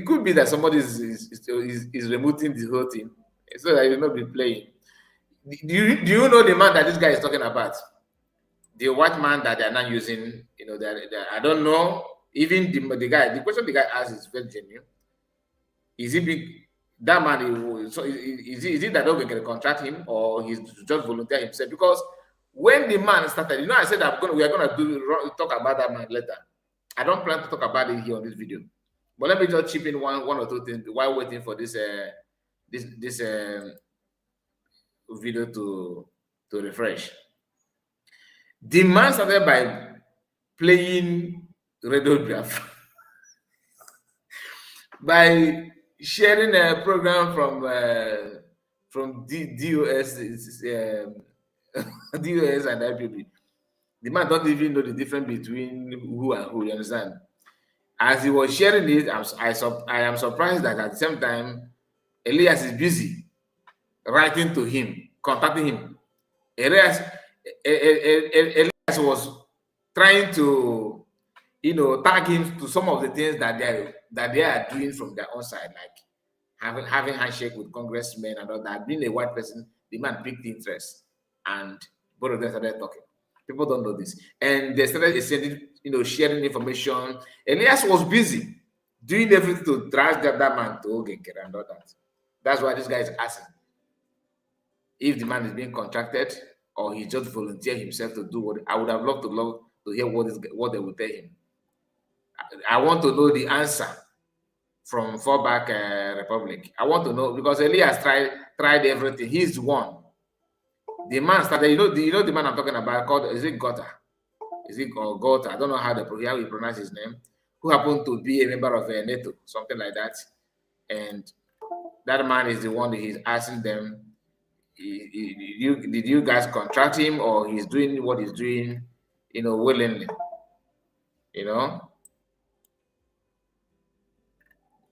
Speaker 1: could be that somebody is removing the whole thing so that you will not be playing. Do you know the man that this guy is talking about? The white man that they are not using, I don't know. Even the question the guy asked is very genuine. Is it big? That man, so is it that they can contract him, or he's just volunteer himself? Because when the man started, I said we are gonna talk about that man later. I don't plan to talk about it here on this video, but let me just chip in one or two things while waiting for this video to refresh. The man started by playing Radio Biafra by sharing a program from DOS, DOS and IPB. The man don't even know the difference between who and who. You understand? As he was sharing it, I am surprised that at the same time, Elias is busy writing to him, contacting him. Elias was trying to, tag him to some of the things that they are doing from their own side, like having handshake with congressmen and all that. Being a white person, the man picked interest, and both of them started talking. People don't know this, and they started sending, sharing information. Elias was busy doing everything to transfer that man to Nkere and all that. That's why this guy is asking if the man is being contracted or he just volunteered himself to do what. I would have loved to hear what they would tell him. I want to know the answer from fallback Republic. I want to know because Elias tried everything. He's the one. The man started. You know the man I'm talking about called, is it Gota? Is it Gota? I don't know how you pronounce his name. Who happened to be a member of NATO, something like that, and that man is the one that he's asking them. Did you guys contract him, or he's doing what he's doing, willingly?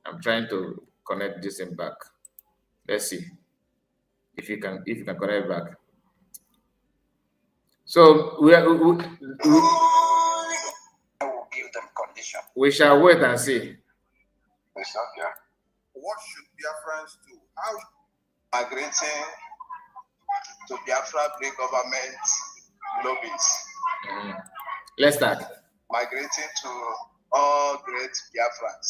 Speaker 1: I'm trying to connect this in back. Let's see if you can connect back. So
Speaker 3: I will give them condition.
Speaker 1: We shall wait and see.
Speaker 3: Yes, okay.
Speaker 2: What should Biafrans do? How migrating to Biafra Greek government lobbies?
Speaker 1: Let's start.
Speaker 2: Migrating to all great Biafrans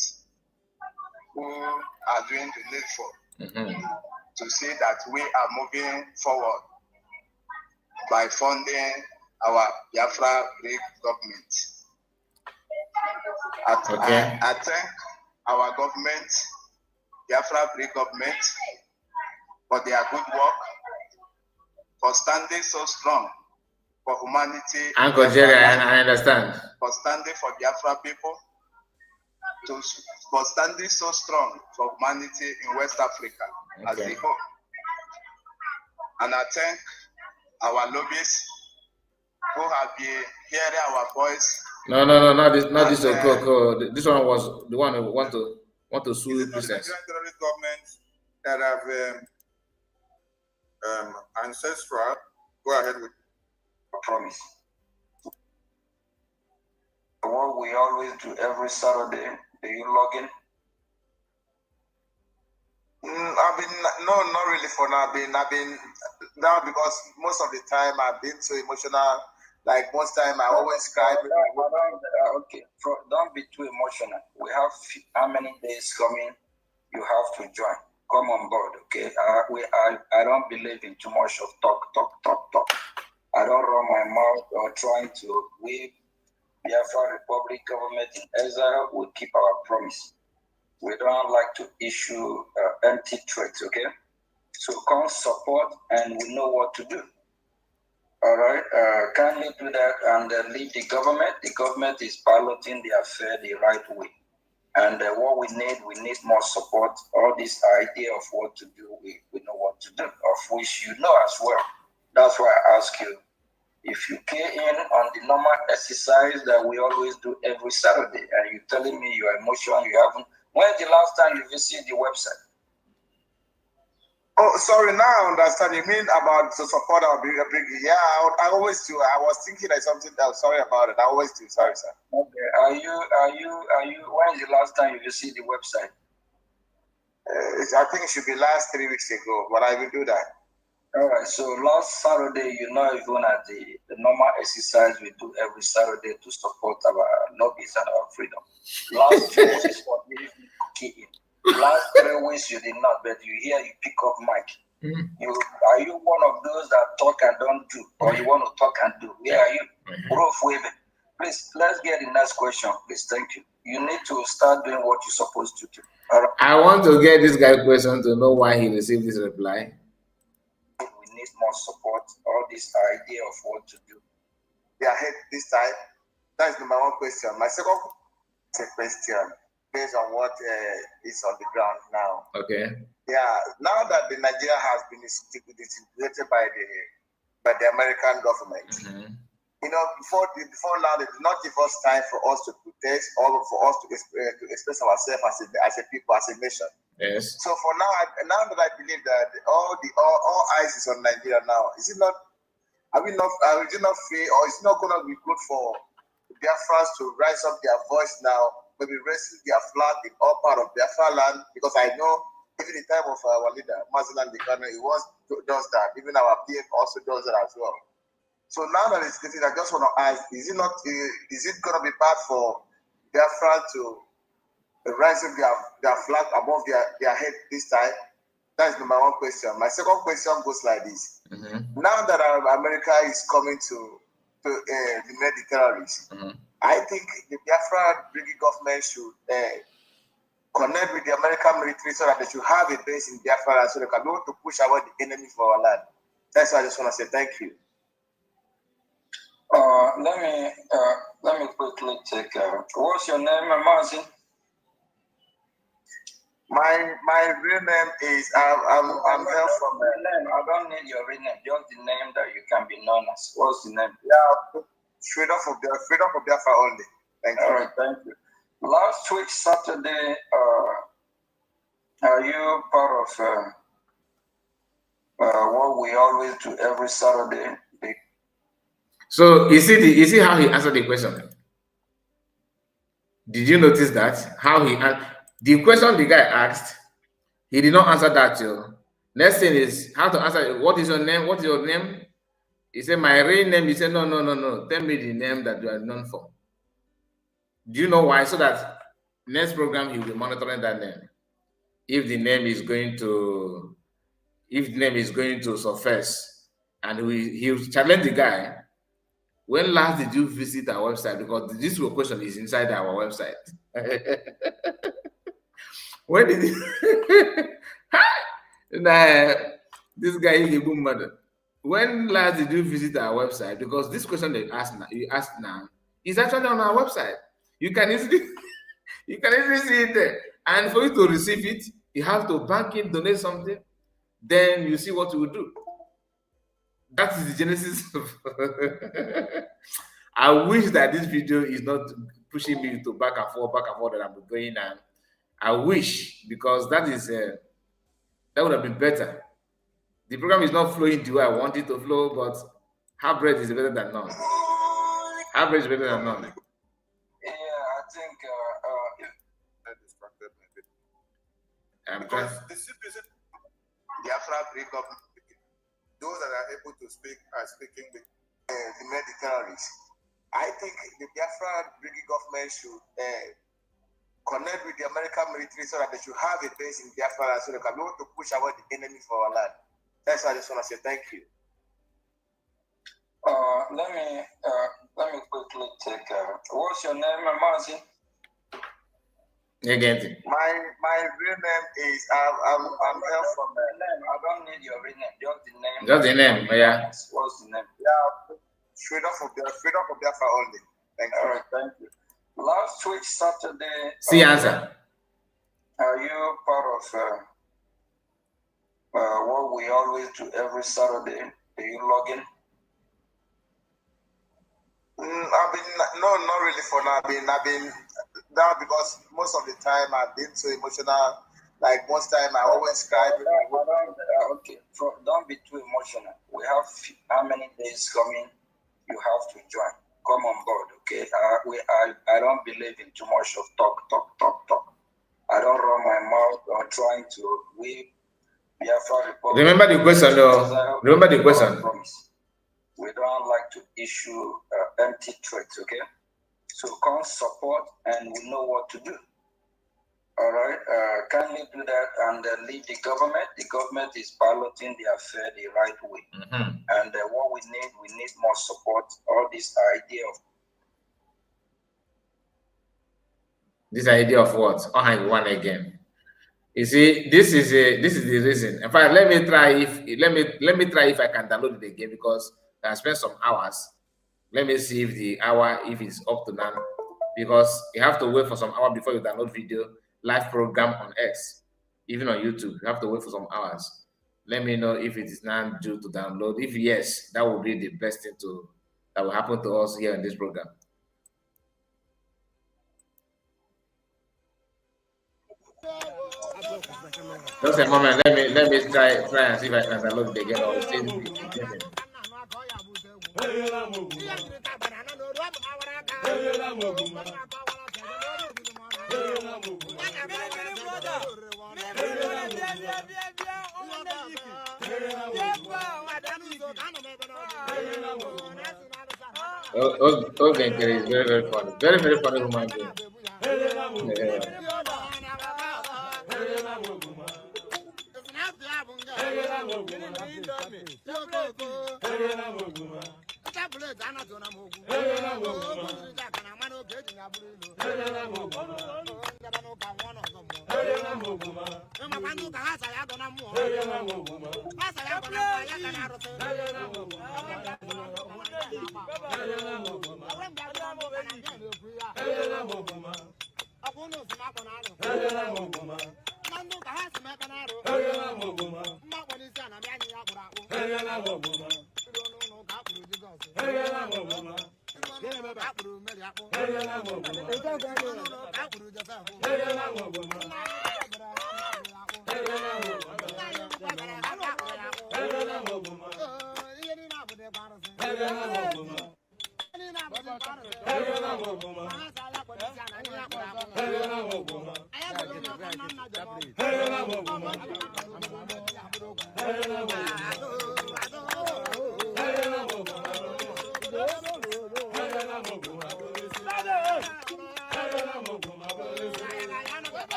Speaker 2: who are doing the needful to see that we are moving forward by funding our Biafra Greek government. I thank our government, Biafra Greek government, for their good work, for standing so strong for humanity.
Speaker 1: Uncle Jerry, I understand.
Speaker 2: For standing for Biafra people, for standing so strong for humanity in West Africa as a whole. And I thank our lobbyists who have been hearing our voice.
Speaker 1: No, not this Okoko. This one was the one who want to sue the business.
Speaker 2: The Nigerian government that have ancestral. Go ahead with
Speaker 3: promise. What we always do every Saturday, do you log in?
Speaker 2: I've been not really for now. I've been now because most of the time I've been so emotional. Like most time I always cry.
Speaker 3: Okay, don't be too emotional. We have how many days coming? You have to join. Come on board, okay? I don't believe in too much of talk. I don't run my mouth or trying to wave Biafra Republic government in exile. We keep our promise. We don't like to issue empty threats, okay? So come support and we know what to do. All right, kindly do that and leave the government. The government is piloting the affair the right way. And what we need more support. All this idea of what to do, we know what to do, of which you know as well. That's why I ask you, if you key in on the normal exercise that we always do every Saturday, and you're telling me your emotion, you haven't. When's the last time you visited the website?
Speaker 2: Oh, sorry. Now I understand. You mean about the support our big? Yeah, I always do. I was thinking like something else. Sorry about it. I always do. Sorry, sir.
Speaker 3: Okay. Are you? When is the last time you visit the website?
Speaker 2: I think it should be last 3 weeks ago, but I will do that.
Speaker 3: All right. So last Saturday, even at the normal exercise we do every Saturday to support our lobbies and our freedom. Last 2 weeks for key in. Last 3 weeks you did not, but you pick up mic. Are you one of those that talk and don't do, or you want to talk and do? Where are you? Please, let's get the next question. Please, thank you. You need to start doing what you're supposed to do. Right.
Speaker 1: I want to get this guy question to know why he received this reply.
Speaker 3: We need more support. All this idea of what to do.
Speaker 2: Yeah, this time. That is number one question. My second question, based on what is on the ground now.
Speaker 1: Okay.
Speaker 2: Yeah, now that the Nigeria has been disintegrated by the American government, before now, it's not the first time for us to protest or for us to express ourselves as a people, as a nation.
Speaker 1: Yes.
Speaker 2: So for now, now that I believe that all eyes is on Nigeria now, is it not feel, or is it not going to be good for Biafrans to rise up their voice now, maybe raising their flag in all part of Biafra land? Because I know even the time of our leader, Mazilan Nkere, he does that. Even our PF also does that as well. So now that it's getting, I just want to ask, is it going to be bad for Biafra to
Speaker 8: raising their flag above their head this time? That's number one question. My second question goes like this. Now that America is coming to eliminate the terrorists, I think the Biafra Brigade government should connect with the American military so that they should have a base in Biafra so they can be able to push away the enemy for our land. That's why I just want to say thank you.
Speaker 3: Let me quickly take. What's your name, Mazi?
Speaker 8: My real name is I'm here from
Speaker 3: name. I don't need your real name. Just the name that you can be known as. What's the name?
Speaker 8: Yeah, freedom for Biafra only. Thank you.
Speaker 3: All right, thank you. Last week Saturday, are you part of what we always do every Saturday?
Speaker 1: So you see how he answered the question. Did you notice that? How he the question the guy asked, he did not answer that too. Next thing is how to answer. What is your name? What is your name? He said, my real name. He said, no. Tell me the name that you are known for. Do you know why? So that next program he'll be monitoring that name. If the name is going to surface, and he'll challenge the guy. When last did you visit our website? Because this question is inside our website. When did you... Nah, this guy is a boom mother. When last did you visit our website? Because this question that you asked now is actually on our website. You can easily see it there. And for you to receive it, you have to bank it, donate something, then you see what you will do. That is the genesis of I wish that this video is not pushing me to back and forth that I'm going, and I wish, because that would have been better. The program is not flowing the way I want it to flow, but half bread is better than none. Half bread is better than none.
Speaker 3: Yeah, I think
Speaker 2: I distracted my bit.
Speaker 8: Because the citizen, Biafra breakup, those that are able to speak are speaking with the terrorists. I think the Biafra Brigade government should connect with the American military so that they should have a base in Biafra so they can be able to push away the enemy for our land. That's why I just want to say thank you.
Speaker 3: Let me quickly take. What's your name, Mazi?
Speaker 1: Again.
Speaker 8: My real name is I'm here from
Speaker 3: name. I don't need your real name. Just the name.
Speaker 1: Just the name. Yeah.
Speaker 3: What's the name?
Speaker 8: Yeah. Freedom for Biafra only. Thank you.
Speaker 3: All right, thank you. Last week Saturday.
Speaker 1: See answer.
Speaker 3: Are you part of what we always do every Saturday? Do you log in?
Speaker 8: Not really for now. I've been down because most of the time I've been so emotional. Like most time I always cry.
Speaker 3: Okay, don't be too emotional. We have how many days coming? You have to join. Come on board, okay? I don't believe in too much of talk. I don't run my mouth on trying to weep.
Speaker 1: Remember the question, though. Remember the question.
Speaker 3: We don't like to issue empty threats, okay? So come support, and we know what to do. All right, kindly do that and leave the government. The government is piloting the affair the right way. And what we need more support. All this idea
Speaker 1: of what? Oh, hang one again. You see, this is the reason. In fact, let me try if I can download it again, because I spent some hours. Let me see if it's up to now, because you have to wait for some hours before you download video. Live program on X, even on YouTube, you have to wait for some hours. Let me know if it is now due to download. If yes, that will be the best thing that will happen to us here in this program. Just a moment. Let me try and see if I can download it again. Or Nkere is very, very funny. Very, very funny human being. Yeah.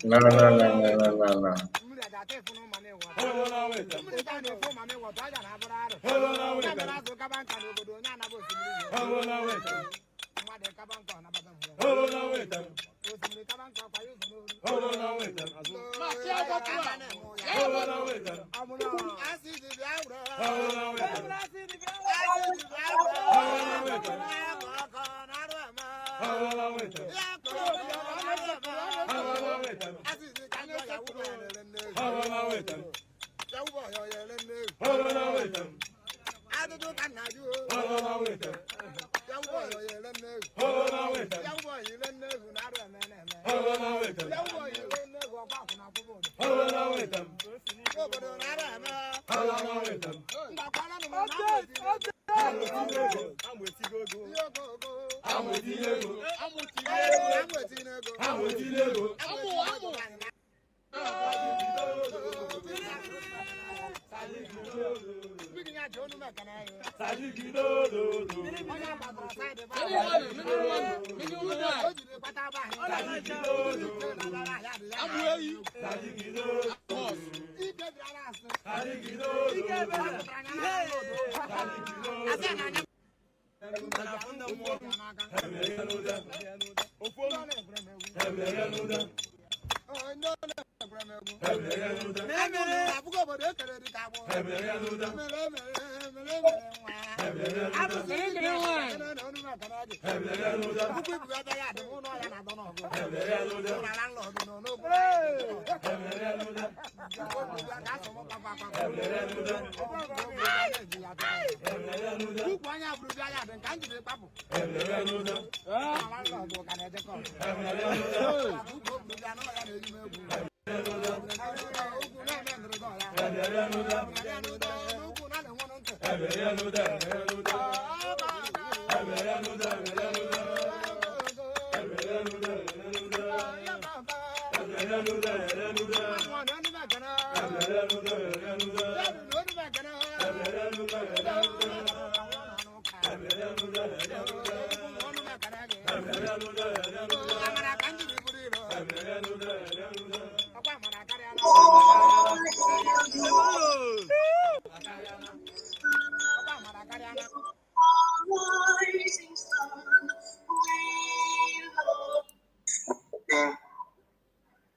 Speaker 1: No, no, no, no, no, no, no.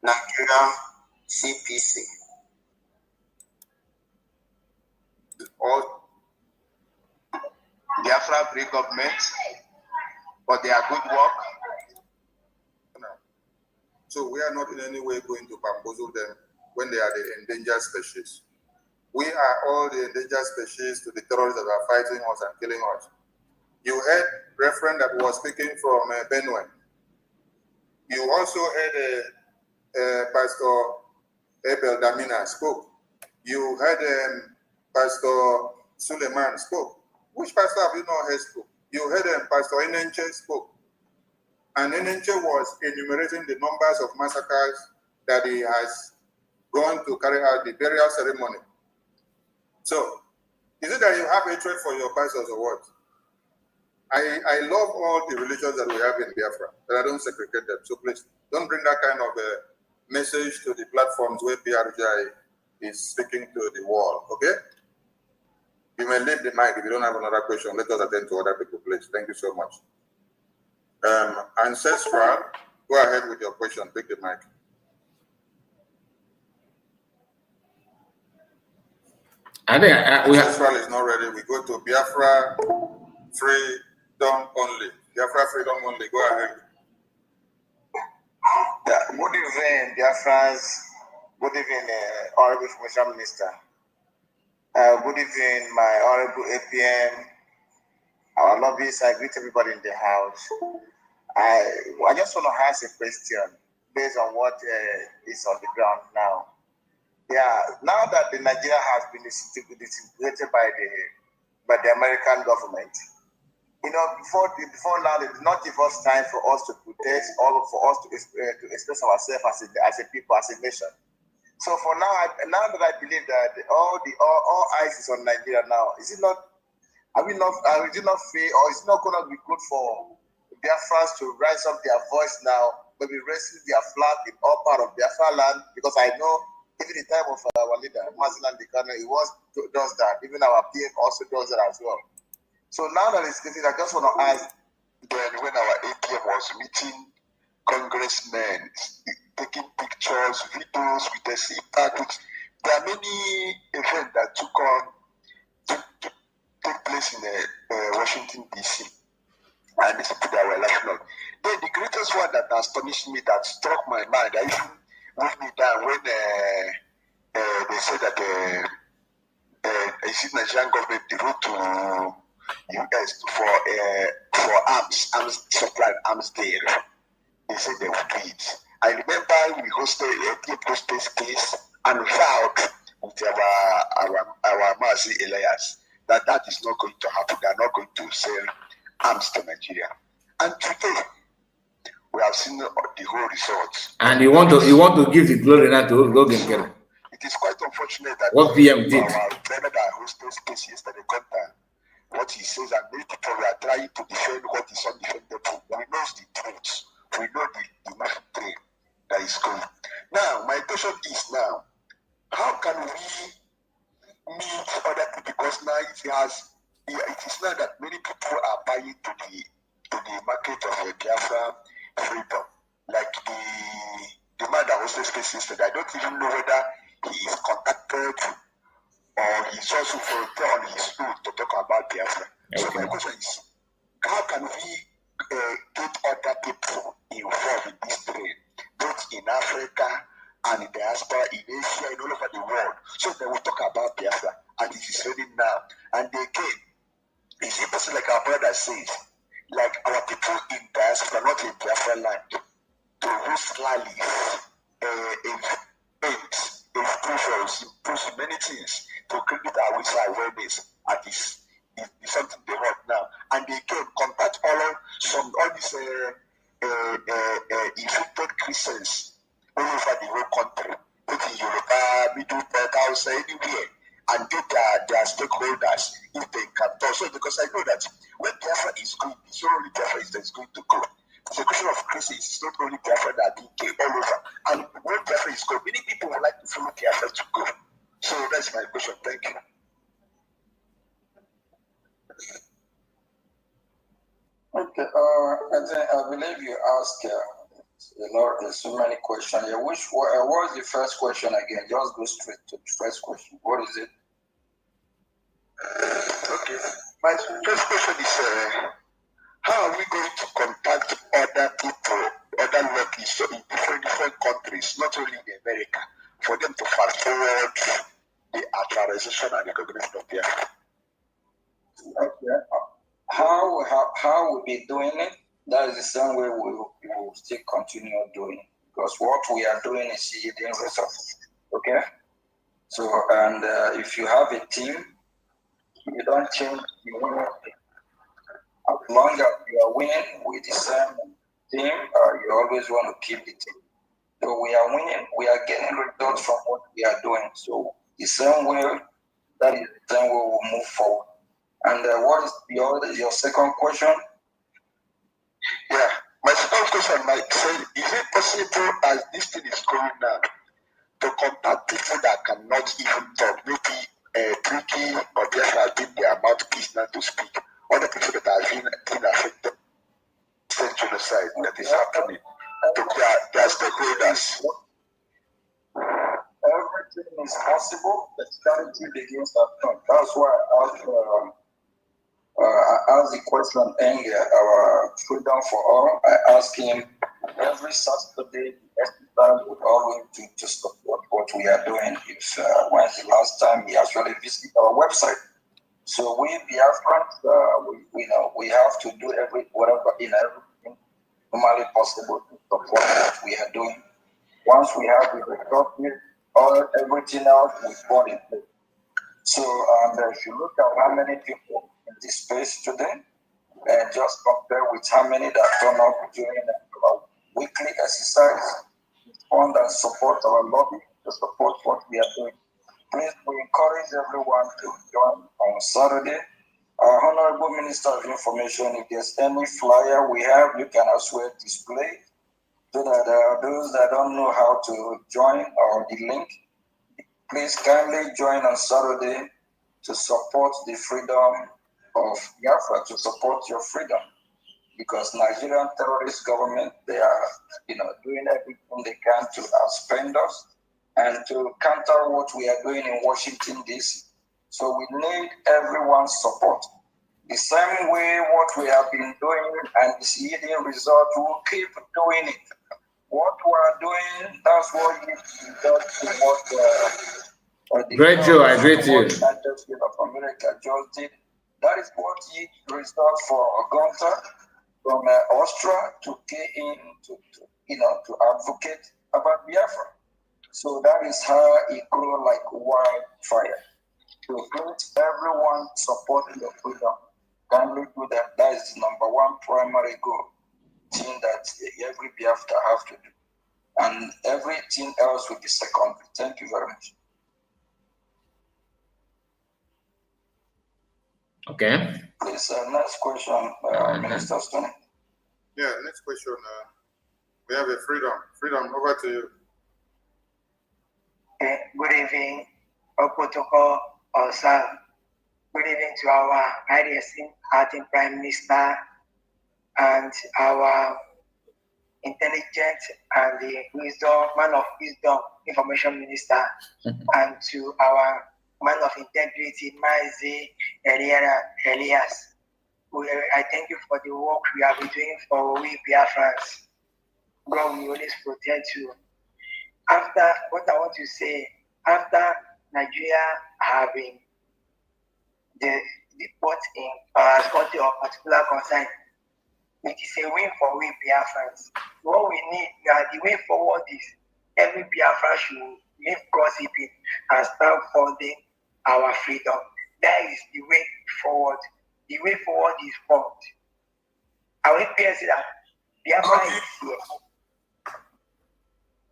Speaker 8: Nigeria CPC. All Biafra free government for their good work.
Speaker 2: So we are not in any way going to bamboozle them when they are the endangered species. We are all the endangered species to the terrorists that are fighting us and killing us. You heard reference that was speaking from Benue. You also heard Pastor Abel Damina spoke. You heard Pastor Suleiman spoke. Which pastor have you not heard spoke? You heard Pastor Nkere spoke. And Nkere was enumerating the numbers of massacres that he has gone to carry out the burial ceremony. So, is it that you have hatred for your pastors or what? I love all the religions that we have in Biafra, but I don't segregate them. So please, don't bring that kind of message to the platforms where PRGI is speaking to the world, okay? You may leave the mic if you don't have another question. Let us attend to other people, please. Thank you so much. Ancestral, go ahead with your question. Take the mic.
Speaker 1: I think
Speaker 2: Ancestral is not ready. We go to Biafra Freedom Only. Biafra Freedom Only. Go ahead.
Speaker 11: Yeah, good evening, dear friends. Good evening, Honorable Information Minister. Good evening, my Honorable APM, our lobbyists. I greet everybody in the house. I just want to ask a question based on what is on the ground now. Yeah, now that the Nigeria has been disintegrated by the American government, you know, before now, they did not give us time for us to protest or for us to express ourselves as a people, as a nation. So for now, now that I believe that all eyes is on Nigeria now, is it not? Are we not free, or is it not going to be good for Biafrans to rise up their voice now, maybe raising their flag in all part of Biafra land? Because I know even the time of our leader, Mazilan Dekano, he does that. Even our PM also does that as well. So now that it's getting, I just want to ask, then when our APM was meeting congressmen, taking pictures, videos with the CPAC, there are many events that take place in Washington, D.C. And these people that were laughing on. Then the greatest one that astonished me, that struck my mind, that even moved me down when they said that the Nigerian government wrote to US for arms supply, arms there. They said they would do it. I remember we hosted a deep case and vowed with our Mazi Elias that is not going to happen. They are not going to sell arms to Nigeria. And today we have seen the whole results.
Speaker 1: And you want to give the glory now to Nkere.
Speaker 11: It is quite unfortunate that
Speaker 1: what PM did.
Speaker 11: Our brother that hosted space yesterday contact what he says, and many people were trying to defend what is undefendable. We know the truth. We know the train that is going. Now, my question is now, how can we meet other people? Because now it is now that many people are buying to the market of Biafra freedom. Like the man that hosted space yesterday, I don't even know whether he is contacted or he's also on his own to talk about Biafra. Okay. So my question is, how can we get other people involved in this trade, both in Africa and in diaspora, in Asia, and all over the world, so that we talk about Biafra, and it is ready now. And again, it's impossible, like our brother says, like our people in diaspora, not in Biafra land, to host rallies, events, improve many things to create awareness, and this is something they want now. And they can contact all these infected Christians all over the whole country, both in Yoruba, Middle Belt, Hausa, anywhere, and get their stakeholders if they can talk. So because I know that when Biafra is going, it's not only Biafra that is going to go. The question of Christians is not only Biafra that will go all over. And when Biafra is going, many people would like to follow Biafra to go. So that's my question. Thank you.
Speaker 3: Okay, I believe you asked so many questions. What was the first question again? Just go straight to the first question. What is it?
Speaker 11: Okay. My first question is, how are we going to contact other people, other locals in different countries, not only in America, for them to fast forward the authorization and recognition of Biafra?
Speaker 3: Okay. How we be doing it? That is the same way we will still continue doing. because what we are doing is yielding results. Okay? So, and if you have a team, you don't change the winning team. As long as you are winning with the same team, you always want to keep the team. So we are winning, we are getting results from what we are doing. So the same way, that is the same way we'll move forward. And what is your second question?
Speaker 11: Yeah, my second question, Mike, said, is it possible as this thing is going now to contact people that cannot even talk? Maybe Tricky or Biafra has been their mouthpiece now to speak. Other people that have been affected, state genocide that is happening to their stakeholders.
Speaker 3: Everything is possible. The strategy begins at front. That's why I asked the question Nkere, our Freedom for All. I asked him every Saturday, exercise would always do to support what we are doing. If when's the last time he actually visited our website? So we Biafrans, we have to do everything humanly possible to support what we are doing. Once we have the resources, everything else will fall in place. So if you look at how many people in this space today, and just compare with how many that turn up during our weekly exercise, respond and support our lobby to support what we are doing. Please, we encourage everyone to join on Saturday. Our Honorable Minister of Information, if there's any flyer we have, you can as well display so that those that don't know how to join or the link, please kindly join on Saturday to support the freedom of Biafra, to support your freedom. Because Nigerian terrorist government, they are doing everything they can to outspend us and to counter what we are doing in Washington, D.C. So we need everyone's support. The same way what we have been doing and is yielding results, we'll keep doing it. What we are doing, that's what you does to what
Speaker 1: Great, Joe, I greet you.
Speaker 3: United States of America just did. That is what yield results for Gunter from Austria to get in to advocate about Biafra. So that is how it grew like wildfire. To get everyone supporting the freedom, kindly do that. That is the number one primary goal, thing that every Biafra have to do. And everything else will be secondary. Thank you very much.
Speaker 1: Okay.
Speaker 3: Please, next question, Minister Stone.
Speaker 2: Yeah, next question. We have a freedom. Freedom, over to you.
Speaker 12: Good evening, protocol also. Good evening to our highly esteemed acting Prime Minister and our intelligent and the man of wisdom, Information Minister, and to our man of integrity, Mazi Elias. I thank you for the work we have been doing for we Biafrans. God will always protect you. After what I want to say, after Nigeria having the port in our country of particular concern, it is a win for we Biafrans. What we need, the way forward is every Biafran should leave gossiping and start funding our freedom. That is the way forward. The way forward is formed. I will say that Biafra is here.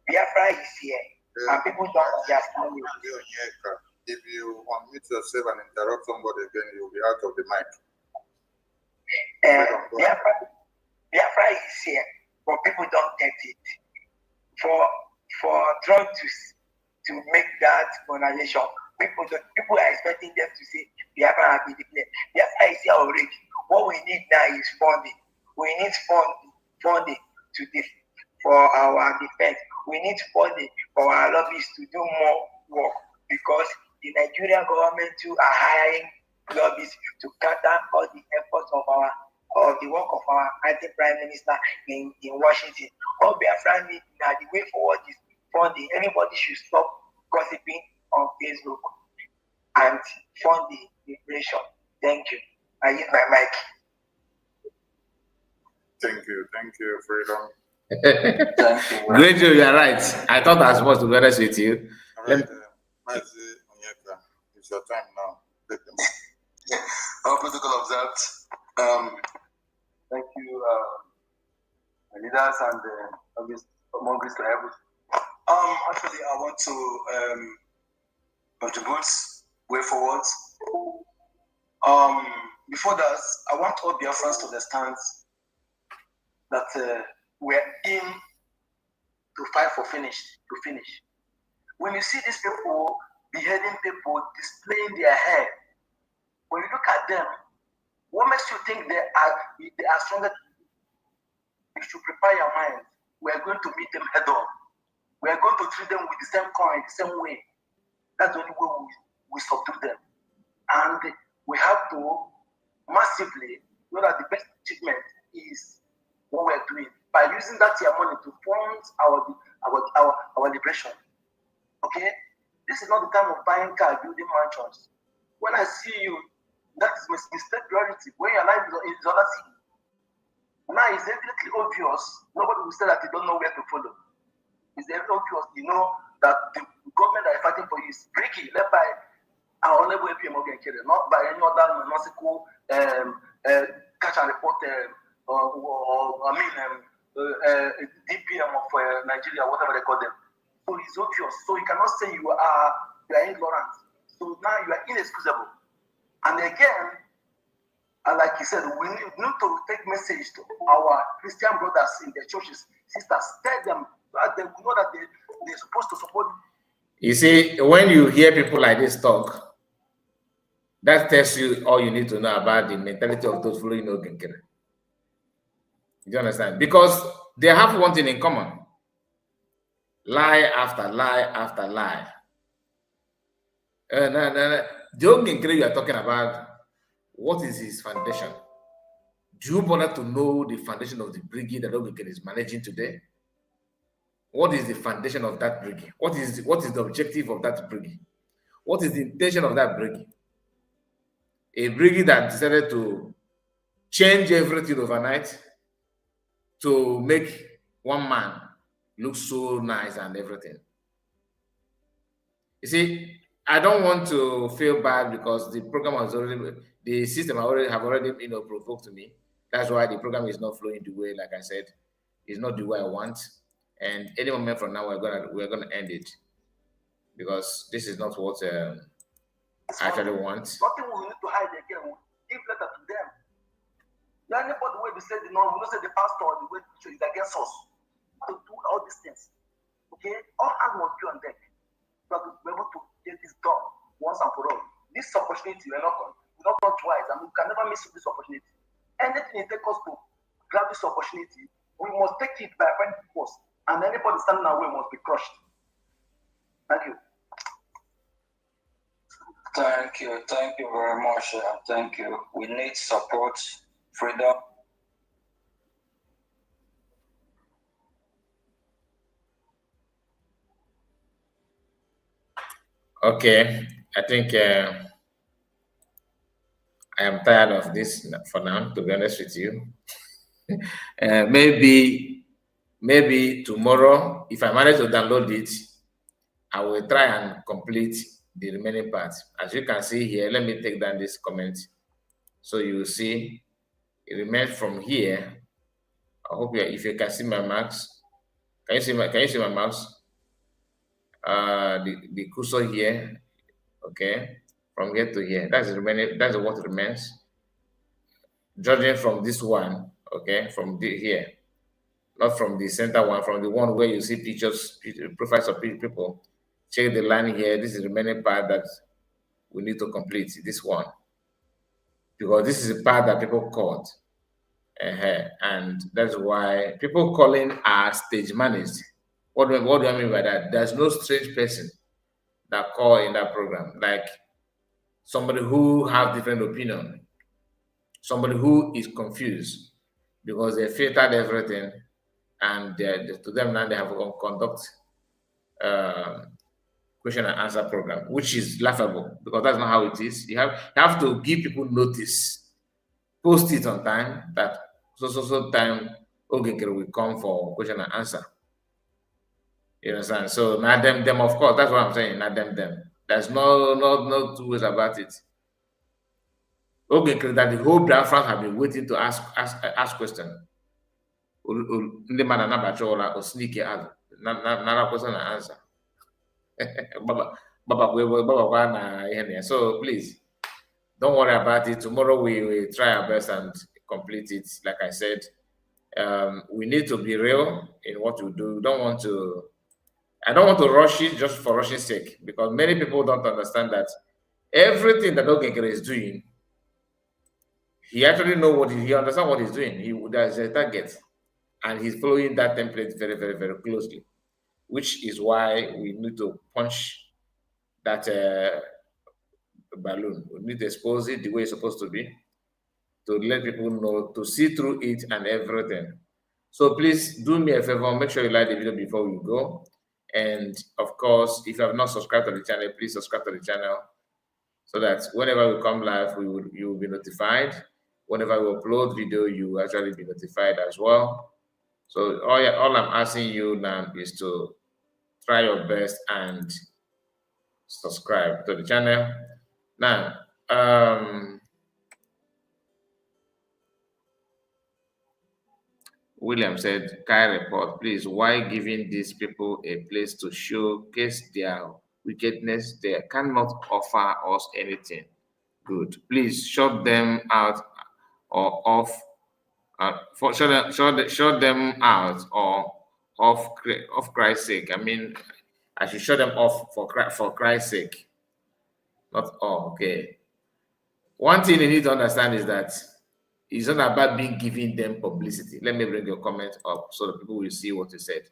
Speaker 12: Biafra is here. And people don't understand you.
Speaker 2: If you unmute yourself and interrupt somebody again, you'll be out of the mic.
Speaker 12: Biafra is here, but people don't get it. For Trump to make that organization, people are expecting them to say Biafra has been declared. Biafra is here already. What we need now is funding. We need funding for our defense. We need funding for our lobbies to do more work, because the Nigerian government too are hiring lobbies to counter all the efforts of the work of our acting Prime Minister in Washington. All Biafra need now, the way forward is funding. Anybody should stop gossiping on Facebook and fund the liberation. Thank you. I use my mic.
Speaker 2: Thank you, Freedom.
Speaker 1: Great, Joe, you are right. I thought I was supposed to be honest with you.
Speaker 2: All right, Nkere, it's your time now.
Speaker 13: Our protocol observed. Thank you, my leaders, and more grace to everyone. Actually, I want to contribute way forward. Before that, I want all Biafrans to understand that we're in to fight for finish. When you see these people beheading people, displaying their hair, when you look at them, what makes you think they are stronger? You should prepare your mind. We are going to meet them head on. We are going to treat them with the same coin, the same way. That's the only way we subdue them. And we have to massively know that the best treatment is what we are doing by using that year money to fund our liberation. Okay? This is not the time of buying cars, building mansions. When I see you, that is mistake priority. When your life is other city. Now it's definitely obvious. Nobody will say that you don't know where to follow. It's very obvious. You know that the government that is fighting for you is tricky, led by our honorable APM of Nkere, not by any other nonsensical catch and report DPM of Nigeria, whatever they call them. So it's obvious. So you cannot say you are ignorant. So now you are inexcusable. And again, like you said, we need to take message to our Christian brothers in their churches, sisters, tell them that they know that they're supposed to support.
Speaker 1: You see, when you hear people like this talk, that tells you all you need to know about the mentality of those following Nkere. You understand? Because they have one thing in common. Lie after lie after lie. The Nkere you are talking about, what is his foundation? Do you bother to know the foundation of the brigade that Nkere is managing today? What is the foundation of that brigade? What is the objective of that brigade? What is the intention of that brigade? A brigade that decided to change everything overnight to make one man look so nice and everything. You see, I don't want to feel bad because the program has already, the system have already provoked me. That's why the program is not flowing the way, like I said, it's not the way I want. And any moment from now, we're gonna end it because this is not what I actually want.
Speaker 13: Nothing we need to hide again. We'll give letter to them. Anybody the way we say we don't say the pastor or the way is against us to do all these things. Okay, all hands must be on deck so that we're able to get this done once and for all. This opportunity will not come twice, and we can never miss this opportunity. Anything it takes us to grab this opportunity, we must take it by finding force. And anybody standing away must be crushed. Thank you.
Speaker 3: Thank you very much. Thank you. We need support, freedom.
Speaker 1: Okay, I think I am tired of this for now, to be honest with you. Maybe tomorrow, if I manage to download it, I will try and complete the remaining parts. As you can see here, let me take down this comment. So you will see it remains from here. I hope if you can see my marks. Can you see my mouse? The cursor here. Okay, from here to here. That's what remains. Judging from this one, okay, from here, not from the center one, from the one where you see pictures, profiles of people. Check the line here. This is the remaining part that we need to complete. This one, because this is a part that people caught, and that's why people calling are stage managed. What do I mean by that? There's no strange person that call in that program, like somebody who have different opinion, somebody who is confused because they filtered everything, and to them now they have to conduct question and answer program, which is laughable because that's not how it is. You have to give people notice, post it on time that so time Nkere will come for question and answer. You understand? So not them, of course, that's what I'm saying, not them. There's no two ways about it. Nkere that the whole Biafran have been waiting to ask question. Ndị mmadụ anabacha ụra o sneak azụ nara question and answer. So please don't worry about it. Tomorrow we will try our best and complete it. Like I said, we need to be real in what we do. I don't want to rush it just for rushing sake, because many people don't understand that everything that Nkere is doing, he actually know what he understand what he's doing. There's a target, and he's following that template very, very, very closely, which is why we need to punch that balloon. We need to expose it the way it's supposed to be, to let people know, to see through it and everything. So please do me a favor, make sure you like the video before we go. And of course, if you have not subscribed to the channel, please subscribe to the channel so that whenever we come live, you will be notified. Whenever we upload video, you will actually be notified as well. So all I'm asking you now is to try your best and subscribe to the channel. Now, William said, Nkere report, please, why giving these people a place to showcase their wickedness? They cannot offer us anything good. Please shut them out or off. Shut them out or off Christ's sake. I mean, I should shut them off for Christ's sake. Not all, okay. One thing you need to understand is that it's not about being giving them publicity. Let me bring your comment up so that people will see what you said.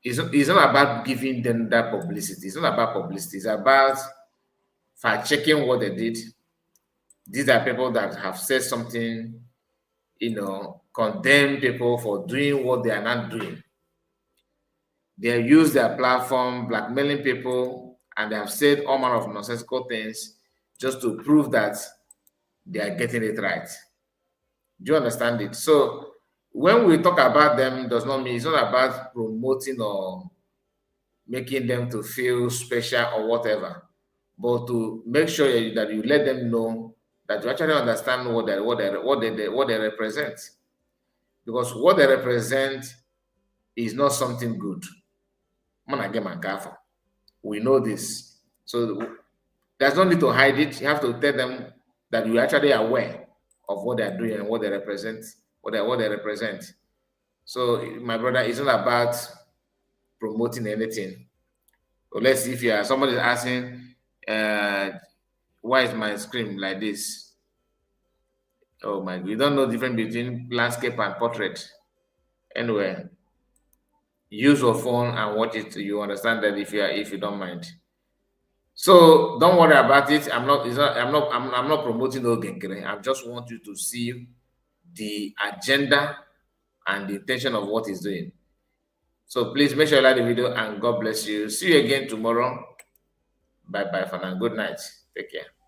Speaker 1: It's not about giving them that publicity. It's not about publicity. It's about fact-checking what they did. These are people that have said something, condemn people for doing what they are not doing. They use their platform blackmailing people, and they have said all manner of nonsensical things just to prove that they are getting it right. Do you understand it? So when we talk about them, does not mean it's not about promoting or making them to feel special or whatever, but to make sure that you let them know that you actually understand what they represent, because what they represent is not something good. We know this, so there's no need to hide it. You have to tell them that you're actually aware of what they're doing and what they represent, what they represent. So, my brother, it's not about promoting anything. So let's see if somebody is asking, why is my screen like this? Oh my God, you don't know the difference between landscape and portrait. Anyway, use your phone and watch it. You understand that if you don't mind. So don't worry about it. I'm not promoting Nkere. I just want you to see the agenda and the intention of what he's doing. So please make sure you like the video, and God bless you. See you again tomorrow. Bye bye for now. Good night. Take care.